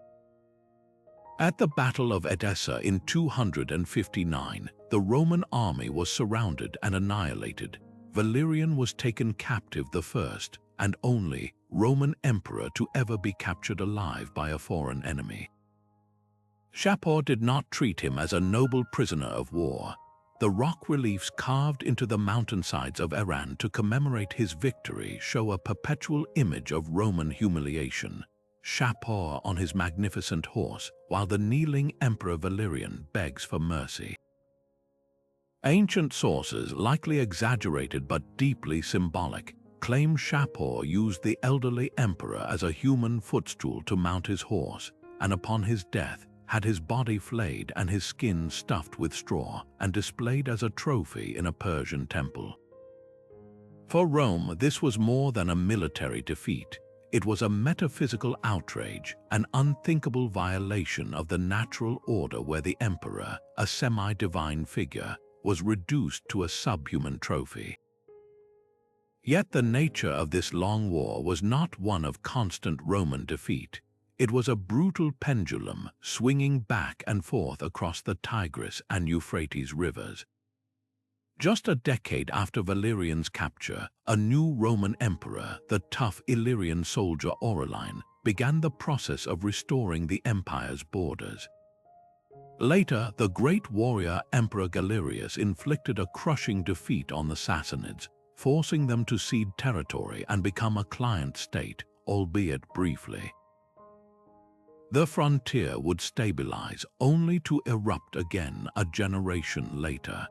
At the Battle of Edessa in 259, the Roman army was surrounded and annihilated. Valerian was taken captive, the first and only Roman emperor to ever be captured alive by a foreign enemy. Shapur did not treat him as a noble prisoner of war. The rock reliefs carved into the mountainsides of Iran to commemorate his victory show a perpetual image of Roman humiliation. Shapur on his magnificent horse, while the kneeling Emperor Valerian begs for mercy. Ancient sources, likely exaggerated but deeply symbolic, claim Shapur used the elderly emperor as a human footstool to mount his horse, and upon his death, had his body flayed and his skin stuffed with straw and displayed as a trophy in a Persian temple. For Rome, this was more than a military defeat. It was a metaphysical outrage, an unthinkable violation of the natural order where the emperor, a semi-divine figure, was reduced to a subhuman trophy. Yet the nature of this long war was not one of constant Roman defeat. It was a brutal pendulum swinging back and forth across the Tigris and Euphrates rivers. Just a decade after Valerian's capture, a new Roman emperor, the tough Illyrian soldier Aurelian, began the process of restoring the empire's borders. Later, the great warrior Emperor Galerius inflicted a crushing defeat on the Sassanids, forcing them to cede territory and become a client state, albeit briefly. The frontier would stabilize only to erupt again a generation later.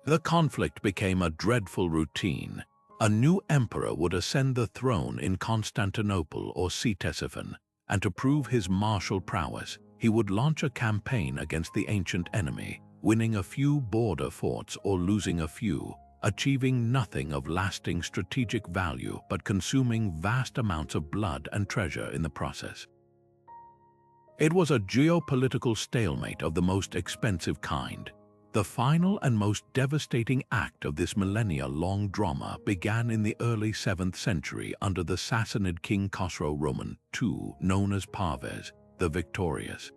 The conflict became a dreadful routine. A new emperor would ascend the throne in Constantinople or Ctesiphon, and to prove his martial prowess, he would launch a campaign against the ancient enemy, winning a few border forts or losing a few, achieving nothing of lasting strategic value but consuming vast amounts of blood and treasure in the process. It was a geopolitical stalemate of the most expensive kind. The final and most devastating act of this millennia-long drama began in the early 7th century under the Sassanid king Khosrow Roman II, known as Parvez, the Victorious.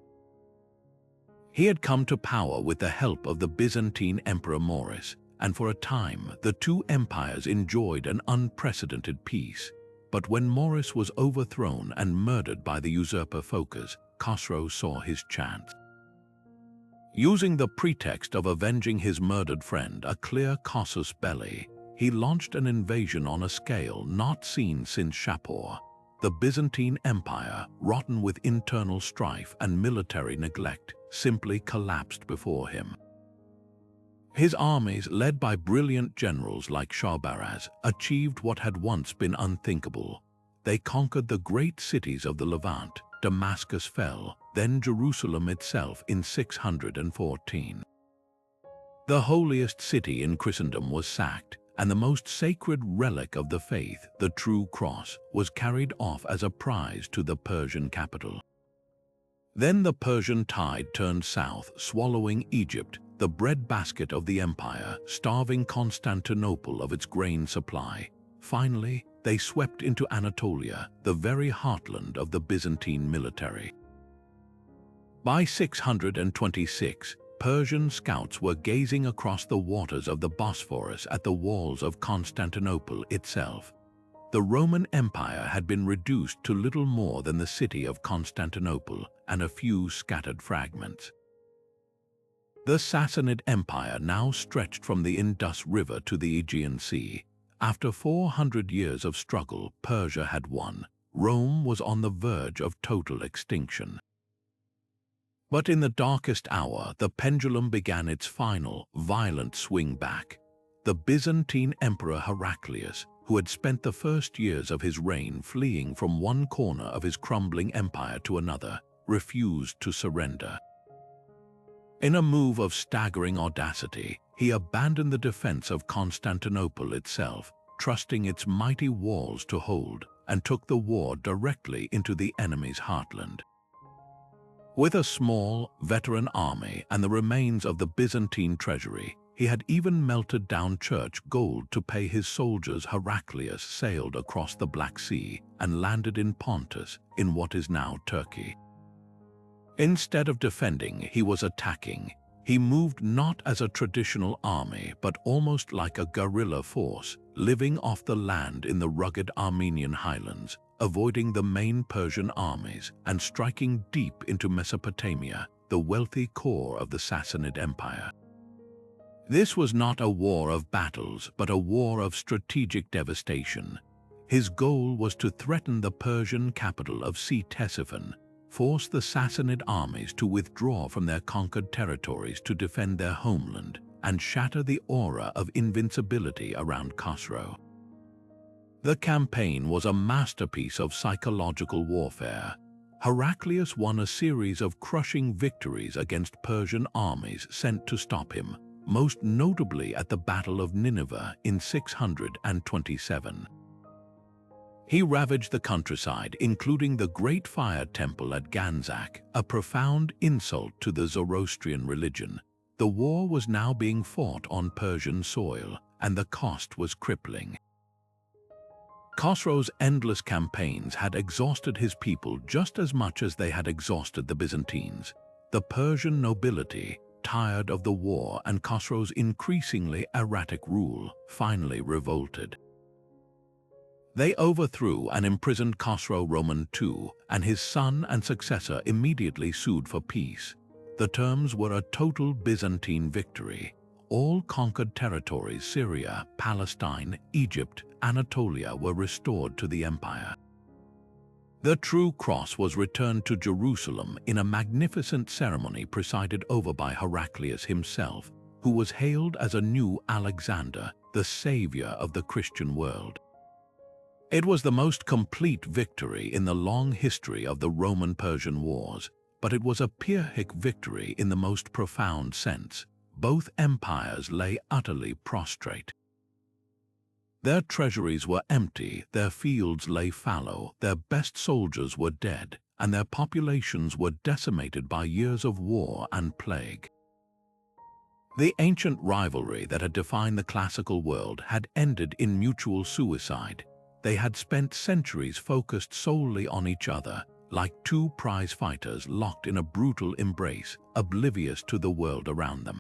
He had come to power with the help of the Byzantine Emperor Maurice, and for a time the two empires enjoyed an unprecedented peace. But when Maurice was overthrown and murdered by the usurper Phocas, Khosrow saw his chance. Using the pretext of avenging his murdered friend, a clear casus belli, he launched an invasion on a scale not seen since Shapur. The Byzantine Empire, rotten with internal strife and military neglect, simply collapsed before him. His armies, led by brilliant generals like Sharbaraz, achieved what had once been unthinkable. They conquered the great cities of the Levant. Damascus fell, then Jerusalem itself in 614. The holiest city in Christendom was sacked, and the most sacred relic of the faith, the true cross, was carried off as a prize to the Persian capital. Then the Persian tide turned south, swallowing Egypt, the breadbasket of the empire, starving Constantinople of its grain supply. Finally, they swept into Anatolia, the very heartland of the Byzantine military. By 626, Persian scouts were gazing across the waters of the Bosphorus at the walls of Constantinople itself. The Roman Empire had been reduced to little more than the city of Constantinople and a few scattered fragments. The Sassanid Empire now stretched from the Indus River to the Aegean Sea. After 400 years of struggle, Persia had won. Rome was on the verge of total extinction. But in the darkest hour, the pendulum began its final, violent swing back. The Byzantine Emperor Heraclius, who had spent the first years of his reign fleeing from one corner of his crumbling empire to another, refused to surrender. In a move of staggering audacity, he abandoned the defense of Constantinople itself, trusting its mighty walls to hold, and took the war directly into the enemy's heartland. With a small, veteran army and the remains of the Byzantine treasury, he had even melted down church gold to pay his soldiers. Heraclius sailed across the Black Sea and landed in Pontus, in what is now Turkey. Instead of defending, he was attacking. He moved not as a traditional army, but almost like a guerrilla force, living off the land in the rugged Armenian highlands, avoiding the main Persian armies and striking deep into Mesopotamia, the wealthy core of the Sassanid Empire. This was not a war of battles, but a war of strategic devastation. His goal was to threaten the Persian capital of Ctesiphon, force the Sassanid armies to withdraw from their conquered territories to defend their homeland, and shatter the aura of invincibility around Khosrow. The campaign was a masterpiece of psychological warfare. Heraclius won a series of crushing victories against Persian armies sent to stop him, most notably at the Battle of Nineveh in 627. He ravaged the countryside, including the Great Fire Temple at Ganzak, a profound insult to the Zoroastrian religion. The war was now being fought on Persian soil, and the cost was crippling. Khosrow's endless campaigns had exhausted his people just as much as they had exhausted the Byzantines. The Persian nobility, tired of the war and Khosrow's increasingly erratic rule, finally revolted. They overthrew and imprisoned Khosrow Roman II, and his son and successor immediately sued for peace. The terms were a total Byzantine victory. All conquered territories, Syria, Palestine, Egypt, Anatolia, were restored to the empire. The true cross was returned to Jerusalem in a magnificent ceremony presided over by Heraclius himself, who was hailed as a new Alexander, the savior of the Christian world. It was the most complete victory in the long history of the Roman-Persian Wars, but it was a Pyrrhic victory in the most profound sense. both empires lay utterly prostrate. Their treasuries were empty, their fields lay fallow, their best soldiers were dead, and their populations were decimated by years of war and plague. The ancient rivalry that had defined the classical world had ended in mutual suicide. They had spent centuries focused solely on each other, like two prize fighters locked in a brutal embrace, oblivious to the world around them.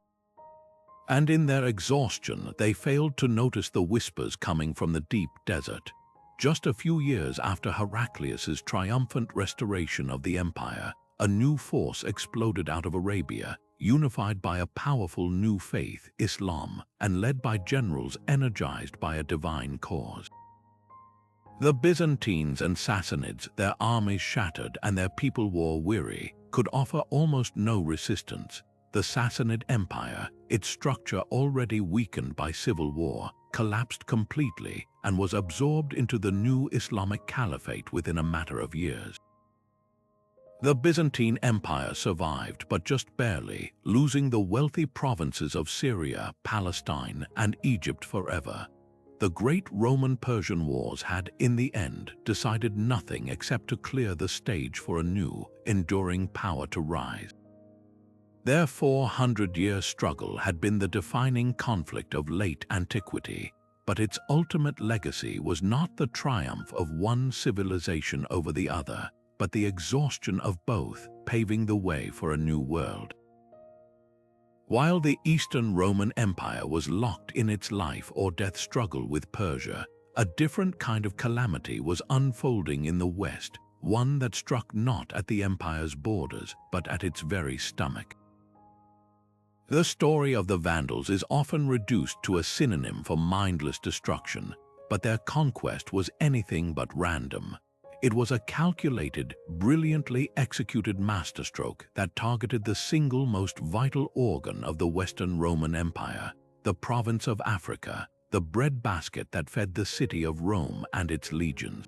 And in their exhaustion, they failed to notice the whispers coming from the deep desert. Just a few years after Heraclius's triumphant restoration of the empire, a new force exploded out of Arabia, unified by a powerful new faith, Islam, and led by generals energized by a divine cause. The Byzantines and Sassanids, their armies shattered and their people war-weary, could offer almost no resistance. The Sassanid Empire, its structure already weakened by civil war, collapsed completely and was absorbed into the new Islamic Caliphate within a matter of years. The Byzantine Empire survived, but just barely, losing the wealthy provinces of Syria, Palestine, and Egypt forever. The great Roman-Persian Wars had, in the end, decided nothing except to clear the stage for a new, enduring power to rise. Their 400-year struggle had been the defining conflict of late antiquity, but its ultimate legacy was not the triumph of one civilization over the other, but the exhaustion of both, paving the way for a new world. While the Eastern Roman Empire was locked in its life-or-death struggle with Persia, a different kind of calamity was unfolding in the West, one that struck not at the empire's borders, but at its very stomach. The story of the Vandals is often reduced to a synonym for mindless destruction, but their conquest was anything but random. It was a calculated, brilliantly executed masterstroke that targeted the single most vital organ of the Western Roman Empire, the province of Africa, the breadbasket that fed the city of Rome and its legions.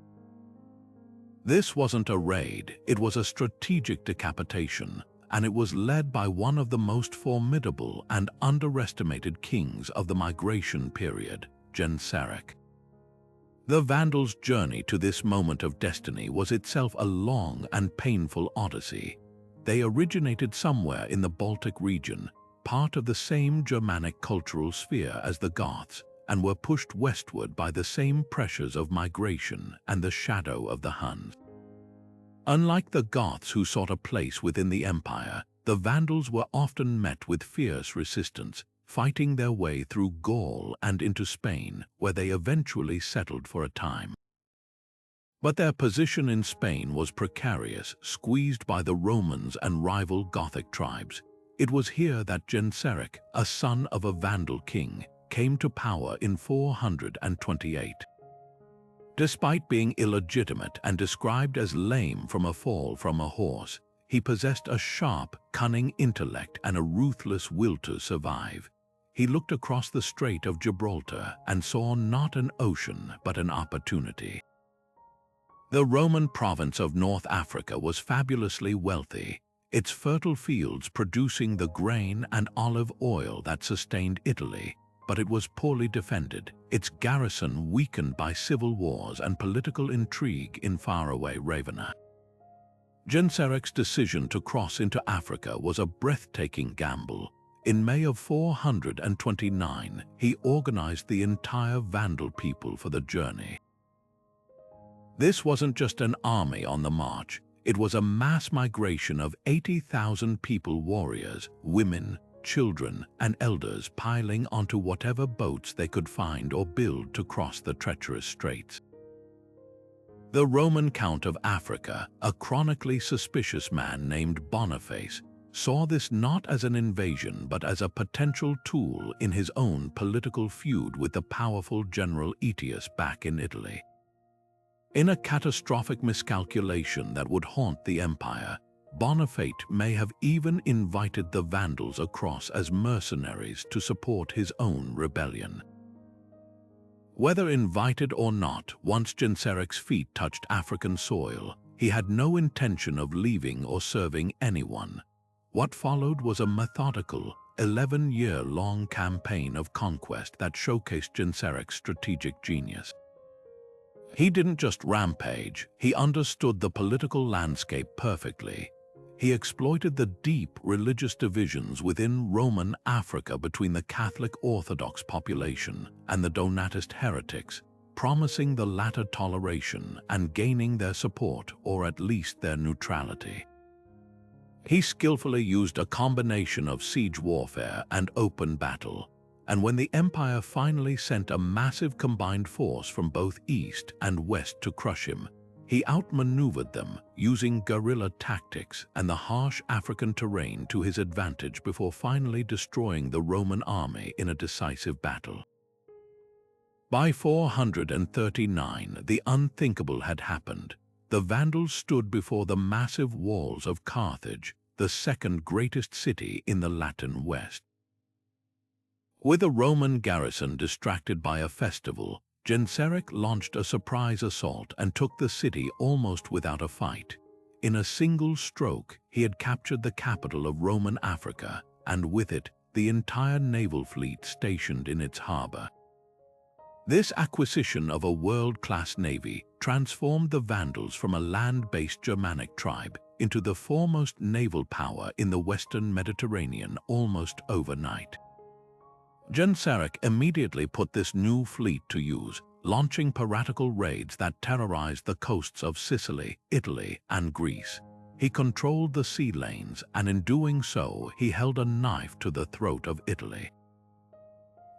This wasn't a raid, it was a strategic decapitation, and it was led by one of the most formidable and underestimated kings of the migration period, Genseric. The Vandals' journey to this moment of destiny was itself a long and painful odyssey. They originated somewhere in the Baltic region, part of the same Germanic cultural sphere as the Goths, and were pushed westward by the same pressures of migration and the shadow of the Huns. Unlike the Goths who sought a place within the empire, the Vandals were often met with fierce resistance, fighting their way through Gaul and into Spain, where they eventually settled for a time. But their position in Spain was precarious, squeezed by the Romans and rival Gothic tribes. It was here that Genseric, a son of a Vandal king, came to power in 428. Despite being illegitimate and described as lame from a fall from a horse, he possessed a sharp, cunning intellect and a ruthless will to survive. He looked across the Strait of Gibraltar and saw not an ocean but an opportunity. The Roman province of North Africa was fabulously wealthy, its fertile fields producing the grain and olive oil that sustained Italy, but it was poorly defended, its garrison weakened by civil wars and political intrigue in faraway Ravenna. Genseric's decision to cross into Africa was a breathtaking gamble. In May of 429, he organized the entire Vandal people for the journey. This wasn't just an army on the march, it was a mass migration of 80,000 people, warriors, women, children, and elders piling onto whatever boats they could find or build to cross the treacherous straits. The Roman Count of Africa, a chronically suspicious man named Boniface, saw this not as an invasion but as a potential tool in his own political feud with the powerful general Aetius back in Italy. In a catastrophic miscalculation that would haunt the empire, Boniface may have even invited the Vandals across as mercenaries to support his own rebellion. Whether invited or not, once Genseric's feet touched African soil, he had no intention of leaving or serving anyone. What followed was a methodical, 11-year-long campaign of conquest that showcased Genseric's strategic genius. He didn't just rampage, he understood the political landscape perfectly. He exploited the deep religious divisions within Roman Africa between the Catholic Orthodox population and the Donatist heretics, promising the latter toleration and gaining their support, or at least their neutrality. He skillfully used a combination of siege warfare and open battle, and when the empire finally sent a massive combined force from both east and west to crush him, he outmaneuvered them using guerrilla tactics and the harsh African terrain to his advantage before finally destroying the Roman army in a decisive battle. By 439, the unthinkable had happened. The Vandals stood before the massive walls of Carthage, the second greatest city in the Latin West. With a Roman garrison distracted by a festival, Genseric launched a surprise assault and took the city almost without a fight. In a single stroke, he had captured the capital of Roman Africa, and with it, the entire naval fleet stationed in its harbor. This acquisition of a world-class navy transformed the Vandals from a land-based Germanic tribe into the foremost naval power in the Western Mediterranean almost overnight. Genseric immediately put this new fleet to use, launching piratical raids that terrorized the coasts of Sicily, Italy, and Greece. He controlled the sea lanes, and in doing so, he held a knife to the throat of Italy.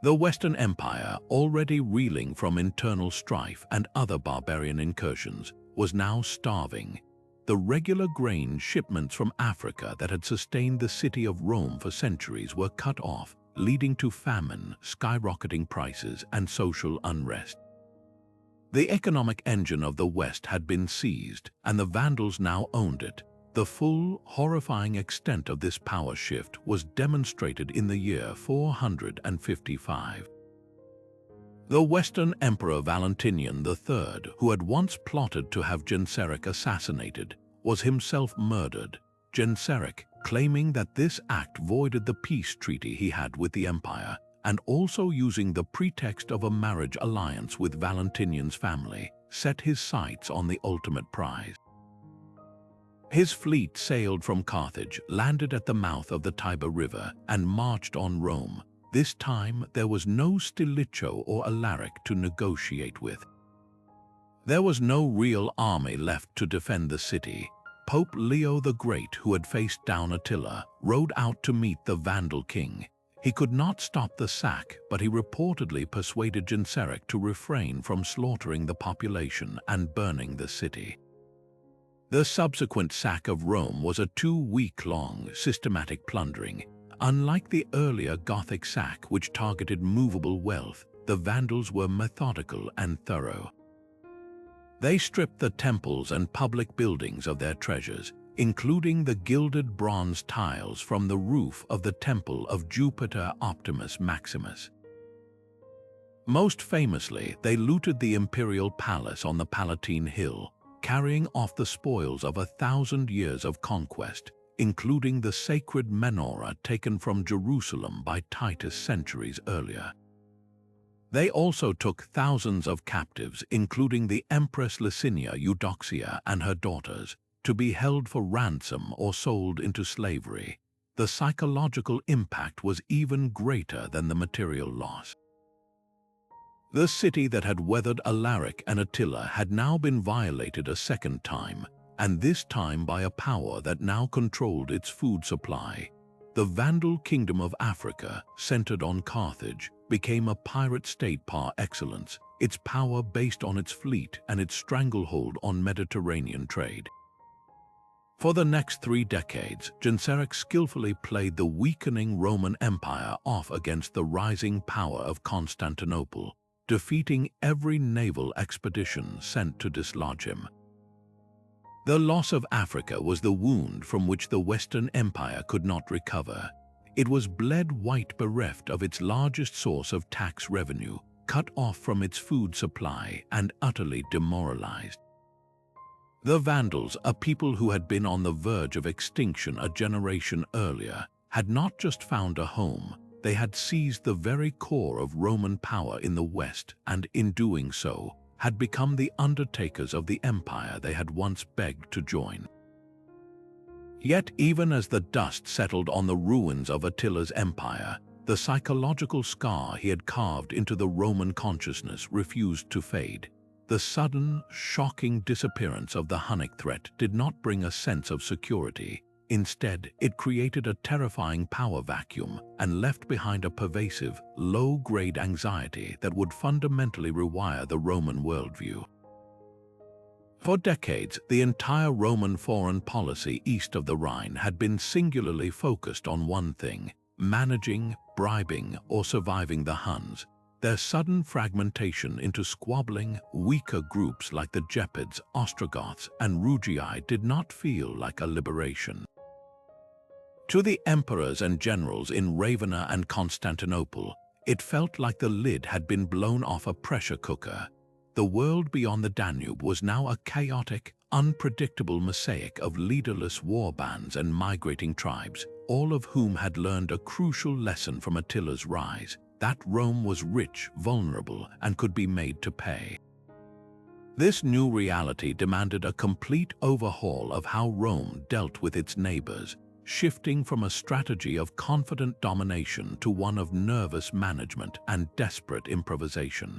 The Western Empire, already reeling from internal strife and other barbarian incursions, was now starving. The regular grain shipments from Africa that had sustained the city of Rome for centuries were cut off, leading to famine, skyrocketing prices, and social unrest. The economic engine of the West had been seized, and the Vandals now owned it. The full, horrifying extent of this power shift was demonstrated in the year 455. The Western Emperor Valentinian III, who had once plotted to have Genseric assassinated, was himself murdered. Genseric, claiming that this act voided the peace treaty he had with the empire, and also using the pretext of a marriage alliance with Valentinian's family, set his sights on the ultimate prize. His fleet sailed from Carthage, landed at the mouth of the Tiber River, and marched on Rome. This time, there was no Stilicho or Alaric to negotiate with. There was no real army left to defend the city. Pope Leo the Great, who had faced down Attila, rode out to meet the Vandal king. He could not stop the sack, but he reportedly persuaded Genseric to refrain from slaughtering the population and burning the city. The subsequent sack of Rome was a 2-week-long systematic plundering. Unlike the earlier Gothic sack, which targeted movable wealth, the Vandals were methodical and thorough. They stripped the temples and public buildings of their treasures, including the gilded bronze tiles from the roof of the temple of Jupiter Optimus Maximus. Most famously, they looted the imperial palace on the Palatine Hill, carrying off the spoils of 1,000 years of conquest, including the sacred menorah taken from Jerusalem by Titus centuries earlier. They also took thousands of captives, including the Empress Licinia Eudoxia and her daughters, to be held for ransom or sold into slavery. The psychological impact was even greater than the material loss. The city that had weathered Alaric and Attila had now been violated a second time, and this time by a power that now controlled its food supply. The Vandal Kingdom of Africa, centered on Carthage, became a pirate state par excellence, its power based on its fleet and its stranglehold on Mediterranean trade. For the next 3 decades, Genseric skillfully played the weakening Roman Empire off against the rising power of Constantinople, defeating every naval expedition sent to dislodge him. The loss of Africa was the wound from which the Western Empire could not recover. It was bled white, bereft of its largest source of tax revenue, cut off from its food supply, and utterly demoralized. The Vandals, a people who had been on the verge of extinction a generation earlier, had not just found a home, they had seized the very core of Roman power in the West and, in doing so, had become the undertakers of the empire they had once begged to join. Yet even as the dust settled on the ruins of Attila's empire, the psychological scar he had carved into the Roman consciousness refused to fade. The sudden, shocking disappearance of the Hunnic threat did not bring a sense of security. Instead, it created a terrifying power vacuum and left behind a pervasive, low-grade anxiety that would fundamentally rewire the Roman worldview. For decades, the entire Roman foreign policy east of the Rhine had been singularly focused on one thing: managing, bribing, or surviving the Huns. Their sudden fragmentation into squabbling, weaker groups like the Gepids, Ostrogoths, and Rugii did not feel like a liberation. To the emperors and generals in Ravenna and Constantinople, it felt like the lid had been blown off a pressure cooker. The world beyond the Danube was now a chaotic, unpredictable mosaic of leaderless war bands and migrating tribes, all of whom had learned a crucial lesson from Attila's rise: that Rome was rich, vulnerable, and could be made to pay. This new reality demanded a complete overhaul of how Rome dealt with its neighbors, shifting from a strategy of confident domination to one of nervous management and desperate improvisation.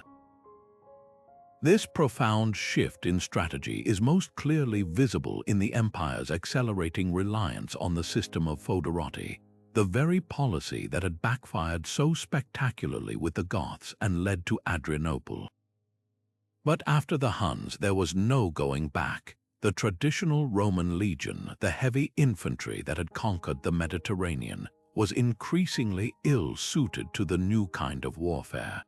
This profound shift in strategy is most clearly visible in the empire's accelerating reliance on the system of foederati, the very policy that had backfired so spectacularly with the Goths and led to Adrianople. But after the Huns, there was no going back. The traditional Roman legion, the heavy infantry that had conquered the Mediterranean, was increasingly ill-suited to the new kind of warfare.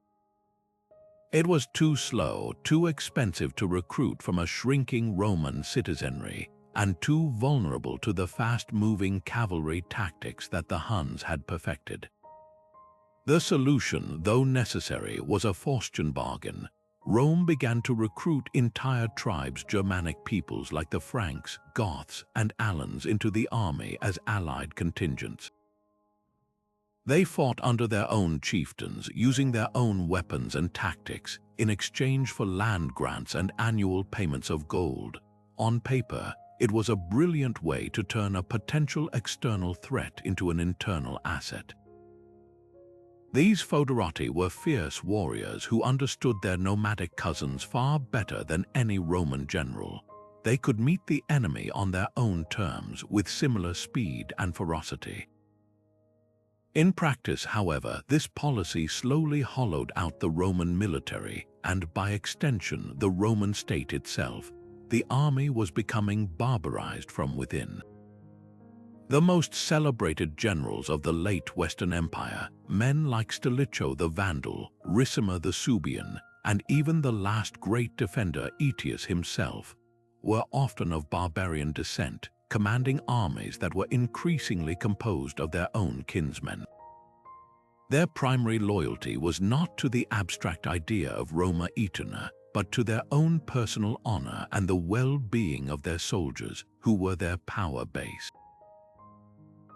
It was too slow, too expensive to recruit from a shrinking Roman citizenry, and too vulnerable to the fast-moving cavalry tactics that the Huns had perfected. The solution, though necessary, was a Faustian bargain. Rome began to recruit entire tribes, Germanic peoples like the Franks, Goths, and Alans, into the army as allied contingents. They fought under their own chieftains, using their own weapons and tactics, in exchange for land grants and annual payments of gold. On paper, it was a brilliant way to turn a potential external threat into an internal asset. These foederati were fierce warriors who understood their nomadic cousins far better than any Roman general. They could meet the enemy on their own terms with similar speed and ferocity. In practice, however, this policy slowly hollowed out the Roman military and, by extension, the Roman state itself. The army was becoming barbarized from within. The most celebrated generals of the late Western Empire, men like Stilicho the Vandal, Ricimer the Suebian, and even the last great defender Aetius himself, were often of barbarian descent, commanding armies that were increasingly composed of their own kinsmen. Their primary loyalty was not to the abstract idea of Roma Aeterna, but to their own personal honor and the well-being of their soldiers, who were their power base.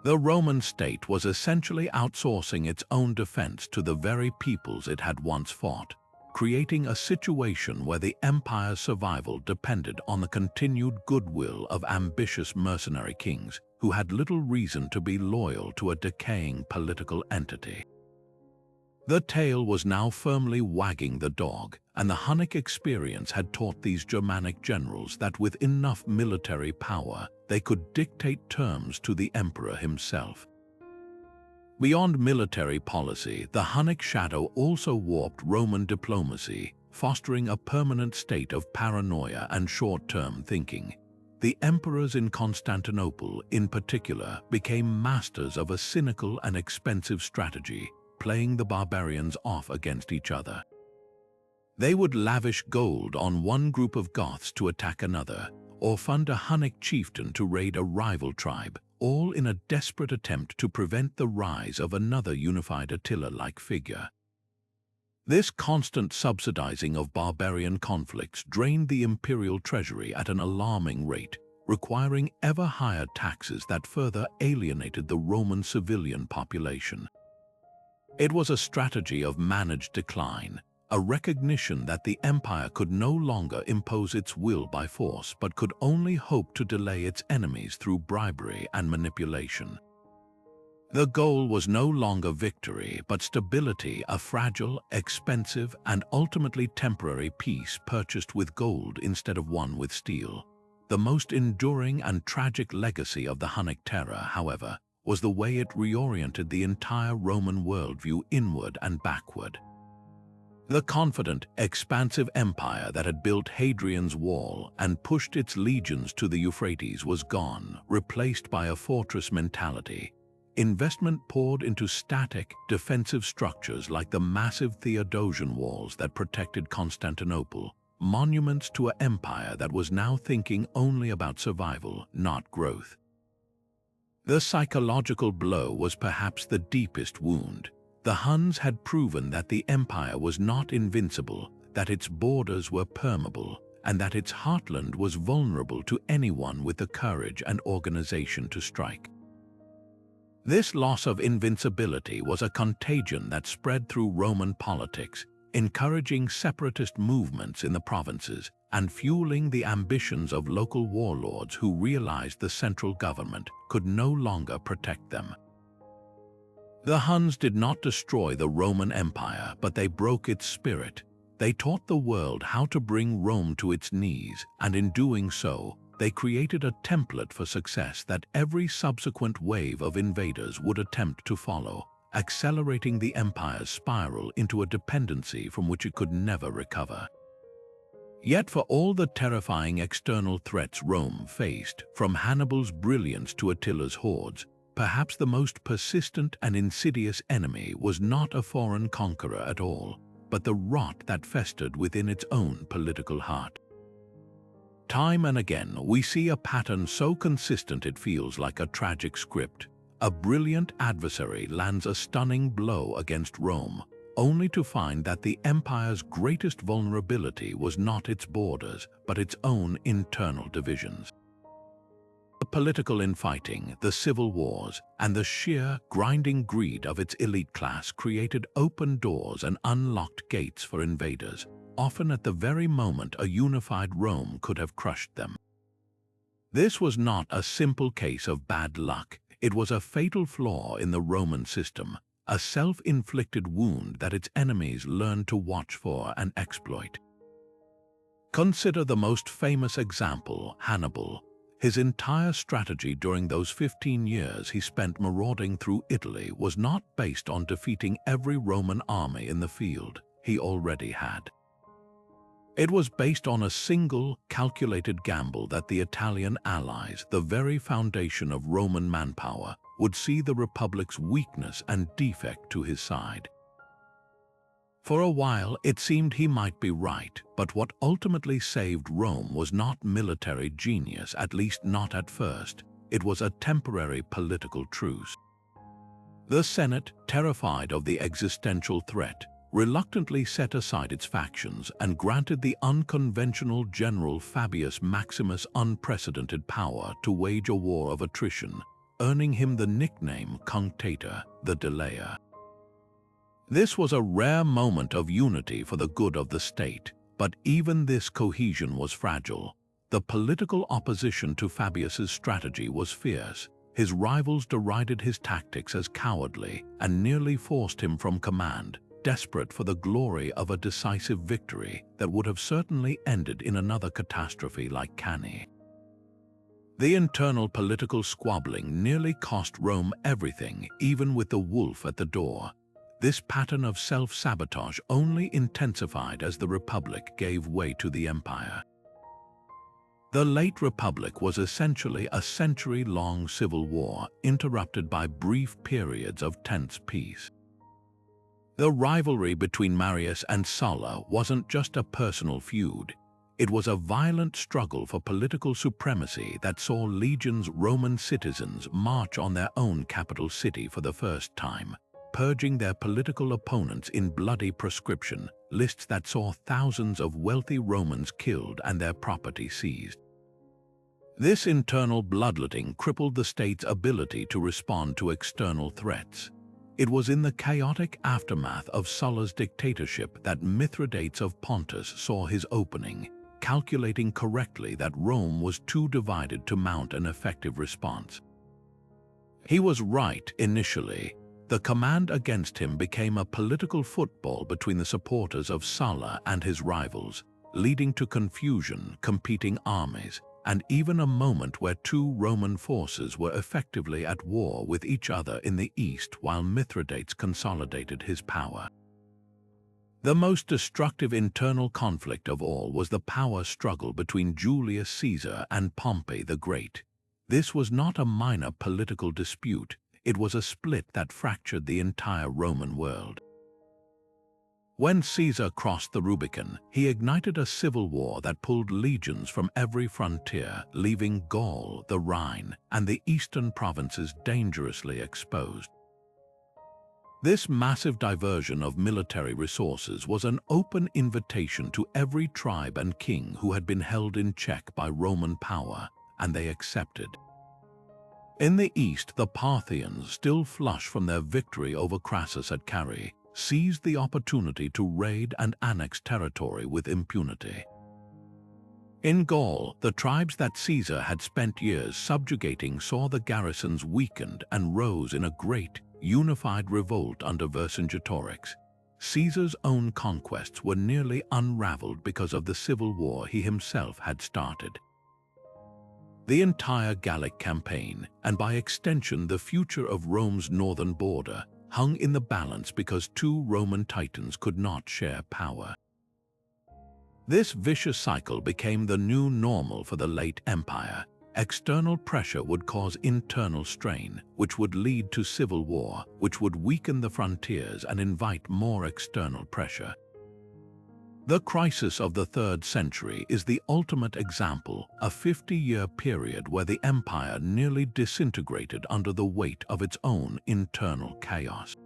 The Roman state was essentially outsourcing its own defense to the very peoples it had once fought, creating a situation where the empire's survival depended on the continued goodwill of ambitious mercenary kings who had little reason to be loyal to a decaying political entity. The tail was now firmly wagging the dog, and the Hunnic experience had taught these Germanic generals that with enough military power, they could dictate terms to the emperor himself. Beyond military policy, the Hunnic shadow also warped Roman diplomacy, fostering a permanent state of paranoia and short-term thinking. The emperors in Constantinople, in particular, became masters of a cynical and expensive strategy, playing the barbarians off against each other. They would lavish gold on one group of Goths to attack another, or fund a Hunnic chieftain to raid a rival tribe, all in a desperate attempt to prevent the rise of another unified Attila-like figure. This constant subsidizing of barbarian conflicts drained the imperial treasury at an alarming rate, requiring ever higher taxes that further alienated the Roman civilian population. It was a strategy of managed decline, a recognition that the empire could no longer impose its will by force but could only hope to delay its enemies through bribery and manipulation. The goal was no longer victory, but stability, a fragile, expensive, and ultimately temporary peace purchased with gold instead of won with steel. The most enduring and tragic legacy of the Hunnic Terror, however, was the way it reoriented the entire Roman worldview inward and backward. The confident, expansive empire that had built Hadrian's Wall and pushed its legions to the Euphrates was gone, replaced by a fortress mentality. Investment poured into static, defensive structures like the massive Theodosian walls that protected Constantinople, monuments to an empire that was now thinking only about survival, not growth. The psychological blow was perhaps the deepest wound. The Huns had proven that the empire was not invincible, that its borders were permeable, and that its heartland was vulnerable to anyone with the courage and organization to strike. This loss of invincibility was a contagion that spread through Roman politics, encouraging separatist movements in the provinces and fueling the ambitions of local warlords who realized the central government could no longer protect them. The Huns did not destroy the Roman Empire, but they broke its spirit. They taught the world how to bring Rome to its knees, and in doing so, they created a template for success that every subsequent wave of invaders would attempt to follow, accelerating the empire's spiral into a dependency from which it could never recover. Yet for all the terrifying external threats Rome faced, from Hannibal's brilliance to Attila's hordes, perhaps the most persistent and insidious enemy was not a foreign conqueror at all, but the rot that festered within its own political heart. Time and again, we see a pattern so consistent it feels like a tragic script. A brilliant adversary lands a stunning blow against Rome, only to find that the empire's greatest vulnerability was not its borders, but its own internal divisions. The political infighting, the civil wars, and the sheer, grinding greed of its elite class created open doors and unlocked gates for invaders, often at the very moment a unified Rome could have crushed them. This was not a simple case of bad luck. It was a fatal flaw in the Roman system, a self-inflicted wound that its enemies learned to watch for and exploit. Consider the most famous example, Hannibal. His entire strategy during those 15 years he spent marauding through Italy was not based on defeating every Roman army in the field he already had. It was based on a single, calculated gamble that the Italian allies, the very foundation of Roman manpower, would see the Republic's weakness and defect to his side. For a while, it seemed he might be right, but what ultimately saved Rome was not military genius, at least not at first. It was a temporary political truce. The Senate, terrified of the existential threat, reluctantly set aside its factions and granted the unconventional general Fabius Maximus unprecedented power to wage a war of attrition, earning him the nickname Cunctator, the Delayer. This was a rare moment of unity for the good of the state, but even this cohesion was fragile. The political opposition to Fabius's strategy was fierce. His rivals derided his tactics as cowardly and nearly forced him from command, desperate for the glory of a decisive victory that would have certainly ended in another catastrophe like Cannae. The internal political squabbling nearly cost Rome everything, even with the wolf at the door. This pattern of self-sabotage only intensified as the Republic gave way to the Empire. The late Republic was essentially a century-long civil war, interrupted by brief periods of tense peace. The rivalry between Marius and Sulla wasn't just a personal feud. It was a violent struggle for political supremacy that saw legions of Roman citizens march on their own capital city for the first time. purging their political opponents in bloody proscription, lists that saw thousands of wealthy Romans killed and their property seized. This internal bloodletting crippled the state's ability to respond to external threats. It was in the chaotic aftermath of Sulla's dictatorship that Mithridates of Pontus saw his opening, calculating correctly that Rome was too divided to mount an effective response. He was right initially. The command against him became a political football between the supporters of Sulla and his rivals, leading to confusion, competing armies, and even a moment where two Roman forces were effectively at war with each other in the east while Mithridates consolidated his power. The most destructive internal conflict of all was the power struggle between Julius Caesar and Pompey the Great. This was not a minor political dispute, it was a split that fractured the entire Roman world. When Caesar crossed the Rubicon, he ignited a civil war that pulled legions from every frontier, leaving Gaul, the Rhine, and the eastern provinces dangerously exposed. This massive diversion of military resources was an open invitation to every tribe and king who had been held in check by Roman power, and they accepted. In the east, the Parthians, still flush from their victory over Crassus at Carrhae, seized the opportunity to raid and annex territory with impunity. In Gaul, the tribes that Caesar had spent years subjugating saw the garrisons weakened and rose in a great, unified revolt under Vercingetorix. Caesar's own conquests were nearly unraveled because of the civil war he himself had started. The entire Gallic campaign, and by extension the future of Rome's northern border, hung in the balance because two Roman titans could not share power. This vicious cycle became the new normal for the late empire. External pressure would cause internal strain, which would lead to civil war, which would weaken the frontiers and invite more external pressure. The crisis of the 3rd century is the ultimate example, a 50-year period where the empire nearly disintegrated under the weight of its own internal chaos.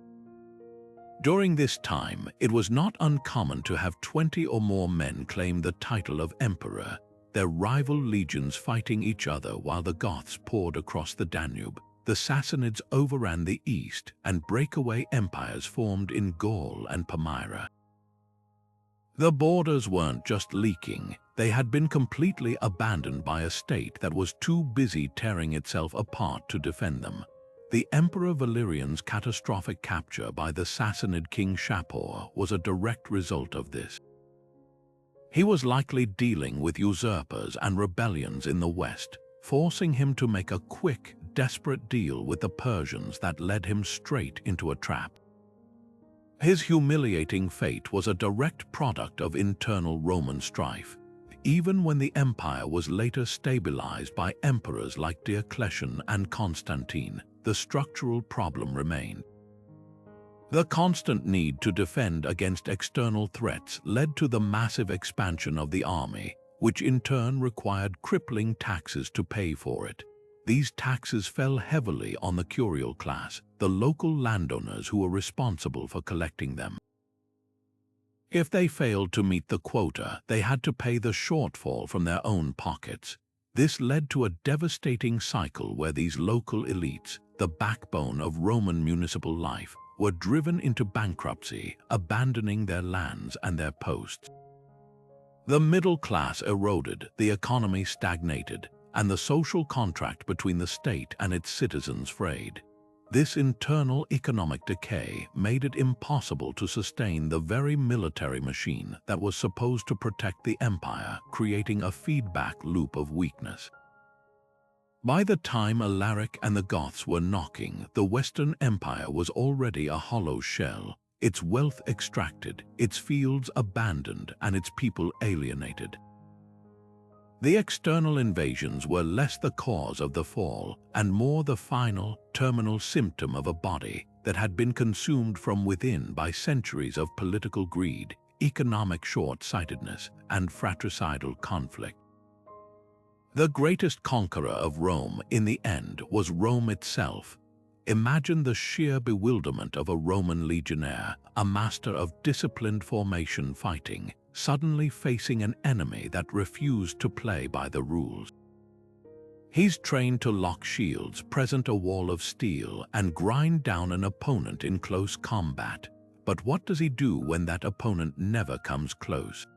During this time, it was not uncommon to have 20 or more men claim the title of emperor, their rival legions fighting each other while the Goths poured across the Danube, the Sassanids overran the east, and breakaway empires formed in Gaul and Palmyra. The borders weren't just leaking, they had been completely abandoned by a state that was too busy tearing itself apart to defend them. The Emperor Valerian's catastrophic capture by the Sassanid king Shapur was a direct result of this. He was likely dealing with usurpers and rebellions in the west, forcing him to make a quick, desperate deal with the Persians that led him straight into a trap. His humiliating fate was a direct product of internal Roman strife. Even when the empire was later stabilized by emperors like Diocletian and Constantine, the structural problem remained. The constant need to defend against external threats led to the massive expansion of the army, which in turn required crippling taxes to pay for it. These taxes fell heavily on the curial class, the local landowners who were responsible for collecting them. If they failed to meet the quota, they had to pay the shortfall from their own pockets. This led to a devastating cycle where these local elites, the backbone of Roman municipal life, were driven into bankruptcy, abandoning their lands and their posts. The middle class eroded, the economy stagnated, and the social contract between the state and its citizens frayed. This internal economic decay made it impossible to sustain the very military machine that was supposed to protect the empire, creating a feedback loop of weakness. By the time Alaric and the Goths were knocking, the Western Empire was already a hollow shell, its wealth extracted, its fields abandoned, and its people alienated. The external invasions were less the cause of the fall and more the final, terminal symptom of a body that had been consumed from within by centuries of political greed, economic short-sightedness, and fratricidal conflict. The greatest conqueror of Rome in the end was Rome itself. Imagine the sheer bewilderment of a Roman legionnaire, a master of disciplined formation fighting, suddenly facing an enemy that refused to play by the rules. He's trained to lock shields, present a wall of steel, and grind down an opponent in close combat. But what does he do when that opponent never comes close?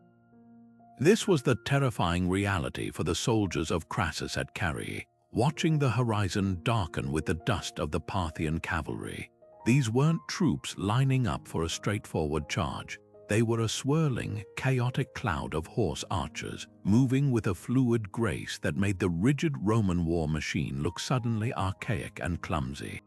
This was the terrifying reality for the soldiers of Crassus at Carrhae, watching the horizon darken with the dust of the Parthian cavalry. These weren't troops lining up for a straightforward charge. They were a swirling, chaotic cloud of horse archers, moving with a fluid grace that made the rigid Roman war machine look suddenly archaic and clumsy.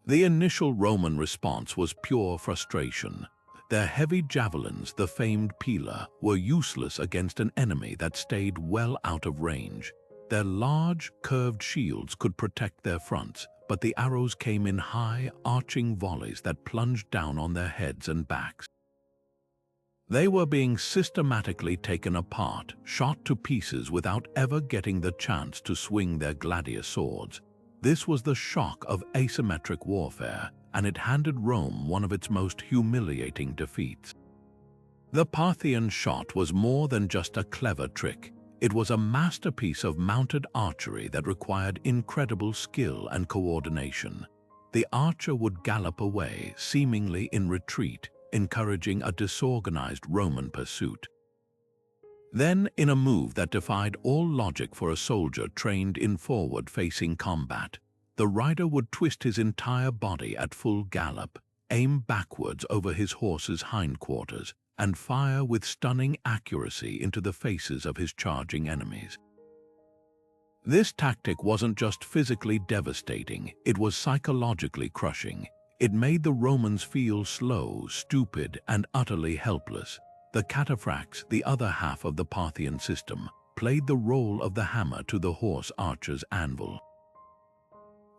The initial Roman response was pure frustration. Their heavy javelins, the famed pila, were useless against an enemy that stayed well out of range. Their large, curved shields could protect their fronts, but the arrows came in high, arching volleys that plunged down on their heads and backs. They were being systematically taken apart, shot to pieces without ever getting the chance to swing their gladius swords. This was the shock of asymmetric warfare, and it handed Rome one of its most humiliating defeats. The Parthian shot was more than just a clever trick. It was a masterpiece of mounted archery that required incredible skill and coordination. The archer would gallop away, seemingly in retreat, encouraging a disorganized Roman pursuit. Then, in a move that defied all logic for a soldier trained in forward-facing combat, the rider would twist his entire body at full gallop, aim backwards over his horse's hindquarters, and fire with stunning accuracy into the faces of his charging enemies. This tactic wasn't just physically devastating, it was psychologically crushing. It made the Romans feel slow, stupid, and utterly helpless. The cataphracts, the other half of the Parthian system, played the role of the hammer to the horse archer's anvil.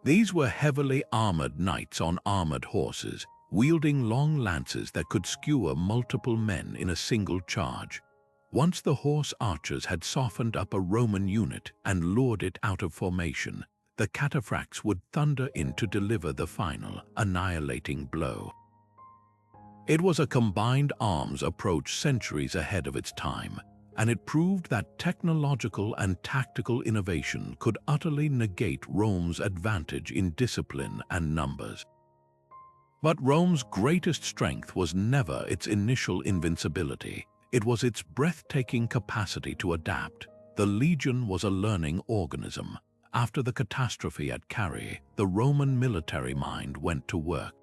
These were heavily armored knights on armored horses, wielding long lances that could skewer multiple men in a single charge. Once the horse archers had softened up a Roman unit and lured it out of formation, the cataphracts would thunder in to deliver the final, annihilating blow. It was a combined arms approach centuries ahead of its time, and it proved that technological and tactical innovation could utterly negate Rome's advantage in discipline and numbers. But Rome's greatest strength was never its initial invincibility. It was its breathtaking capacity to adapt. The legion was a learning organism. After the catastrophe at Carrhae, the Roman military mind went to work.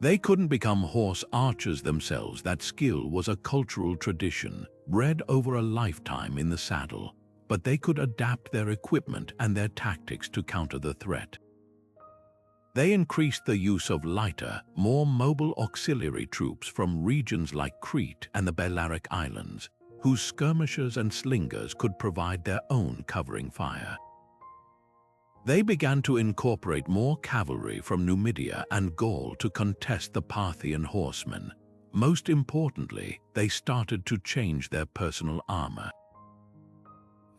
They couldn't become horse archers themselves. That skill was a cultural tradition, bred over a lifetime in the saddle, but they could adapt their equipment and their tactics to counter the threat. They increased the use of lighter, more mobile auxiliary troops from regions like Crete and the Balearic Islands, whose skirmishers and slingers could provide their own covering fire. They began to incorporate more cavalry from Numidia and Gaul to contest the Parthian horsemen. Most importantly, they started to change their personal armor.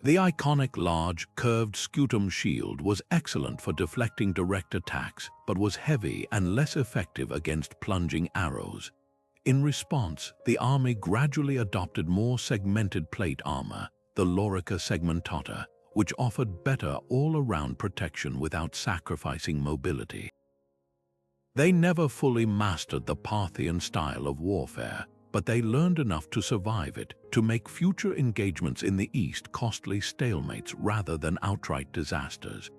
The iconic large, curved scutum shield was excellent for deflecting direct attacks, but was heavy and less effective against plunging arrows. In response, the army gradually adopted more segmented plate armor, the Lorica segmentata, which offered better all-around protection without sacrificing mobility. They never fully mastered the Parthian style of warfare, but they learned enough to survive it, to make future engagements in the East costly stalemates rather than outright disasters.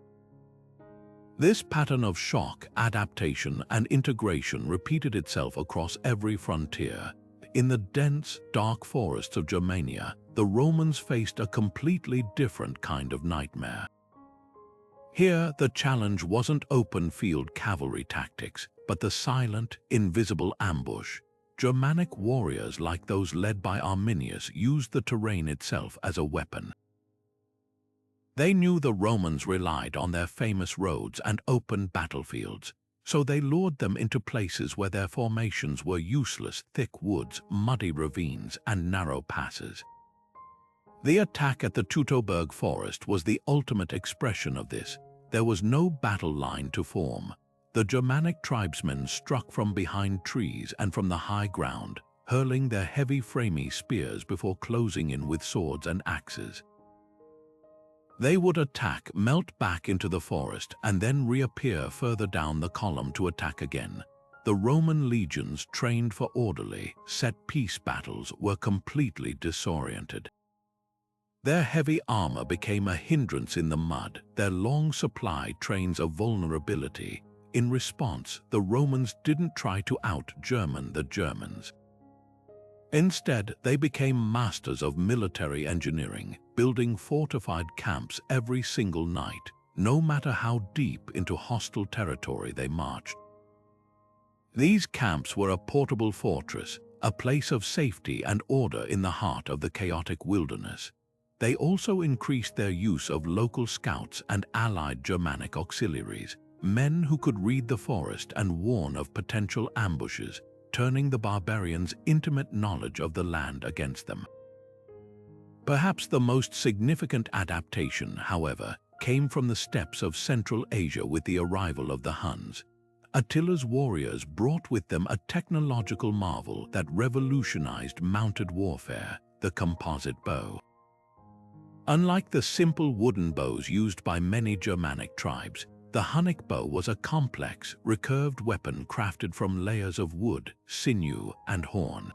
This pattern of shock, adaptation, and integration repeated itself across every frontier. In the dense, dark forests of Germania, the Romans faced a completely different kind of nightmare. Here, the challenge wasn't open-field cavalry tactics, but the silent, invisible ambush. Germanic warriors like those led by Arminius used the terrain itself as a weapon. They knew the Romans relied on their famous roads and open battlefields, so they lured them into places where their formations were useless: thick woods, muddy ravines, and narrow passes. The attack at the Teutoburg forest was the ultimate expression of this. There was no battle line to form. The Germanic tribesmen struck from behind trees and from the high ground, hurling their heavy framey spears before closing in with swords and axes. They would attack, melt back into the forest, and then reappear further down the column to attack again. The Roman legions, trained for orderly, set-piece battles, were completely disoriented. Their heavy armor became a hindrance in the mud, their long supply trains of vulnerability. In response, the Romans didn't try to out-German the Germans. Instead, they became masters of military engineering, building fortified camps every single night, no matter how deep into hostile territory they marched. These camps were a portable fortress, a place of safety and order in the heart of the chaotic wilderness. They also increased their use of local scouts and allied Germanic auxiliaries, men who could read the forest and warn of potential ambushes, turning the barbarians' intimate knowledge of the land against them. Perhaps the most significant adaptation, however, came from the steppes of Central Asia with the arrival of the Huns. Attila's warriors brought with them a technological marvel that revolutionized mounted warfare: the composite bow. Unlike the simple wooden bows used by many Germanic tribes, the Hunnic bow was a complex, recurved weapon crafted from layers of wood, sinew, and horn.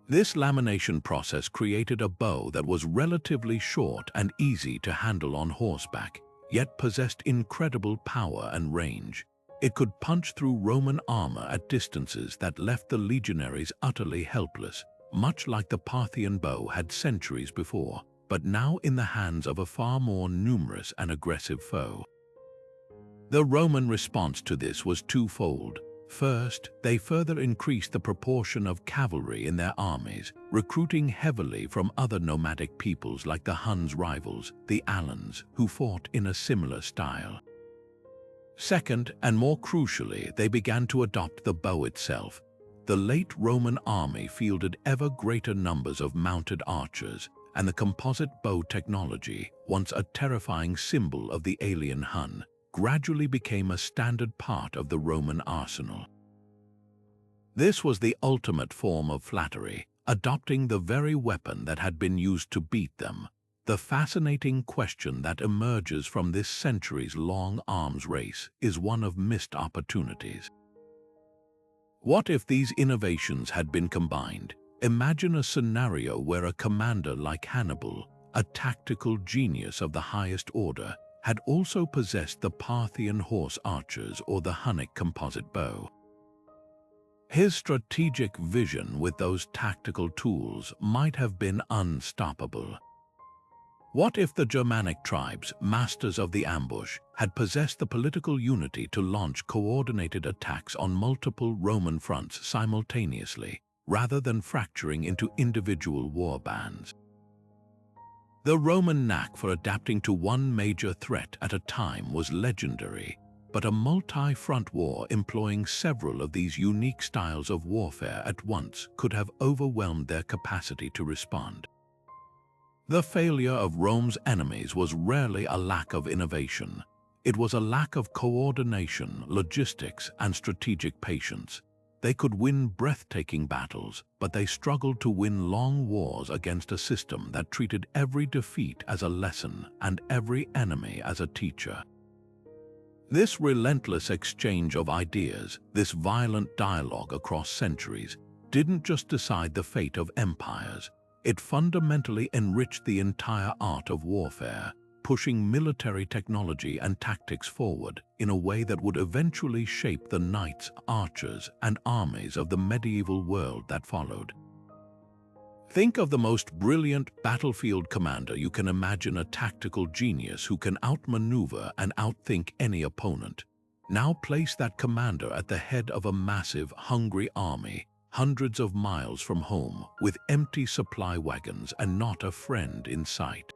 This lamination process created a bow that was relatively short and easy to handle on horseback, yet possessed incredible power and range. It could punch through Roman armor at distances that left the legionaries utterly helpless, much like the Parthian bow had centuries before, but now in the hands of a far more numerous and aggressive foe. The Roman response to this was twofold. First, they further increased the proportion of cavalry in their armies, recruiting heavily from other nomadic peoples like the Huns' rivals, the Alans, who fought in a similar style. Second, and more crucially, they began to adopt the bow itself. The late Roman army fielded ever greater numbers of mounted archers, and the composite bow technology, once a terrifying symbol of the alien Hun, gradually became a standard part of the Roman arsenal. This was the ultimate form of flattery, adopting the very weapon that had been used to beat them. The fascinating question that emerges from this centuries-long arms race is one of missed opportunities. What if these innovations had been combined? Imagine a scenario where a commander like Hannibal, a tactical genius of the highest order, had also possessed the Parthian horse archers or the Hunnic composite bow. His strategic vision with those tactical tools might have been unstoppable. What if the Germanic tribes, masters of the ambush, had possessed the political unity to launch coordinated attacks on multiple Roman fronts simultaneously, rather than fracturing into individual war bands? The Roman knack for adapting to one major threat at a time was legendary, but a multi-front war employing several of these unique styles of warfare at once could have overwhelmed their capacity to respond. The failure of Rome's enemies was rarely a lack of innovation. It was a lack of coordination, logistics, and strategic patience. They could win breathtaking battles, but they struggled to win long wars against a system that treated every defeat as a lesson and every enemy as a teacher. This relentless exchange of ideas, this violent dialogue across centuries, didn't just decide the fate of empires. It fundamentally enriched the entire art of warfare, pushing military technology and tactics forward in a way that would eventually shape the knights, archers, and armies of the medieval world that followed. Think of the most brilliant battlefield commander you can imagine, a tactical genius who can outmaneuver and outthink any opponent. Now place that commander at the head of a massive, hungry army, hundreds of miles from home, with empty supply wagons and not a friend in sight.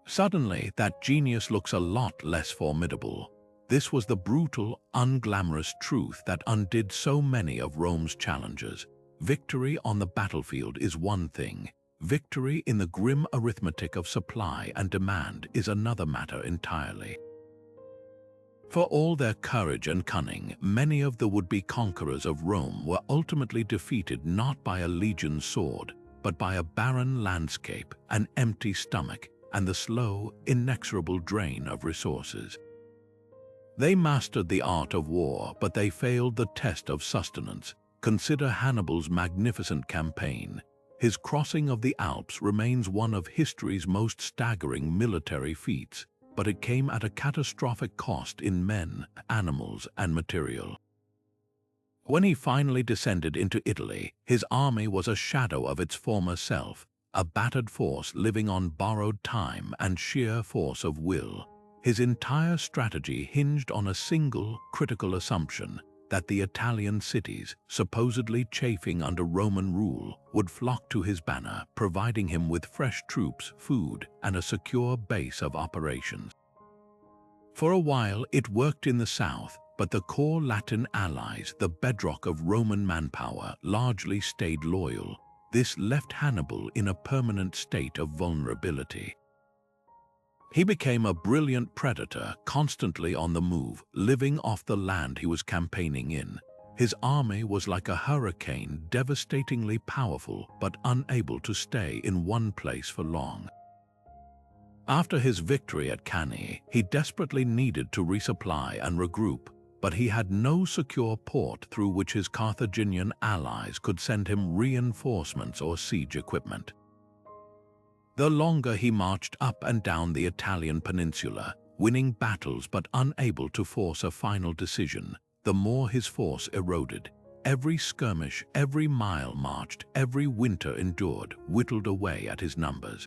Suddenly, that genius looks a lot less formidable. This was the brutal, unglamorous truth that undid so many of Rome's challengers. Victory on the battlefield is one thing. Victory in the grim arithmetic of supply and demand is another matter entirely. For all their courage and cunning, many of the would-be conquerors of Rome were ultimately defeated not by a legion's sword, but by a barren landscape, an empty stomach, and the slow, inexorable drain of resources. They mastered the art of war, but they failed the test of sustenance. Consider Hannibal's magnificent campaign. His crossing of the Alps remains one of history's most staggering military feats, but it came at a catastrophic cost in men, animals, and material. When he finally descended into Italy, his army was a shadow of its former self, a battered force living on borrowed time and sheer force of will. His entire strategy hinged on a single, critical assumption: that the Italian cities, supposedly chafing under Roman rule, would flock to his banner, providing him with fresh troops, food, and a secure base of operations. For a while it worked in the south, but the core Latin allies, the bedrock of Roman manpower, largely stayed loyal. This left Hannibal in a permanent state of vulnerability. He became a brilliant predator, constantly on the move, living off the land he was campaigning in. His army was like a hurricane, devastatingly powerful but unable to stay in one place for long. After his victory at Cannae, he desperately needed to resupply and regroup, but he had no secure port through which his Carthaginian allies could send him reinforcements or siege equipment. The longer he marched up and down the Italian peninsula, winning battles but unable to force a final decision, the more his force eroded. Every skirmish, every mile marched, every winter endured, whittled away at his numbers.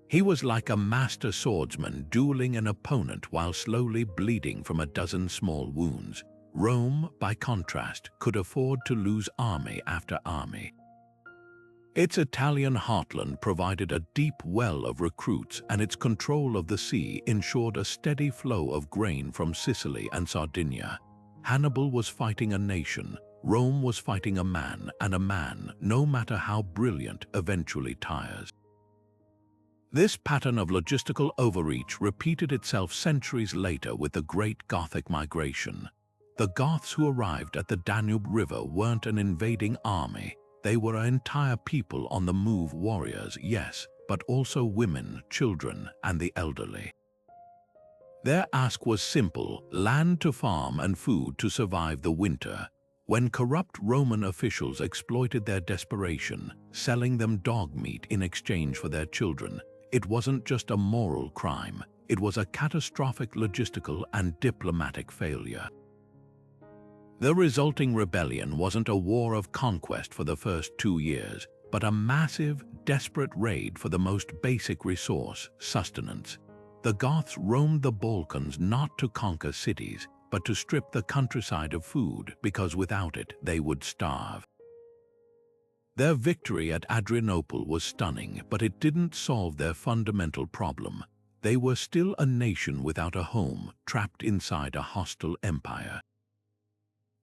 He was like a master swordsman dueling an opponent while slowly bleeding from a dozen small wounds. Rome, by contrast, could afford to lose army after army. Its Italian heartland provided a deep well of recruits, and its control of the sea ensured a steady flow of grain from Sicily and Sardinia. Hannibal was fighting a nation, Rome was fighting a man, and a man, no matter how brilliant, eventually tires. This pattern of logistical overreach repeated itself centuries later with the Great Gothic Migration. The Goths who arrived at the Danube River weren't an invading army. They were an entire people on the move, warriors, yes, but also women, children, and the elderly. Their ask was simple: land to farm and food to survive the winter. When corrupt Roman officials exploited their desperation, selling them dog meat in exchange for their children, it wasn't just a moral crime, it was a catastrophic logistical and diplomatic failure. The resulting rebellion wasn't a war of conquest for the first 2 years, but a massive, desperate raid for the most basic resource, sustenance. The Goths roamed the Balkans not to conquer cities, but to strip the countryside of food, because without it they would starve. Their victory at Adrianople was stunning, but it didn't solve their fundamental problem. They were still a nation without a home, trapped inside a hostile empire.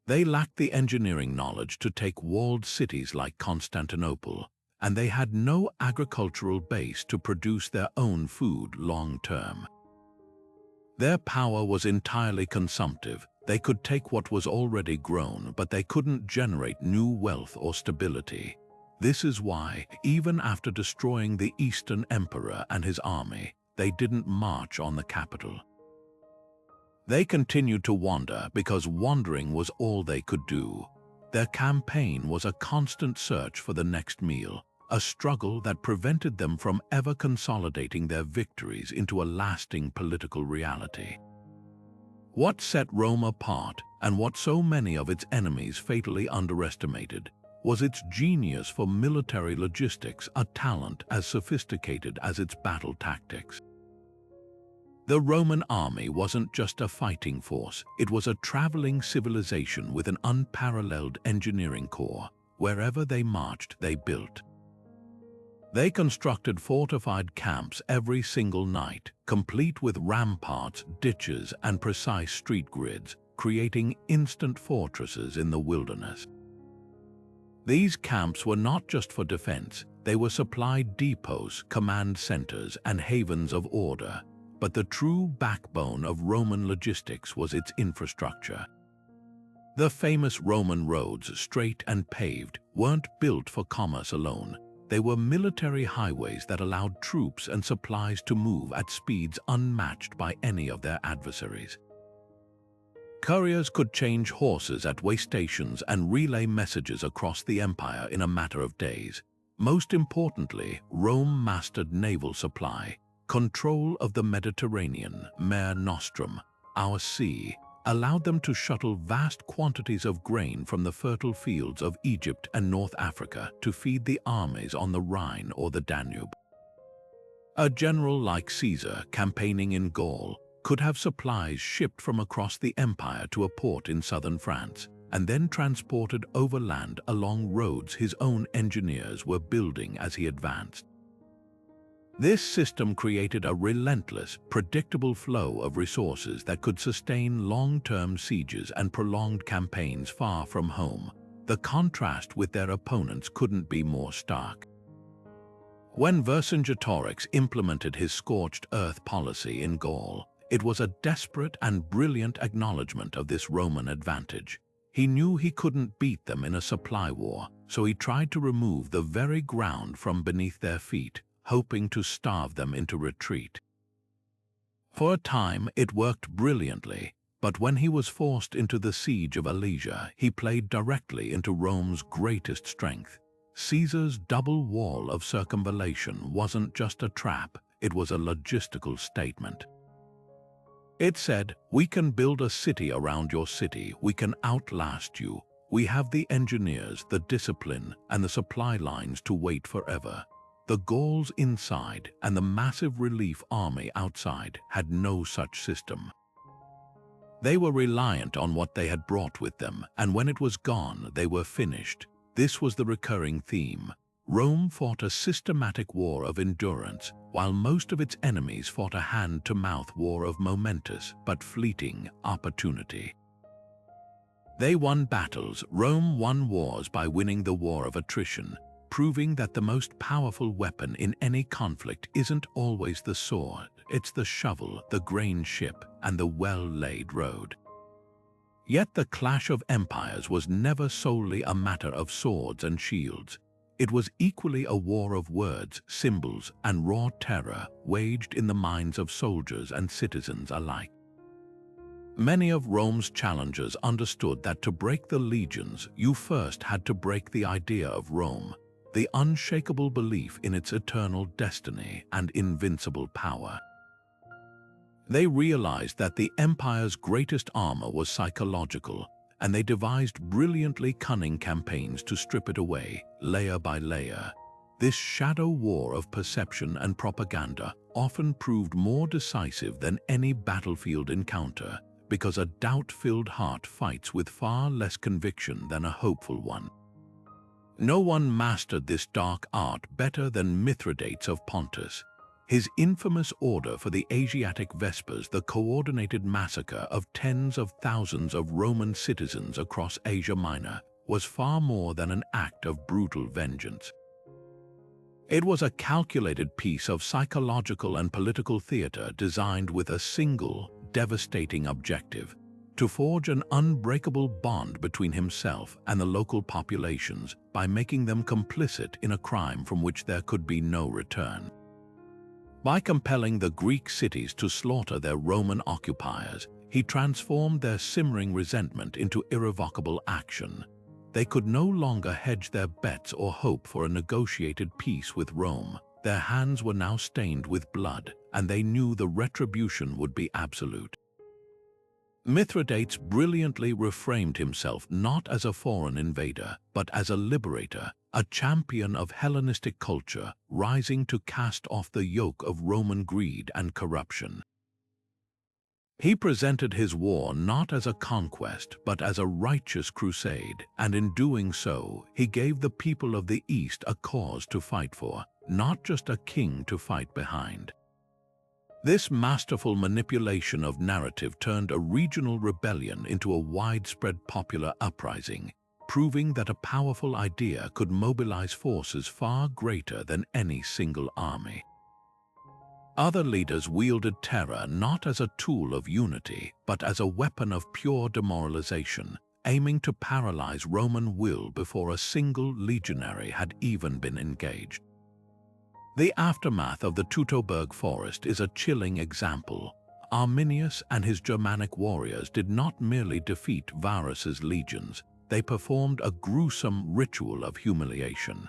They lacked the engineering knowledge to take walled cities like Constantinople, and they had no agricultural base to produce their own food long-term. Their power was entirely consumptive. They could take what was already grown, but they couldn't generate new wealth or stability. This is why, even after destroying the Eastern Emperor and his army, they didn't march on the capital. They continued to wander because wandering was all they could do. Their campaign was a constant search for the next meal, a struggle that prevented them from ever consolidating their victories into a lasting political reality. What set Rome apart, and what so many of its enemies fatally underestimated, was its genius for military logistics, a talent as sophisticated as its battle tactics. The Roman army wasn't just a fighting force, it was a traveling civilization with an unparalleled engineering corps. Wherever they marched, they built. They constructed fortified camps every single night, complete with ramparts, ditches, and precise street grids, creating instant fortresses in the wilderness. These camps were not just for defense, they were supply depots, command centers, and havens of order. but the true backbone of Roman logistics was its infrastructure. The famous Roman roads, straight and paved, weren't built for commerce alone. They were military highways that allowed troops and supplies to move at speeds unmatched by any of their adversaries. Couriers could change horses at way stations and relay messages across the empire in a matter of days. Most importantly, Rome mastered naval supply. Control of the Mediterranean, Mare Nostrum, our sea, allowed them to shuttle vast quantities of grain from the fertile fields of Egypt and North Africa to feed the armies on the Rhine or the Danube. A general like Caesar, campaigning in Gaul, could have supplies shipped from across the empire to a port in southern France, and then transported overland along roads his own engineers were building as he advanced. This system created a relentless, predictable flow of resources that could sustain long-term sieges and prolonged campaigns far from home. The contrast with their opponents couldn't be more stark. When Vercingetorix implemented his scorched earth policy in Gaul, it was a desperate and brilliant acknowledgement of this Roman advantage. He knew he couldn't beat them in a supply war, so he tried to remove the very ground from beneath their feet, hoping to starve them into retreat. For a time, it worked brilliantly, but when he was forced into the siege of Alesia, he played directly into Rome's greatest strength. Caesar's double wall of circumvallation wasn't just a trap, it was a logistical statement. It said, "We can build a city around your city, we can outlast you. We have the engineers, the discipline, and the supply lines to wait forever." The Gauls inside and the massive relief army outside had no such system. They were reliant on what they had brought with them, and when it was gone, they were finished. This was the recurring theme. Rome fought a systematic war of endurance, while most of its enemies fought a hand-to-mouth war of momentous but fleeting opportunity. They won battles. Rome won wars by winning the war of attrition, proving that the most powerful weapon in any conflict isn't always the sword, it's the shovel, the grain ship, and the well-laid road. Yet the clash of empires was never solely a matter of swords and shields. It was equally a war of words, symbols, and raw terror waged in the minds of soldiers and citizens alike. Many of Rome's challengers understood that to break the legions, you first had to break the idea of Rome, the unshakable belief in its eternal destiny and invincible power. They realized that the empire's greatest armor was psychological, and they devised brilliantly cunning campaigns to strip it away, layer by layer. This shadow war of perception and propaganda often proved more decisive than any battlefield encounter, because a doubt-filled heart fights with far less conviction than a hopeful one. No one mastered this dark art better than Mithridates of Pontus. His infamous order for the Asiatic Vespers, the coordinated massacre of tens of thousands of Roman citizens across Asia Minor, was far more than an act of brutal vengeance. It was a calculated piece of psychological and political theater designed with a single, devastating objective: to forge an unbreakable bond between himself and the local populations by making them complicit in a crime from which there could be no return. By compelling the Greek cities to slaughter their Roman occupiers, he transformed their simmering resentment into irrevocable action. They could no longer hedge their bets or hope for a negotiated peace with Rome. Their hands were now stained with blood, and they knew the retribution would be absolute. Mithridates brilliantly reframed himself not as a foreign invader, but as a liberator, a champion of Hellenistic culture, rising to cast off the yoke of Roman greed and corruption. He presented his war not as a conquest, but as a righteous crusade, and in doing so, he gave the people of the East a cause to fight for, not just a king to fight behind. This masterful manipulation of narrative turned a regional rebellion into a widespread popular uprising, proving that a powerful idea could mobilize forces far greater than any single army. Other leaders wielded terror not as a tool of unity, but as a weapon of pure demoralization, aiming to paralyze Roman will before a single legionary had even been engaged. The aftermath of the Teutoburg forest is a chilling example. Arminius and his Germanic warriors did not merely defeat Varus's legions, they performed a gruesome ritual of humiliation.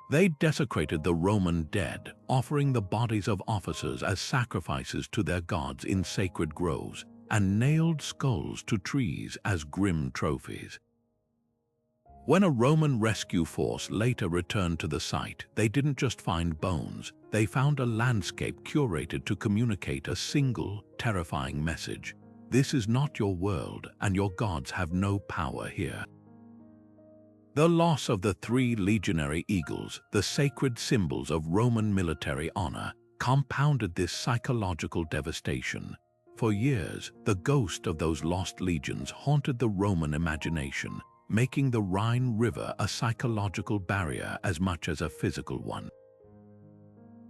They desecrated the Roman dead, offering the bodies of officers as sacrifices to their gods in sacred groves, and nailed skulls to trees as grim trophies. When a Roman rescue force later returned to the site, they didn't just find bones, they found a landscape curated to communicate a single, terrifying message. This is not your world, and your gods have no power here. The loss of the 3 legionary eagles, the sacred symbols of Roman military honor, compounded this psychological devastation. For years, the ghost of those lost legions haunted the Roman imagination, making the Rhine River a psychological barrier as much as a physical one.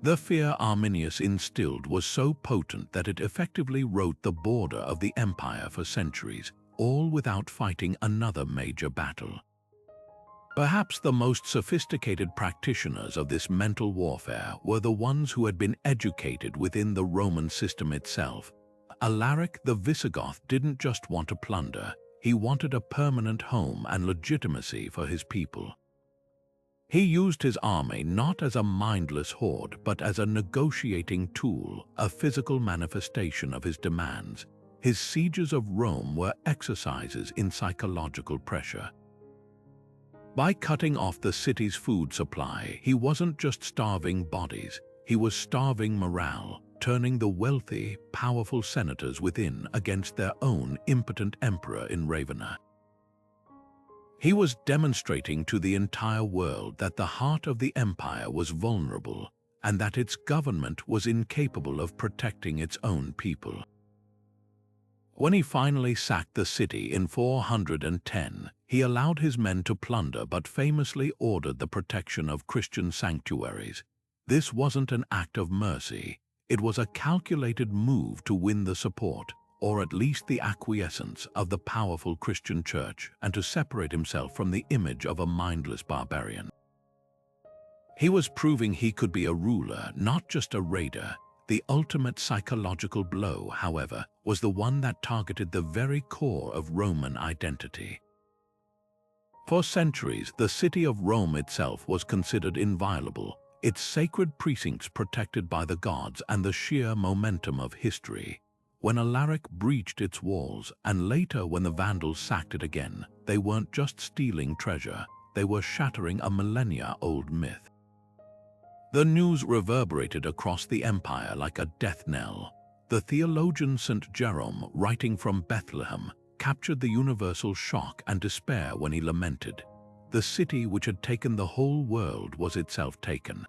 The fear Arminius instilled was so potent that it effectively wrote the border of the empire for centuries, all without fighting another major battle. Perhaps the most sophisticated practitioners of this mental warfare were the ones who had been educated within the Roman system itself. Alaric the Visigoth didn't just want to plunder, he wanted a permanent home and legitimacy for his people. He used his army not as a mindless horde, but as a negotiating tool, a physical manifestation of his demands. His sieges of Rome were exercises in psychological pressure. By cutting off the city's food supply, he wasn't just starving bodies, he was starving morale, turning the wealthy, powerful senators within against their own impotent emperor in Ravenna. He was demonstrating to the entire world that the heart of the empire was vulnerable and that its government was incapable of protecting its own people. When he finally sacked the city in 410, he allowed his men to plunder but famously ordered the protection of Christian sanctuaries. This wasn't an act of mercy, it was a calculated move to win the support, or at least the acquiescence, of the powerful Christian church and to separate himself from the image of a mindless barbarian. He was proving he could be a ruler, not just a raider. The ultimate psychological blow, however, was the one that targeted the very core of Roman identity. For centuries, the city of Rome itself was considered inviolable, its sacred precincts protected by the gods and the sheer momentum of history. When Alaric breached its walls, and later when the Vandals sacked it again, they weren't just stealing treasure, they were shattering a millennia-old myth. The news reverberated across the empire like a death knell. The theologian St. Jerome, writing from Bethlehem, captured the universal shock and despair when he lamented, "The city which had taken the whole world was itself taken."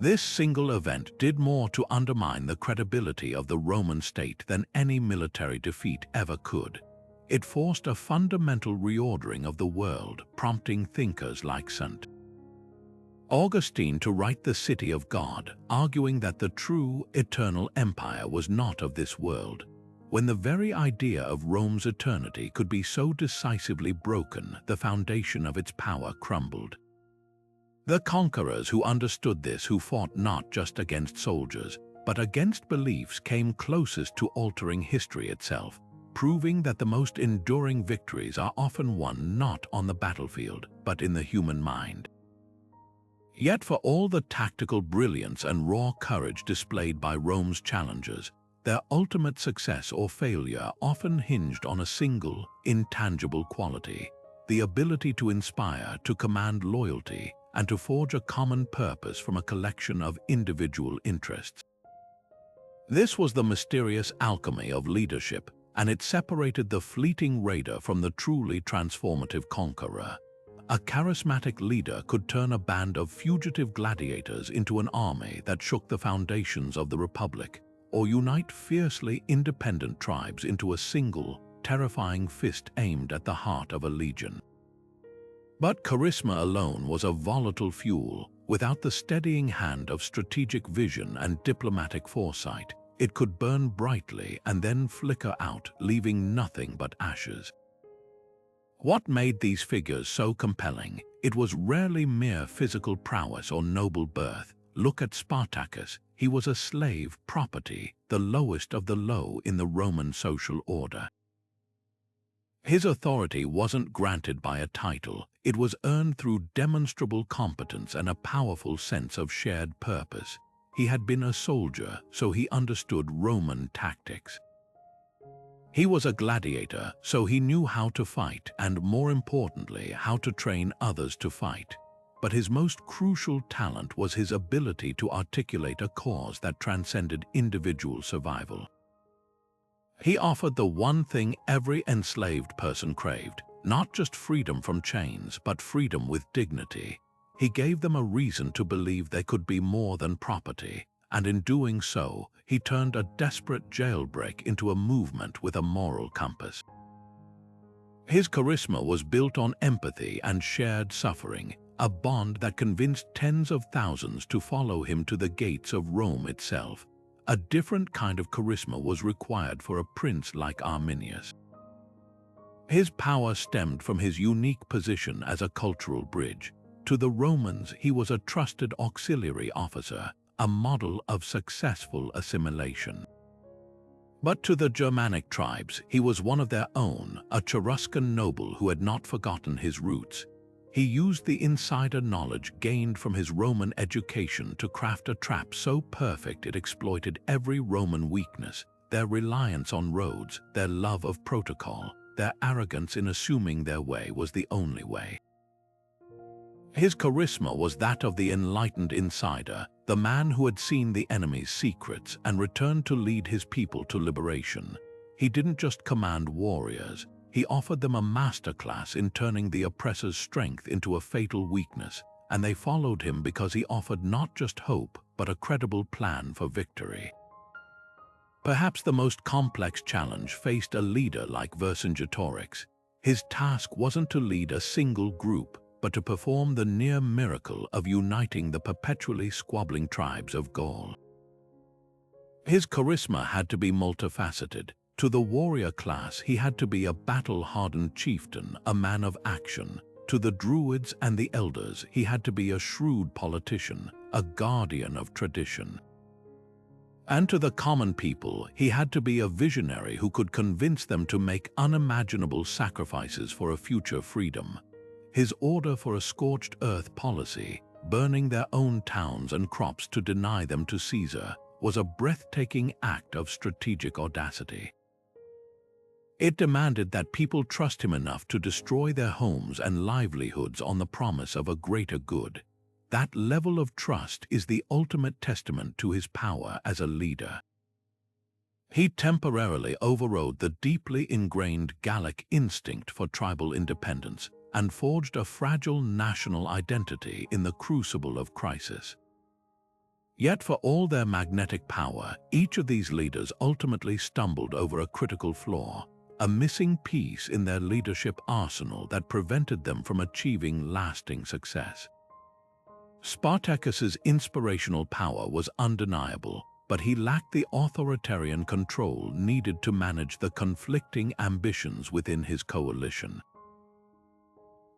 This single event did more to undermine the credibility of the Roman state than any military defeat ever could. It forced a fundamental reordering of the world, prompting thinkers like St. Augustine to write The City of God, arguing that the true, eternal empire was not of this world. When the very idea of Rome's eternity could be so decisively broken, the foundation of its power crumbled. The conquerors who understood this, who fought not just against soldiers, but against beliefs, came closest to altering history itself, proving that the most enduring victories are often won not on the battlefield, but in the human mind. Yet for all the tactical brilliance and raw courage displayed by Rome's challengers, their ultimate success or failure often hinged on a single, intangible quality: the ability to inspire, to command loyalty, and to forge a common purpose from a collection of individual interests. This was the mysterious alchemy of leadership, and it separated the fleeting raider from the truly transformative conqueror. A charismatic leader could turn a band of fugitive gladiators into an army that shook the foundations of the Republic, or unite fiercely independent tribes into a single, terrifying fist aimed at the heart of a legion. But charisma alone was a volatile fuel. Without the steadying hand of strategic vision and diplomatic foresight, it could burn brightly and then flicker out, leaving nothing but ashes. What made these figures so compelling? It was rarely mere physical prowess or noble birth. Look at Spartacus. He was a slave property, the lowest of the low in the Roman social order. His authority wasn't granted by a title. It was earned through demonstrable competence and a powerful sense of shared purpose. He had been a soldier, so he understood Roman tactics. He was a gladiator, so he knew how to fight and, more importantly, how to train others to fight. But his most crucial talent was his ability to articulate a cause that transcended individual survival. He offered the one thing every enslaved person craved, not just freedom from chains, but freedom with dignity. He gave them a reason to believe they could be more than property, and in doing so, he turned a desperate jailbreak into a movement with a moral compass. His charisma was built on empathy and shared suffering, a bond that convinced tens of thousands to follow him to the gates of Rome itself. A different kind of charisma was required for a prince like Arminius. His power stemmed from his unique position as a cultural bridge. To the Romans, he was a trusted auxiliary officer, a model of successful assimilation. But to the Germanic tribes, he was one of their own, a Cheruscan noble who had not forgotten his roots. He used the insider knowledge gained from his Roman education to craft a trap so perfect it exploited every Roman weakness: their reliance on roads, their love of protocol, their arrogance in assuming their way was the only way. His charisma was that of the enlightened insider, the man who had seen the enemy's secrets and returned to lead his people to liberation. He didn't just command warriors, he offered them a masterclass in turning the oppressor's strength into a fatal weakness, and they followed him because he offered not just hope, but a credible plan for victory. Perhaps the most complex challenge faced a leader like Vercingetorix. His task wasn't to lead a single group, but to perform the near miracle of uniting the perpetually squabbling tribes of Gaul. His charisma had to be multifaceted. To the warrior class, he had to be a battle-hardened chieftain, a man of action. To the druids and the elders, he had to be a shrewd politician, a guardian of tradition. And to the common people, he had to be a visionary who could convince them to make unimaginable sacrifices for a future freedom. His order for a scorched earth policy, burning their own towns and crops to deny them to Caesar, was a breathtaking act of strategic audacity. It demanded that people trust him enough to destroy their homes and livelihoods on the promise of a greater good. That level of trust is the ultimate testament to his power as a leader. He temporarily overrode the deeply ingrained Gallic instinct for tribal independence and forged a fragile national identity in the crucible of crisis. Yet for all their magnetic power, each of these leaders ultimately stumbled over a critical flaw, a missing piece in their leadership arsenal that prevented them from achieving lasting success. Spartacus's inspirational power was undeniable, but he lacked the authoritarian control needed to manage the conflicting ambitions within his coalition.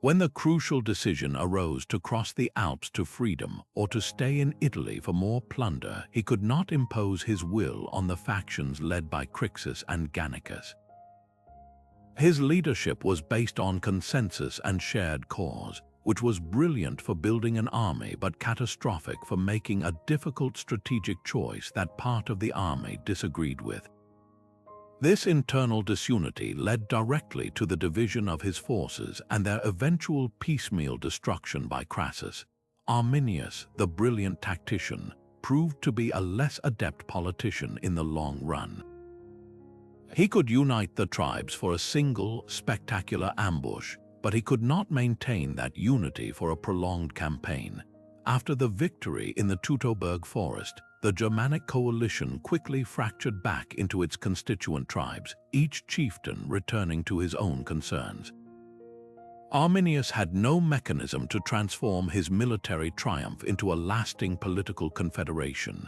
When the crucial decision arose to cross the Alps to freedom or to stay in Italy for more plunder, he could not impose his will on the factions led by Crixus and Gannicus. His leadership was based on consensus and shared cause, which was brilliant for building an army but catastrophic for making a difficult strategic choice that part of the army disagreed with. This internal disunity led directly to the division of his forces and their eventual piecemeal destruction by Crassus. Arminius, the brilliant tactician, proved to be a less adept politician in the long run. He could unite the tribes for a single, spectacular ambush, but he could not maintain that unity for a prolonged campaign. After the victory in the Teutoburg forest, the Germanic coalition quickly fractured back into its constituent tribes, each chieftain returning to his own concerns. Arminius had no mechanism to transform his military triumph into a lasting political confederation.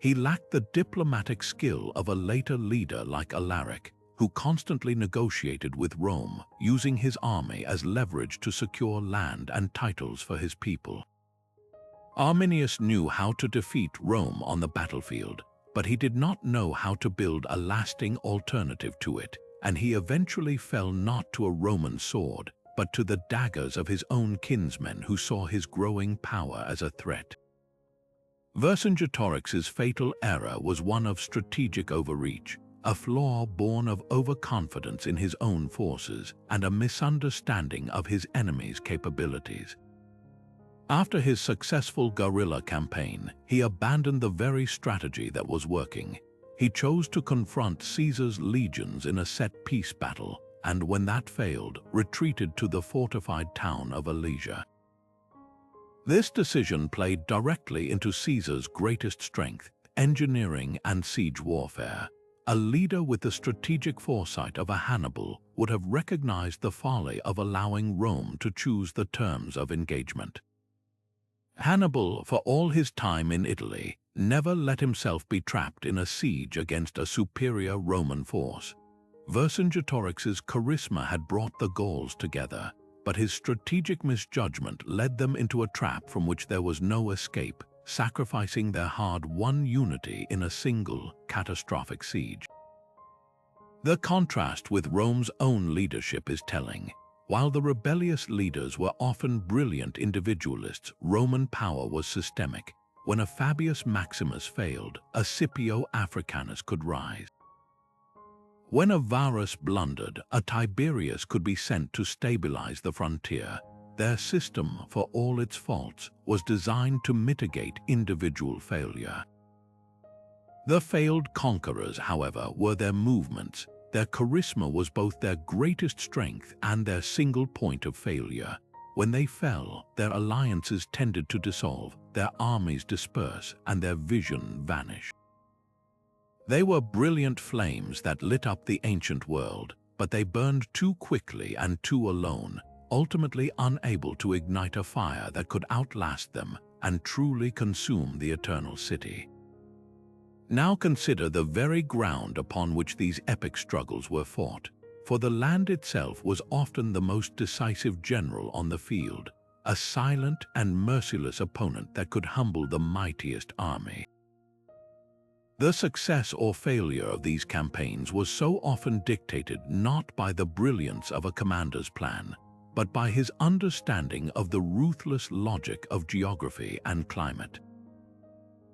He lacked the diplomatic skill of a later leader like Alaric, who constantly negotiated with Rome, using his army as leverage to secure land and titles for his people. Arminius knew how to defeat Rome on the battlefield, but he did not know how to build a lasting alternative to it, and he eventually fell not to a Roman sword, but to the daggers of his own kinsmen who saw his growing power as a threat. Vercingetorix's fatal error was one of strategic overreach, a flaw born of overconfidence in his own forces and a misunderstanding of his enemy's capabilities. After his successful guerrilla campaign, he abandoned the very strategy that was working. He chose to confront Caesar's legions in a set-piece battle, and when that failed, retreated to the fortified town of Alesia. This decision played directly into Caesar's greatest strength, engineering and siege warfare. A leader with the strategic foresight of a Hannibal would have recognized the folly of allowing Rome to choose the terms of engagement. Hannibal, for all his time in Italy, never let himself be trapped in a siege against a superior Roman force. Vercingetorix's charisma had brought the Gauls together, but his strategic misjudgment led them into a trap from which there was no escape, sacrificing their hard-won unity in a single, catastrophic siege. The contrast with Rome's own leadership is telling. While the rebellious leaders were often brilliant individualists, Roman power was systemic. When a Fabius Maximus failed, a Scipio Africanus could rise. When a Varus blundered, a Tiberius could be sent to stabilize the frontier. Their system, for all its faults, was designed to mitigate individual failure. The failed conquerors, however, were their movements. Their charisma was both their greatest strength and their single point of failure. When they fell, their alliances tended to dissolve, their armies disperse, and their vision vanish. They were brilliant flames that lit up the ancient world, but they burned too quickly and too alone, ultimately unable to ignite a fire that could outlast them and truly consume the eternal city. Now consider the very ground upon which these epic struggles were fought, for the land itself was often the most decisive general on the field, a silent and merciless opponent that could humble the mightiest army. The success or failure of these campaigns was so often dictated not by the brilliance of a commander's plan, but by his understanding of the ruthless logic of geography and climate.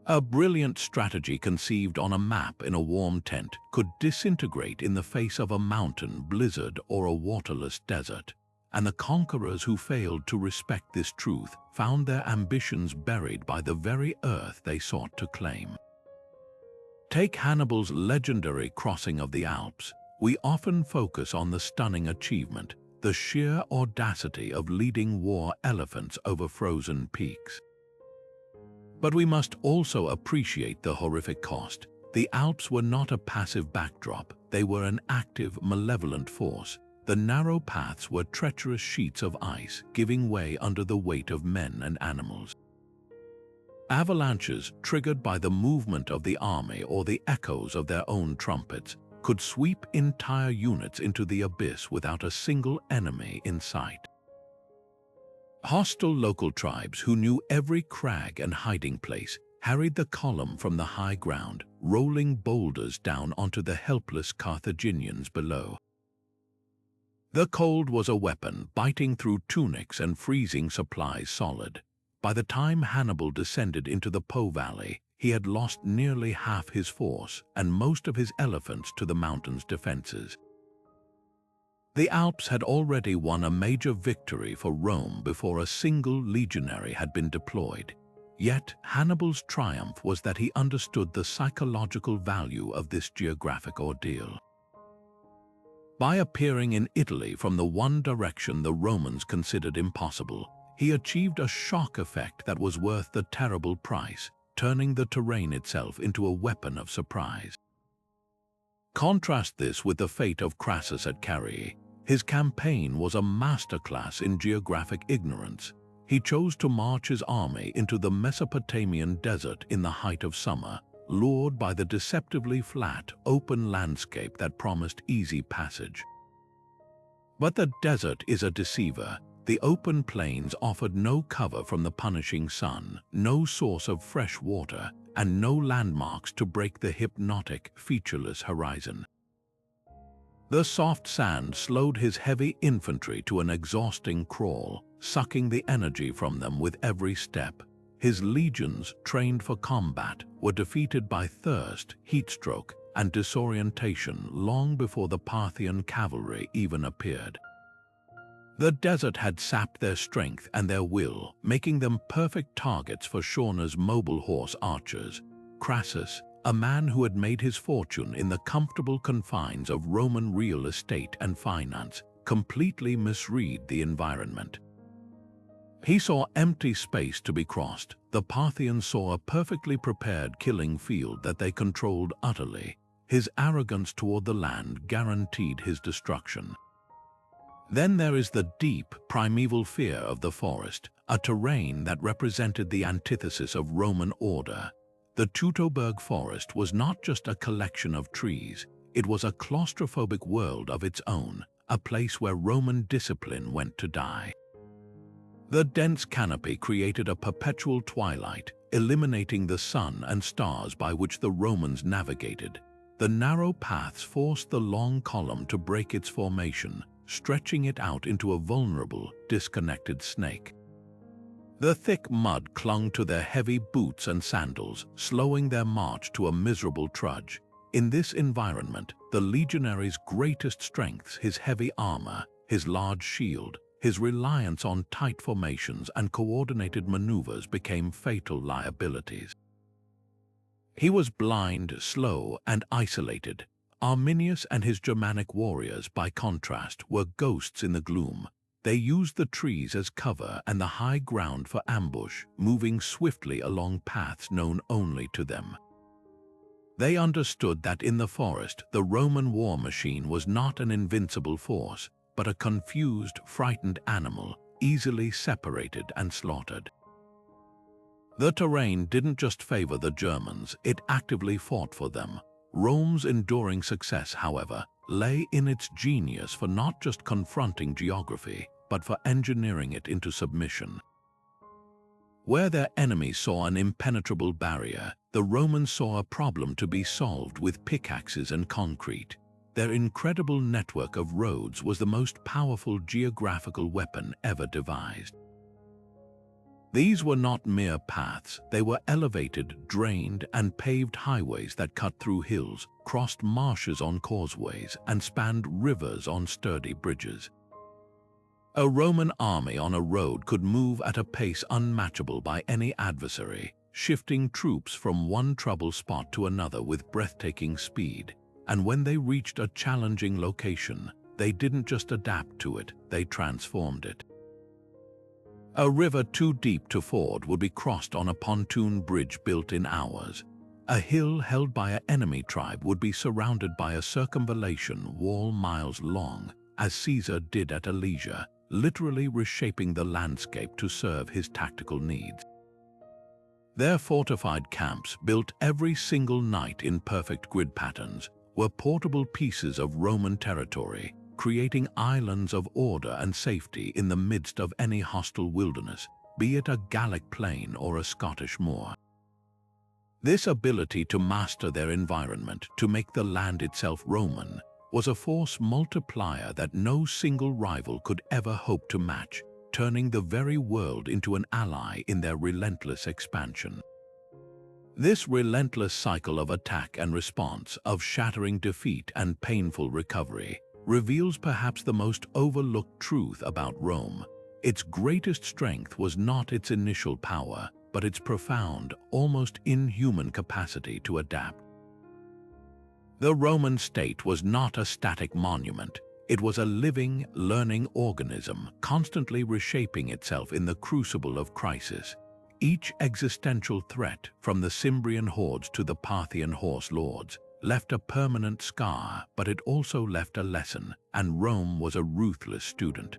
A brilliant strategy conceived on a map in a warm tent could disintegrate in the face of a mountain blizzard or a waterless desert, and the conquerors who failed to respect this truth found their ambitions buried by the very earth they sought to claim. Take Hannibal's legendary crossing of the Alps. We often focus on the stunning achievement, the sheer audacity of leading war elephants over frozen peaks. But we must also appreciate the horrific cost. The Alps were not a passive backdrop, they were an active, malevolent force. The narrow paths were treacherous sheets of ice, giving way under the weight of men and animals. Avalanches, triggered by the movement of the army or the echoes of their own trumpets, could sweep entire units into the abyss without a single enemy in sight. Hostile local tribes who knew every crag and hiding place harried the column from the high ground, rolling boulders down onto the helpless Carthaginians below. The cold was a weapon, biting through tunics and freezing supplies solid. By the time Hannibal descended into the Po Valley, he had lost nearly half his force and most of his elephants to the mountain's defenses. The Alps had already won a major victory for Rome before a single legionary had been deployed. Yet Hannibal's triumph was that he understood the psychological value of this geographic ordeal. By appearing in Italy from the one direction the Romans considered impossible, he achieved a shock effect that was worth the terrible price, turning the terrain itself into a weapon of surprise. Contrast this with the fate of Crassus at Carrhae. His campaign was a masterclass in geographic ignorance. He chose to march his army into the Mesopotamian desert in the height of summer, lured by the deceptively flat, open landscape that promised easy passage. But the desert is a deceiver. The open plains offered no cover from the punishing sun, no source of fresh water, and no landmarks to break the hypnotic, featureless horizon. The soft sand slowed his heavy infantry to an exhausting crawl, sucking the energy from them with every step. His legions, trained for combat, were defeated by thirst, heatstroke, and disorientation long before the Parthian cavalry even appeared. The desert had sapped their strength and their will, making them perfect targets for Shauna's mobile horse archers. Crassus, a man who had made his fortune in the comfortable confines of Roman real estate and finance, completely misread the environment. He saw empty space to be crossed. The Parthians saw a perfectly prepared killing field that they controlled utterly. His arrogance toward the land guaranteed his destruction. Then there is the deep, primeval fear of the forest, a terrain that represented the antithesis of Roman order. The Teutoburg forest was not just a collection of trees, it was a claustrophobic world of its own, a place where Roman discipline went to die. The dense canopy created a perpetual twilight, eliminating the sun and stars by which the Romans navigated. The narrow paths forced the long column to break its formation, stretching it out into a vulnerable, disconnected snake. The thick mud clung to their heavy boots and sandals, slowing their march to a miserable trudge. In this environment, the legionary's greatest strengths, his heavy armor, his large shield, his reliance on tight formations and coordinated maneuvers became fatal liabilities. He was blind, slow, and isolated. Arminius and his Germanic warriors, by contrast, were ghosts in the gloom. They used the trees as cover and the high ground for ambush, moving swiftly along paths known only to them. They understood that in the forest, the Roman war machine was not an invincible force, but a confused, frightened animal, easily separated and slaughtered. The terrain didn't just favor the Germans, it actively fought for them. Rome's enduring success, however, lay in its genius for not just confronting geography, but for engineering it into submission. Where their enemies saw an impenetrable barrier, the Romans saw a problem to be solved with pickaxes and concrete. Their incredible network of roads was the most powerful geographical weapon ever devised. These were not mere paths, they were elevated, drained, and paved highways that cut through hills, crossed marshes on causeways, and spanned rivers on sturdy bridges. A Roman army on a road could move at a pace unmatchable by any adversary, shifting troops from one trouble spot to another with breathtaking speed. And when they reached a challenging location, they didn't just adapt to it, they transformed it. A river too deep to ford would be crossed on a pontoon bridge built in hours. A hill held by an enemy tribe would be surrounded by a circumvallation wall miles long, as Caesar did at Alesia, literally reshaping the landscape to serve his tactical needs. Their fortified camps, built every single night in perfect grid patterns, were portable pieces of Roman territory, creating islands of order and safety in the midst of any hostile wilderness, be it a Gallic plain or a Scottish moor. This ability to master their environment, to make the land itself Roman, was a force multiplier that no single rival could ever hope to match, turning the very world into an ally in their relentless expansion. This relentless cycle of attack and response, of shattering defeat and painful recovery, reveals perhaps the most overlooked truth about Rome. Its greatest strength was not its initial power, but its profound, almost inhuman capacity to adapt. The Roman state was not a static monument. It was a living, learning organism, constantly reshaping itself in the crucible of crisis. Each existential threat, from the Simbrian hordes to the Parthian horse lords, left a permanent scar, but it also left a lesson, and Rome was a ruthless student.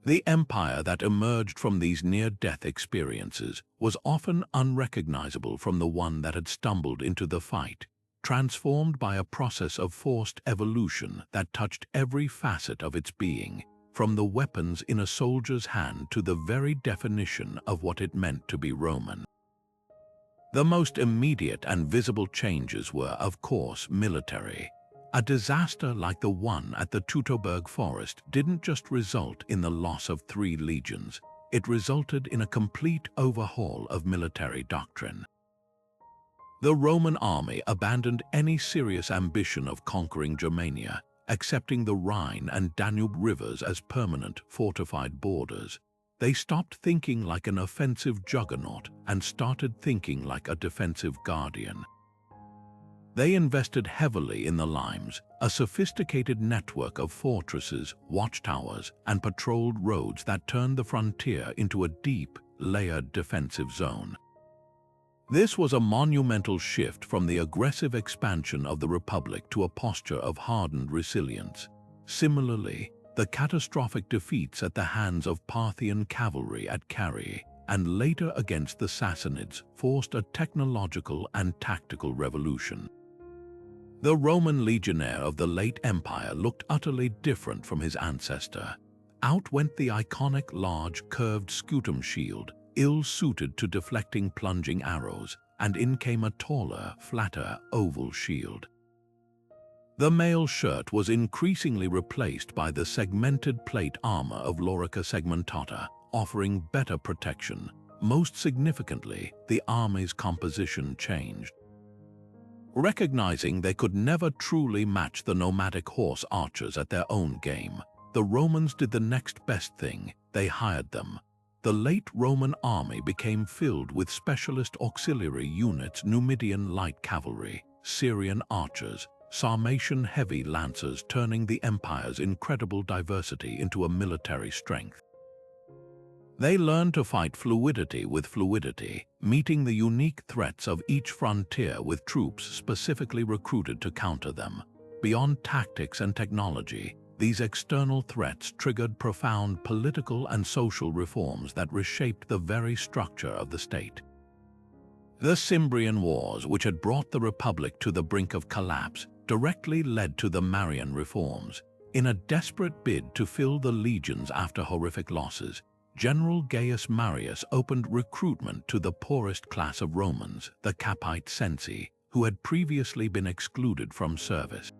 The empire that emerged from these near-death experiences was often unrecognizable from the one that had stumbled into the fight, transformed by a process of forced evolution that touched every facet of its being, from the weapons in a soldier's hand to the very definition of what it meant to be Roman. The most immediate and visible changes were, of course, military. A disaster like the one at the Teutoburg forest didn't just result in the loss of 3 legions, it resulted in a complete overhaul of military doctrine. The Roman army abandoned any serious ambition of conquering Germania, accepting the Rhine and Danube rivers as permanent fortified borders. They stopped thinking like an offensive juggernaut and started thinking like a defensive guardian. They invested heavily in the limes, a sophisticated network of fortresses, watchtowers, and patrolled roads that turned the frontier into a deep, layered defensive zone. This was a monumental shift from the aggressive expansion of the Republic to a posture of hardened resilience. Similarly, the catastrophic defeats at the hands of Parthian cavalry at Carrhae and later against the Sassanids forced a technological and tactical revolution. The Roman legionnaire of the late empire looked utterly different from his ancestor. Out went the iconic large curved scutum shield, ill-suited to deflecting plunging arrows, and in came a taller, flatter, oval shield. The mail shirt was increasingly replaced by the segmented plate armor of Lorica segmentata, offering better protection. Most significantly, the army's composition changed. Recognizing they could never truly match the nomadic horse archers at their own game, the Romans did the next best thing: they hired them. The late Roman army became filled with specialist auxiliary units: Numidian light cavalry, Syrian archers, Sarmatian heavy lancers, turning the empire's incredible diversity into a military strength. They learned to fight fluidity with fluidity, meeting the unique threats of each frontier with troops specifically recruited to counter them. Beyond tactics and technology, these external threats triggered profound political and social reforms that reshaped the very structure of the state. The Simbrian Wars, which had brought the Republic to the brink of collapse, directly led to the Marian reforms. In a desperate bid to fill the legions after horrific losses, General Gaius Marius opened recruitment to the poorest class of Romans, the Capite Censi, who had previously been excluded from service.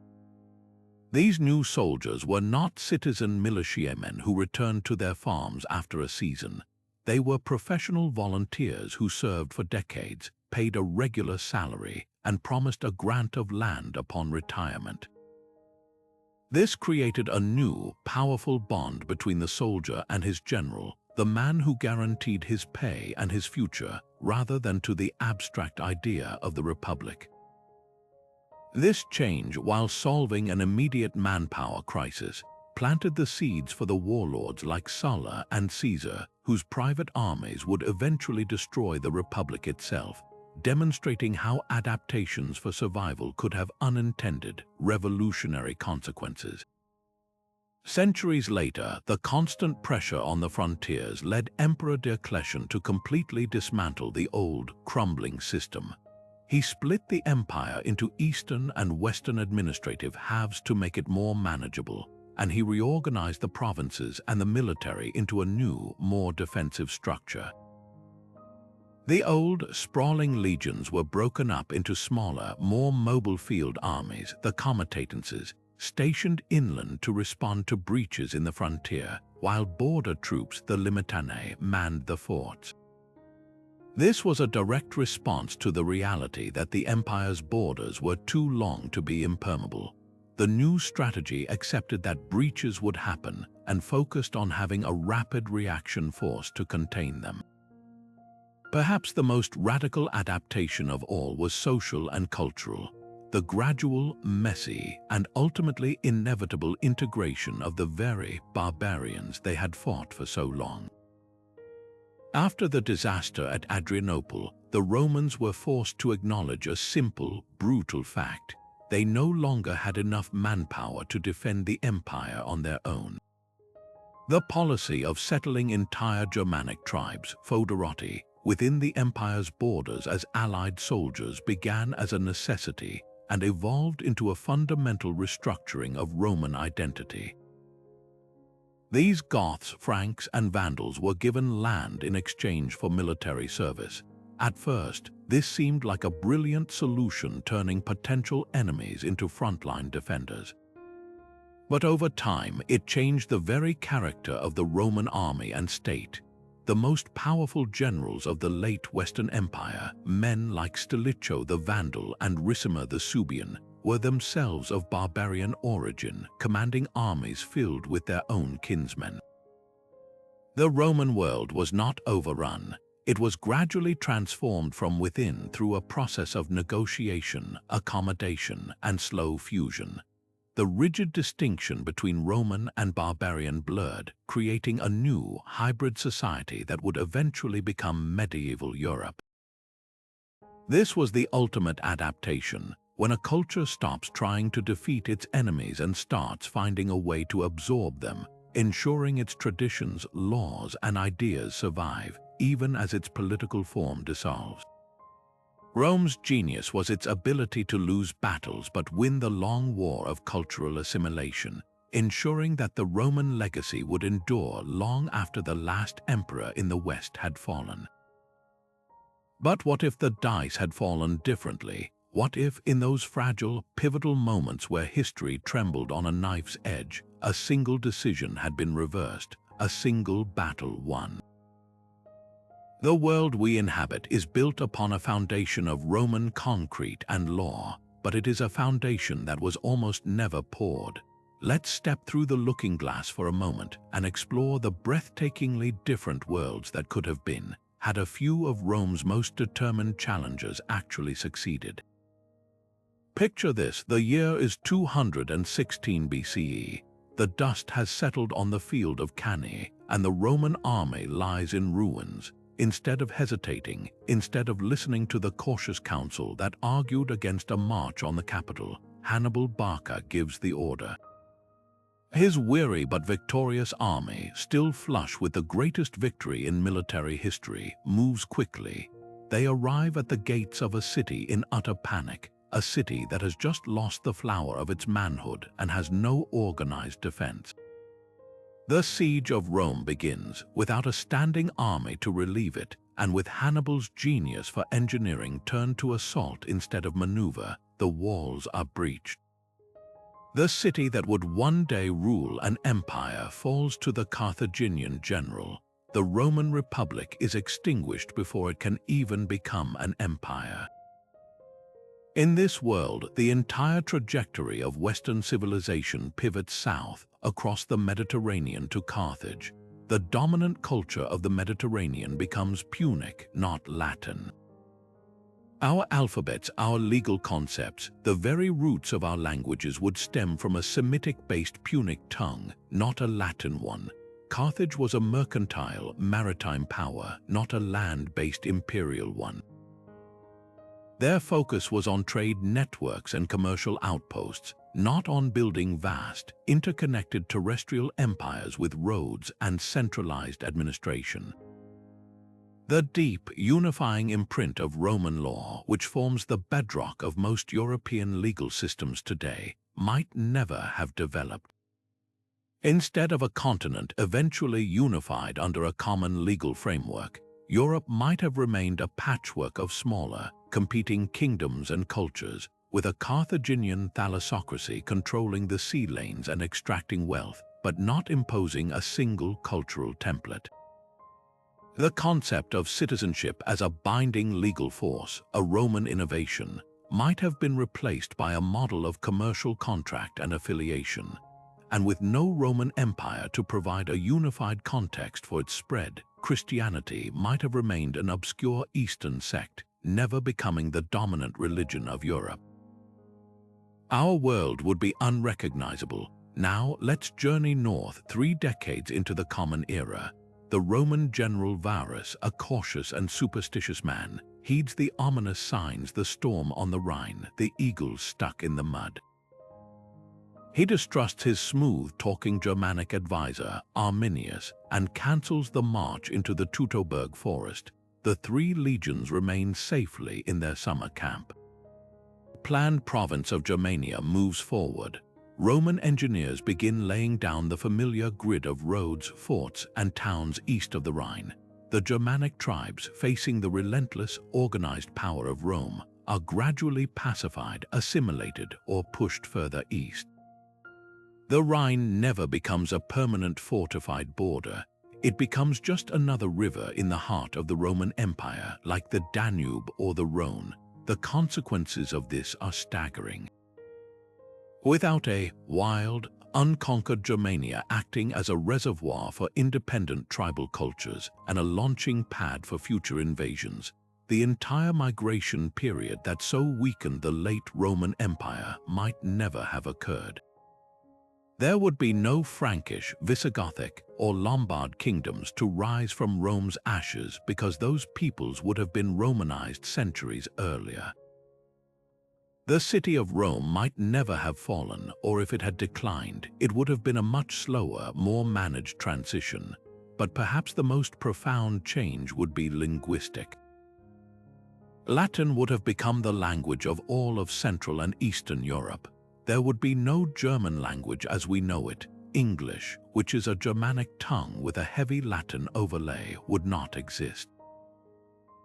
These new soldiers were not citizen militiamen who returned to their farms after a season. They were professional volunteers who served for decades, paid a regular salary, and promised a grant of land upon retirement. This created a new, powerful bond between the soldier and his general, the man who guaranteed his pay and his future, rather than to the abstract idea of the Republic. This change, while solving an immediate manpower crisis, planted the seeds for the warlords like Sulla and Caesar, whose private armies would eventually destroy the Republic itself, demonstrating how adaptations for survival could have unintended, revolutionary consequences. Centuries later, the constant pressure on the frontiers led Emperor Diocletian to completely dismantle the old, crumbling system. He split the empire into eastern and western administrative halves to make it more manageable, and he reorganized the provinces and the military into a new, more defensive structure. The old, sprawling legions were broken up into smaller, more mobile field armies, the comitatenses, stationed inland to respond to breaches in the frontier, while border troops, the limitanae, manned the forts. This was a direct response to the reality that the empire's borders were too long to be impermeable. The new strategy accepted that breaches would happen and focused on having a rapid reaction force to contain them. Perhaps the most radical adaptation of all was social and cultural. The gradual, messy, and ultimately inevitable integration of the very barbarians they had fought for so long. After the disaster at Adrianople, the Romans were forced to acknowledge a simple, brutal fact. They no longer had enough manpower to defend the empire on their own. The policy of settling entire Germanic tribes, foederati, within the empire's borders as allied soldiers began as a necessity and evolved into a fundamental restructuring of Roman identity. These Goths, Franks, and Vandals were given land in exchange for military service. At first, this seemed like a brilliant solution, turning potential enemies into frontline defenders. But over time, it changed the very character of the Roman army and state. The most powerful generals of the late Western Empire, men like Stilicho the Vandal and Ricimer the Suebian, were themselves of barbarian origin, commanding armies filled with their own kinsmen. The Roman world was not overrun. It was gradually transformed from within through a process of negotiation, accommodation, and slow fusion. The rigid distinction between Roman and barbarian blurred, creating a new, hybrid society that would eventually become medieval Europe. This was the ultimate adaptation, when a culture stops trying to defeat its enemies and starts finding a way to absorb them, ensuring its traditions, laws, and ideas survive, even as its political form dissolves. Rome's genius was its ability to lose battles but win the long war of cultural assimilation, ensuring that the Roman legacy would endure long after the last emperor in the West had fallen. But what if the dice had fallen differently? What if, in those fragile, pivotal moments where history trembled on a knife's edge, a single decision had been reversed, a single battle won? The world we inhabit is built upon a foundation of Roman concrete and law, but it is a foundation that was almost never poured. Let's step through the looking glass for a moment and explore the breathtakingly different worlds that could have been, had a few of Rome's most determined challengers actually succeeded. Picture this: the year is 216 BCE. The dust has settled on the field of Cannae, and the Roman army lies in ruins. Instead of hesitating, instead of listening to the cautious council that argued against a march on the capital, Hannibal Barca gives the order. His weary but victorious army, still flush with the greatest victory in military history, moves quickly. They arrive at the gates of a city in utter panic, a city that has just lost the flower of its manhood and has no organized defense. The siege of Rome begins, without a standing army to relieve it, and with Hannibal's genius for engineering turned to assault instead of maneuver, the walls are breached. The city that would one day rule an empire falls to the Carthaginian general. The Roman Republic is extinguished before it can even become an empire. In this world, the entire trajectory of Western civilization pivots south, across the Mediterranean to Carthage. The dominant culture of the Mediterranean becomes Punic, not Latin. Our alphabets, our legal concepts, the very roots of our languages would stem from a Semitic-based Punic tongue, not a Latin one. Carthage was a mercantile, maritime power, not a land-based imperial one. Their focus was on trade networks and commercial outposts, not on building vast, interconnected terrestrial empires with roads and centralized administration. The deep, unifying imprint of Roman law, which forms the bedrock of most European legal systems today, might never have developed. Instead of a continent eventually unified under a common legal framework, Europe might have remained a patchwork of smaller, competing kingdoms and cultures, with a Carthaginian thalassocracy controlling the sea lanes and extracting wealth, but not imposing a single cultural template. The concept of citizenship as a binding legal force, a Roman innovation, might have been replaced by a model of commercial contract and affiliation. And with no Roman Empire to provide a unified context for its spread, Christianity might have remained an obscure Eastern sect, never becoming the dominant religion of Europe. Our world would be unrecognizable. Now let's journey north 3 decades into the Common Era. The Roman general Varus, a cautious and superstitious man, heeds the ominous signs: the storm on the Rhine, the eagle stuck in the mud. He distrusts his smooth-talking Germanic advisor, Arminius, and cancels the march into the Teutoburg forest. The 3 legions remain safely in their summer camp. The planned province of Germania moves forward. Roman engineers begin laying down the familiar grid of roads, forts, and towns east of the Rhine. The Germanic tribes, facing the relentless, organized power of Rome, are gradually pacified, assimilated, or pushed further east. The Rhine never becomes a permanent fortified border. It becomes just another river in the heart of the Roman Empire, like the Danube or the Rhone. The consequences of this are staggering. Without a wild, unconquered Germania acting as a reservoir for independent tribal cultures and a launching pad for future invasions, the entire migration period that so weakened the late Roman Empire might never have occurred. There would be no Frankish, Visigothic, or Lombard kingdoms to rise from Rome's ashes because those peoples would have been Romanized centuries earlier. The city of Rome might never have fallen, or if it had declined, it would have been a much slower, more managed transition. But perhaps the most profound change would be linguistic. Latin would have become the language of all of Central and Eastern Europe. There would be no German language as we know it. English, which is a Germanic tongue with a heavy Latin overlay, would not exist.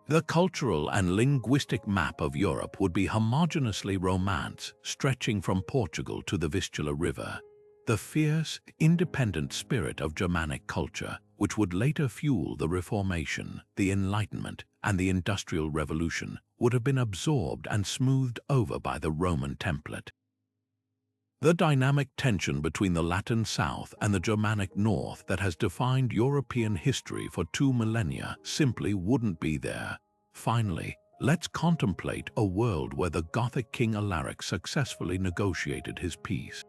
The cultural and linguistic map of Europe would be homogeneously Romance, stretching from Portugal to the Vistula River. The fierce, independent spirit of Germanic culture, which would later fuel the Reformation, the Enlightenment, and the Industrial Revolution, would have been absorbed and smoothed over by the Roman template. The dynamic tension between the Latin South and the Germanic North that has defined European history for 2 millennia simply wouldn't be there. Finally, let's contemplate a world where the Gothic king Alaric successfully negotiated his peace.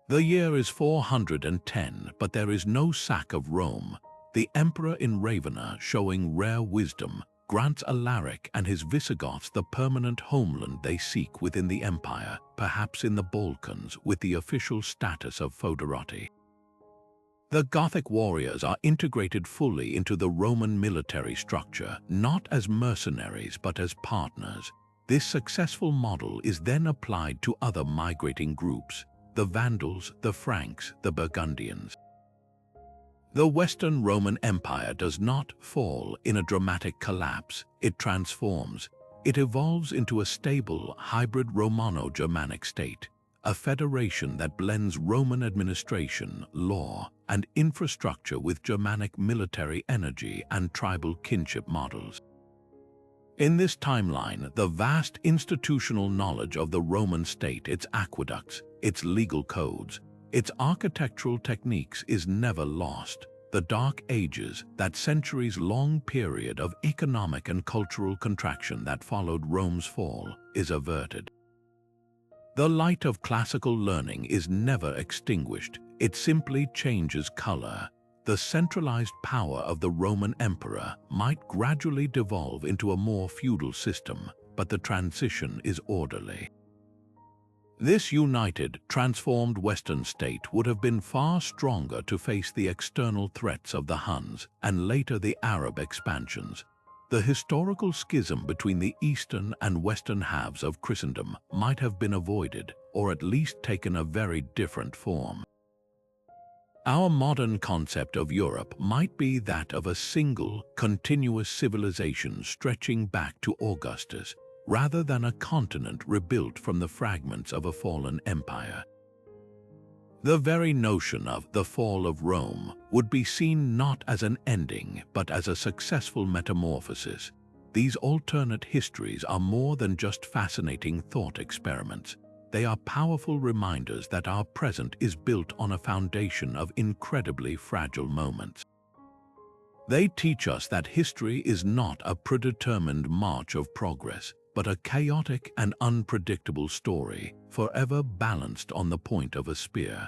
The year is 410, but there is no sack of Rome. The emperor in Ravenna, showing rare wisdom, grants Alaric and his Visigoths the permanent homeland they seek within the empire, perhaps in the Balkans, with the official status of foederati. The Gothic warriors are integrated fully into the Roman military structure, not as mercenaries but as partners. This successful model is then applied to other migrating groups: the Vandals, the Franks, the Burgundians. The Western Roman Empire does not fall in a dramatic collapse, it transforms. It evolves into a stable, hybrid Romano-Germanic state, a federation that blends Roman administration, law, and infrastructure with Germanic military energy and tribal kinship models. In this timeline, the vast institutional knowledge of the Roman state, its aqueducts, its legal codes, its architectural techniques is never lost. The Dark Ages, that centuries-long period of economic and cultural contraction that followed Rome's fall, is averted. The light of classical learning is never extinguished, it simply changes color. The centralized power of the Roman emperor might gradually devolve into a more feudal system, but the transition is orderly. This united, transformed Western state would have been far stronger to face the external threats of the Huns and later the Arab expansions. The historical schism between the eastern and western halves of Christendom might have been avoided, or at least taken a very different form. Our modern concept of Europe might be that of a single, continuous civilization stretching back to Augustus, rather than a continent rebuilt from the fragments of a fallen empire. The very notion of the fall of Rome would be seen not as an ending, but as a successful metamorphosis. These alternate histories are more than just fascinating thought experiments. They are powerful reminders that our present is built on a foundation of incredibly fragile moments. They teach us that history is not a predetermined march of progress, but a chaotic and unpredictable story, forever balanced on the point of a spear.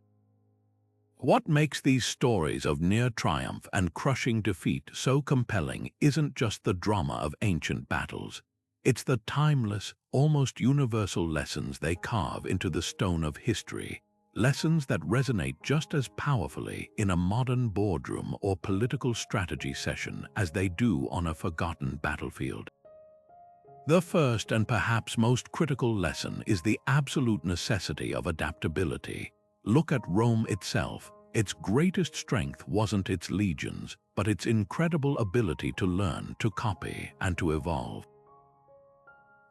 What makes these stories of near triumph and crushing defeat so compelling isn't just the drama of ancient battles. It's the timeless, almost universal lessons they carve into the stone of history, lessons that resonate just as powerfully in a modern boardroom or political strategy session as they do on a forgotten battlefield. The first and perhaps most critical lesson is the absolute necessity of adaptability. Look at Rome itself. Its greatest strength wasn't its legions, but its incredible ability to learn, to copy, and to evolve.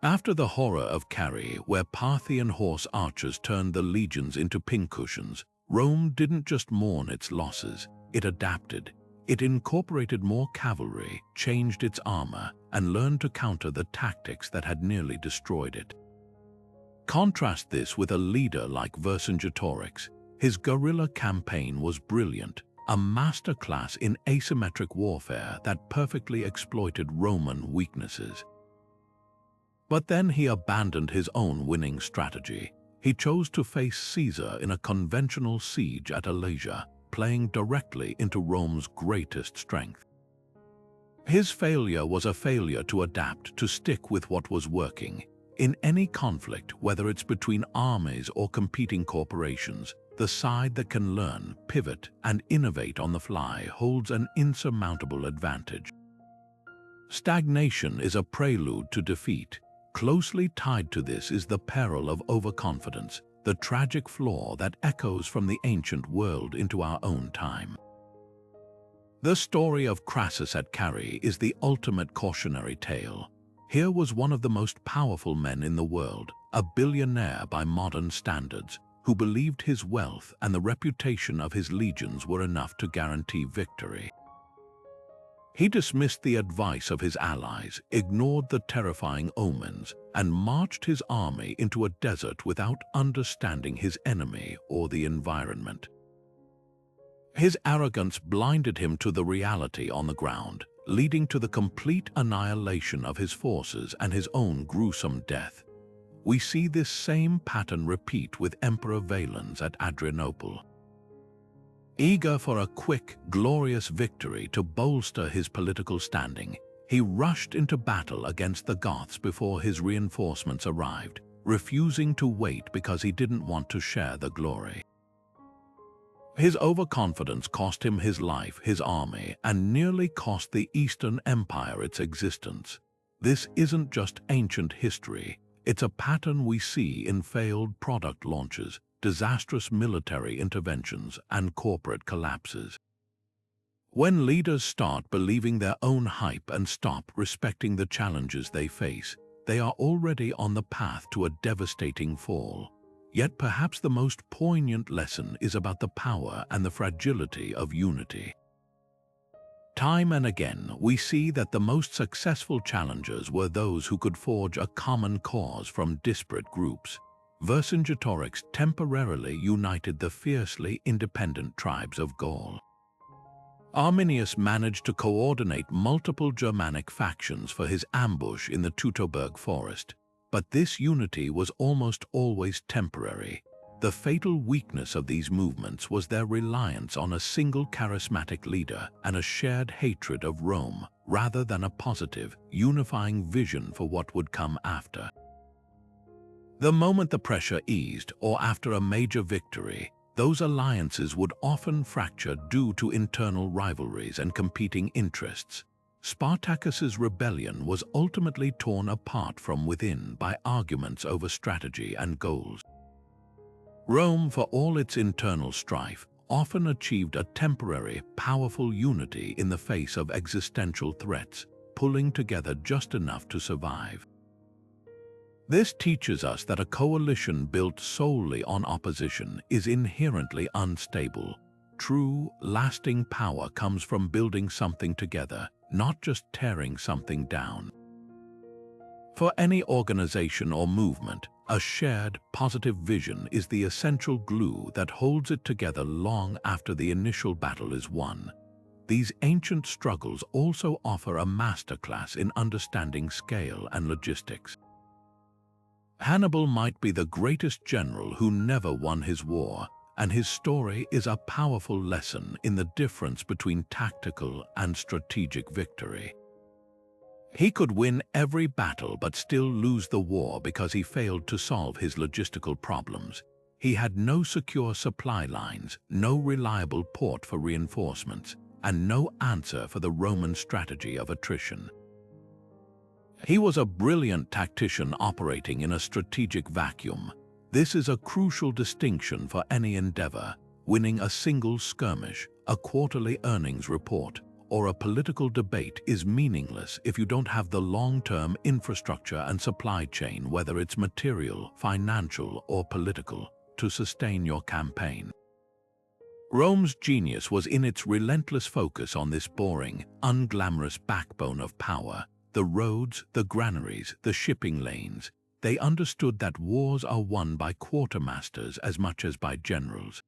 After the horror of Carrhae, where Parthian horse archers turned the legions into pincushions, Rome didn't just mourn its losses, it adapted. It incorporated more cavalry, changed its armor, and learned to counter the tactics that had nearly destroyed it. Contrast this with a leader like Vercingetorix. His guerrilla campaign was brilliant, a masterclass in asymmetric warfare that perfectly exploited Roman weaknesses. But then he abandoned his own winning strategy. He chose to face Caesar in a conventional siege at Alesia, playing directly into Rome's greatest strength. His failure was a failure to adapt, to stick with what was working. In any conflict, whether it's between armies or competing corporations, the side that can learn, pivot, and innovate on the fly holds an insurmountable advantage. Stagnation is a prelude to defeat. Closely tied to this is the peril of overconfidence, the tragic flaw that echoes from the ancient world into our own time. The story of Crassus at Carrhae is the ultimate cautionary tale. Here was one of the most powerful men in the world, a billionaire by modern standards, who believed his wealth and the reputation of his legions were enough to guarantee victory. He dismissed the advice of his allies, ignored the terrifying omens, and marched his army into a desert without understanding his enemy or the environment. His arrogance blinded him to the reality on the ground, leading to the complete annihilation of his forces and his own gruesome death. We see this same pattern repeat with Emperor Valens at Adrianople. Eager for a quick, glorious victory to bolster his political standing, he rushed into battle against the Goths before his reinforcements arrived, refusing to wait because he didn't want to share the glory. His overconfidence cost him his life, his army, and nearly cost the Eastern Empire its existence. This isn't just ancient history, it's a pattern we see in failed product launches, disastrous military interventions, and corporate collapses. When leaders start believing their own hype and stop respecting the challenges they face, they are already on the path to a devastating fall. Yet perhaps the most poignant lesson is about the power and the fragility of unity. Time and again, we see that the most successful challengers were those who could forge a common cause from disparate groups. Vercingetorix temporarily united the fiercely independent tribes of Gaul. Arminius managed to coordinate multiple Germanic factions for his ambush in the Teutoburg forest. But this unity was almost always temporary. The fatal weakness of these movements was their reliance on a single charismatic leader and a shared hatred of Rome, rather than a positive, unifying vision for what would come after. The moment the pressure eased, or after a major victory, those alliances would often fracture due to internal rivalries and competing interests. Spartacus's rebellion was ultimately torn apart from within by arguments over strategy and goals. Rome, for all its internal strife, often achieved a temporary, powerful unity in the face of existential threats, pulling together just enough to survive. This teaches us that a coalition built solely on opposition is inherently unstable. True, lasting power comes from building something together, not just tearing something down. For any organization or movement, a shared, positive vision is the essential glue that holds it together long after the initial battle is won. These ancient struggles also offer a masterclass in understanding scale and logistics. Hannibal might be the greatest general who never won his war, and his story is a powerful lesson in the difference between tactical and strategic victory. He could win every battle but still lose the war because he failed to solve his logistical problems. He had no secure supply lines, no reliable port for reinforcements, and no answer for the Roman strategy of attrition. He was a brilliant tactician operating in a strategic vacuum. This is a crucial distinction for any endeavor. Winning a single skirmish, a quarterly earnings report, or a political debate is meaningless if you don't have the long-term infrastructure and supply chain, whether it's material, financial, or political, to sustain your campaign. Rome's genius was in its relentless focus on this boring, unglamorous backbone of power. The roads, the granaries, the shipping lanes. They understood that wars are won by quartermasters as much as by generals.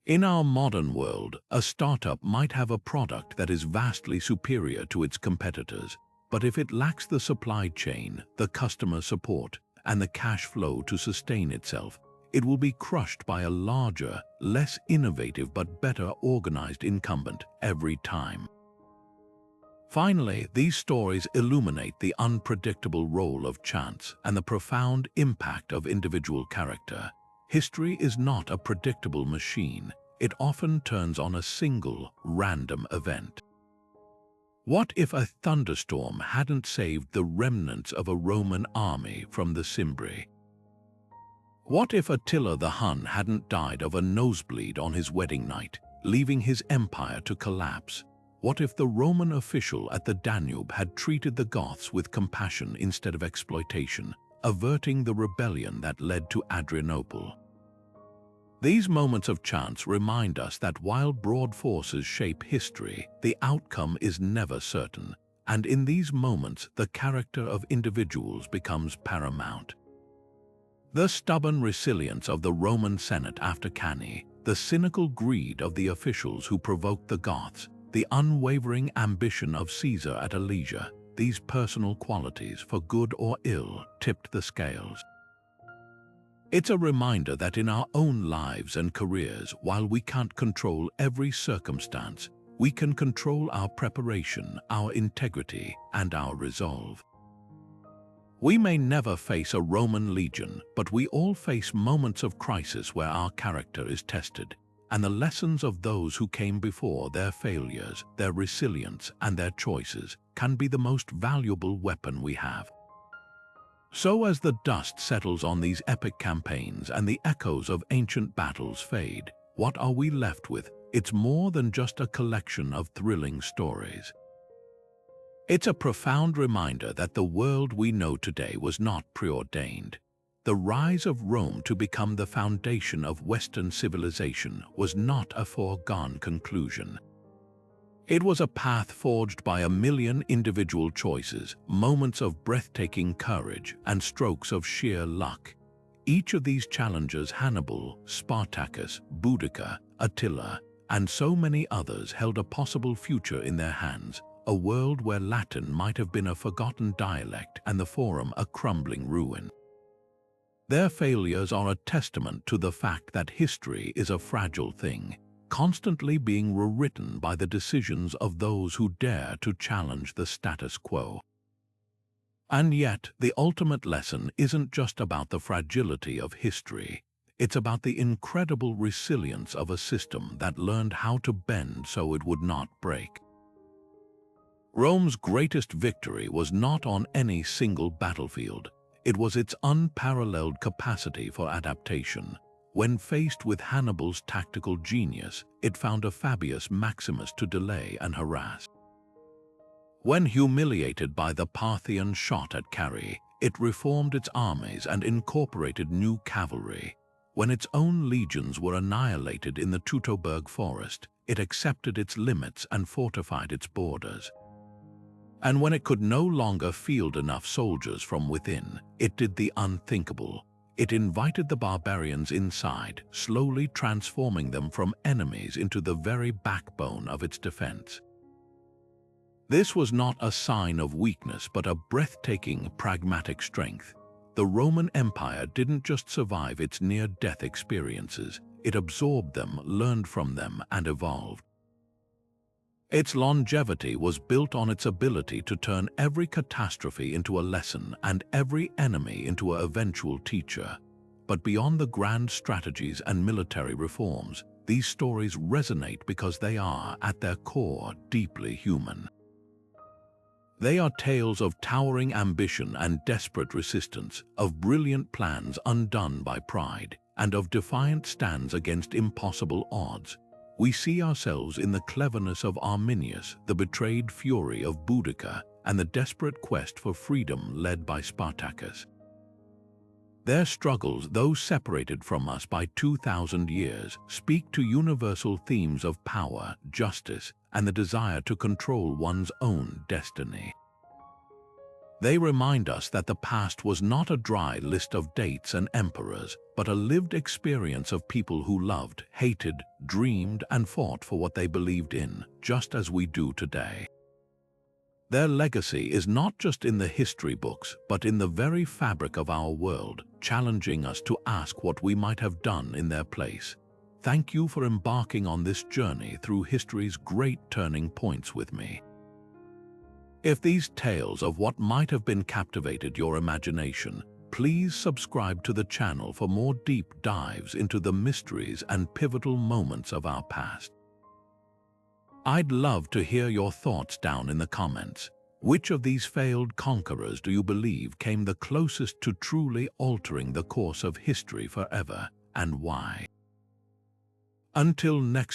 In our modern world, a startup might have a product that is vastly superior to its competitors, but if it lacks the supply chain, the customer support, and the cash flow to sustain itself, it will be crushed by a larger, less innovative but better organized incumbent every time. Finally, these stories illuminate the unpredictable role of chance and the profound impact of individual character. History is not a predictable machine. It often turns on a single, random event. What if a thunderstorm hadn't saved the remnants of a Roman army from the Cimbri? What if Attila the Hun hadn't died of a nosebleed on his wedding night, leaving his empire to collapse? What if the Roman official at the Danube had treated the Goths with compassion instead of exploitation, averting the rebellion that led to Adrianople? These moments of chance remind us that while broad forces shape history, the outcome is never certain, and in these moments the character of individuals becomes paramount. The stubborn resilience of the Roman Senate after Cannae, the cynical greed of the officials who provoked the Goths, the unwavering ambition of Caesar at Alesia, these personal qualities, for good or ill, tipped the scales. It's a reminder that in our own lives and careers, while we can't control every circumstance, we can control our preparation, our integrity, and our resolve. We may never face a Roman legion, but we all face moments of crisis where our character is tested, and the lessons of those who came before, their failures, their resilience, and their choices, can be the most valuable weapon we have. So as the dust settles on these epic campaigns and the echoes of ancient battles fade, what are we left with? It's more than just a collection of thrilling stories. It's a profound reminder that the world we know today was not preordained. The rise of Rome to become the foundation of Western civilization was not a foregone conclusion. It was a path forged by a million individual choices, moments of breathtaking courage, and strokes of sheer luck. Each of these challenges, Hannibal, Spartacus, Boudica, Attila, and so many others, held a possible future in their hands, a world where Latin might have been a forgotten dialect and the Forum a crumbling ruin. Their failures are a testament to the fact that history is a fragile thing, constantly being rewritten by the decisions of those who dare to challenge the status quo. And yet, the ultimate lesson isn't just about the fragility of history. It's about the incredible resilience of a system that learned how to bend so it would not break. Rome's greatest victory was not on any single battlefield. It was its unparalleled capacity for adaptation. When faced with Hannibal's tactical genius, it found a Fabius Maximus to delay and harass. When humiliated by the Parthian shot at Carrhae, it reformed its armies and incorporated new cavalry. When its own legions were annihilated in the Teutoburg forest, it accepted its limits and fortified its borders. And when it could no longer field enough soldiers from within, it did the unthinkable. It invited the barbarians inside, slowly transforming them from enemies into the very backbone of its defense. This was not a sign of weakness, but a breathtaking, pragmatic strength. The Roman Empire didn't just survive its near-death experiences, it absorbed them, learned from them, and evolved. Its longevity was built on its ability to turn every catastrophe into a lesson and every enemy into an eventual teacher. But beyond the grand strategies and military reforms, these stories resonate because they are, at their core, deeply human. They are tales of towering ambition and desperate resistance, of brilliant plans undone by pride, and of defiant stands against impossible odds. We see ourselves in the cleverness of Arminius, the betrayed fury of Boudica, and the desperate quest for freedom led by Spartacus. Their struggles, though separated from us by 2,000 years, speak to universal themes of power, justice, and the desire to control one's own destiny. They remind us that the past was not a dry list of dates and emperors, but a lived experience of people who loved, hated, dreamed, and fought for what they believed in, just as we do today. Their legacy is not just in the history books, but in the very fabric of our world, challenging us to ask what we might have done in their place. Thank you for embarking on this journey through history's great turning points with me. If these tales of what might have been captivated your imagination, please subscribe to the channel for more deep dives into the mysteries and pivotal moments of our past. I'd love to hear your thoughts down in the comments. Which of these failed conquerors do you believe came the closest to truly altering the course of history forever, and why? Until next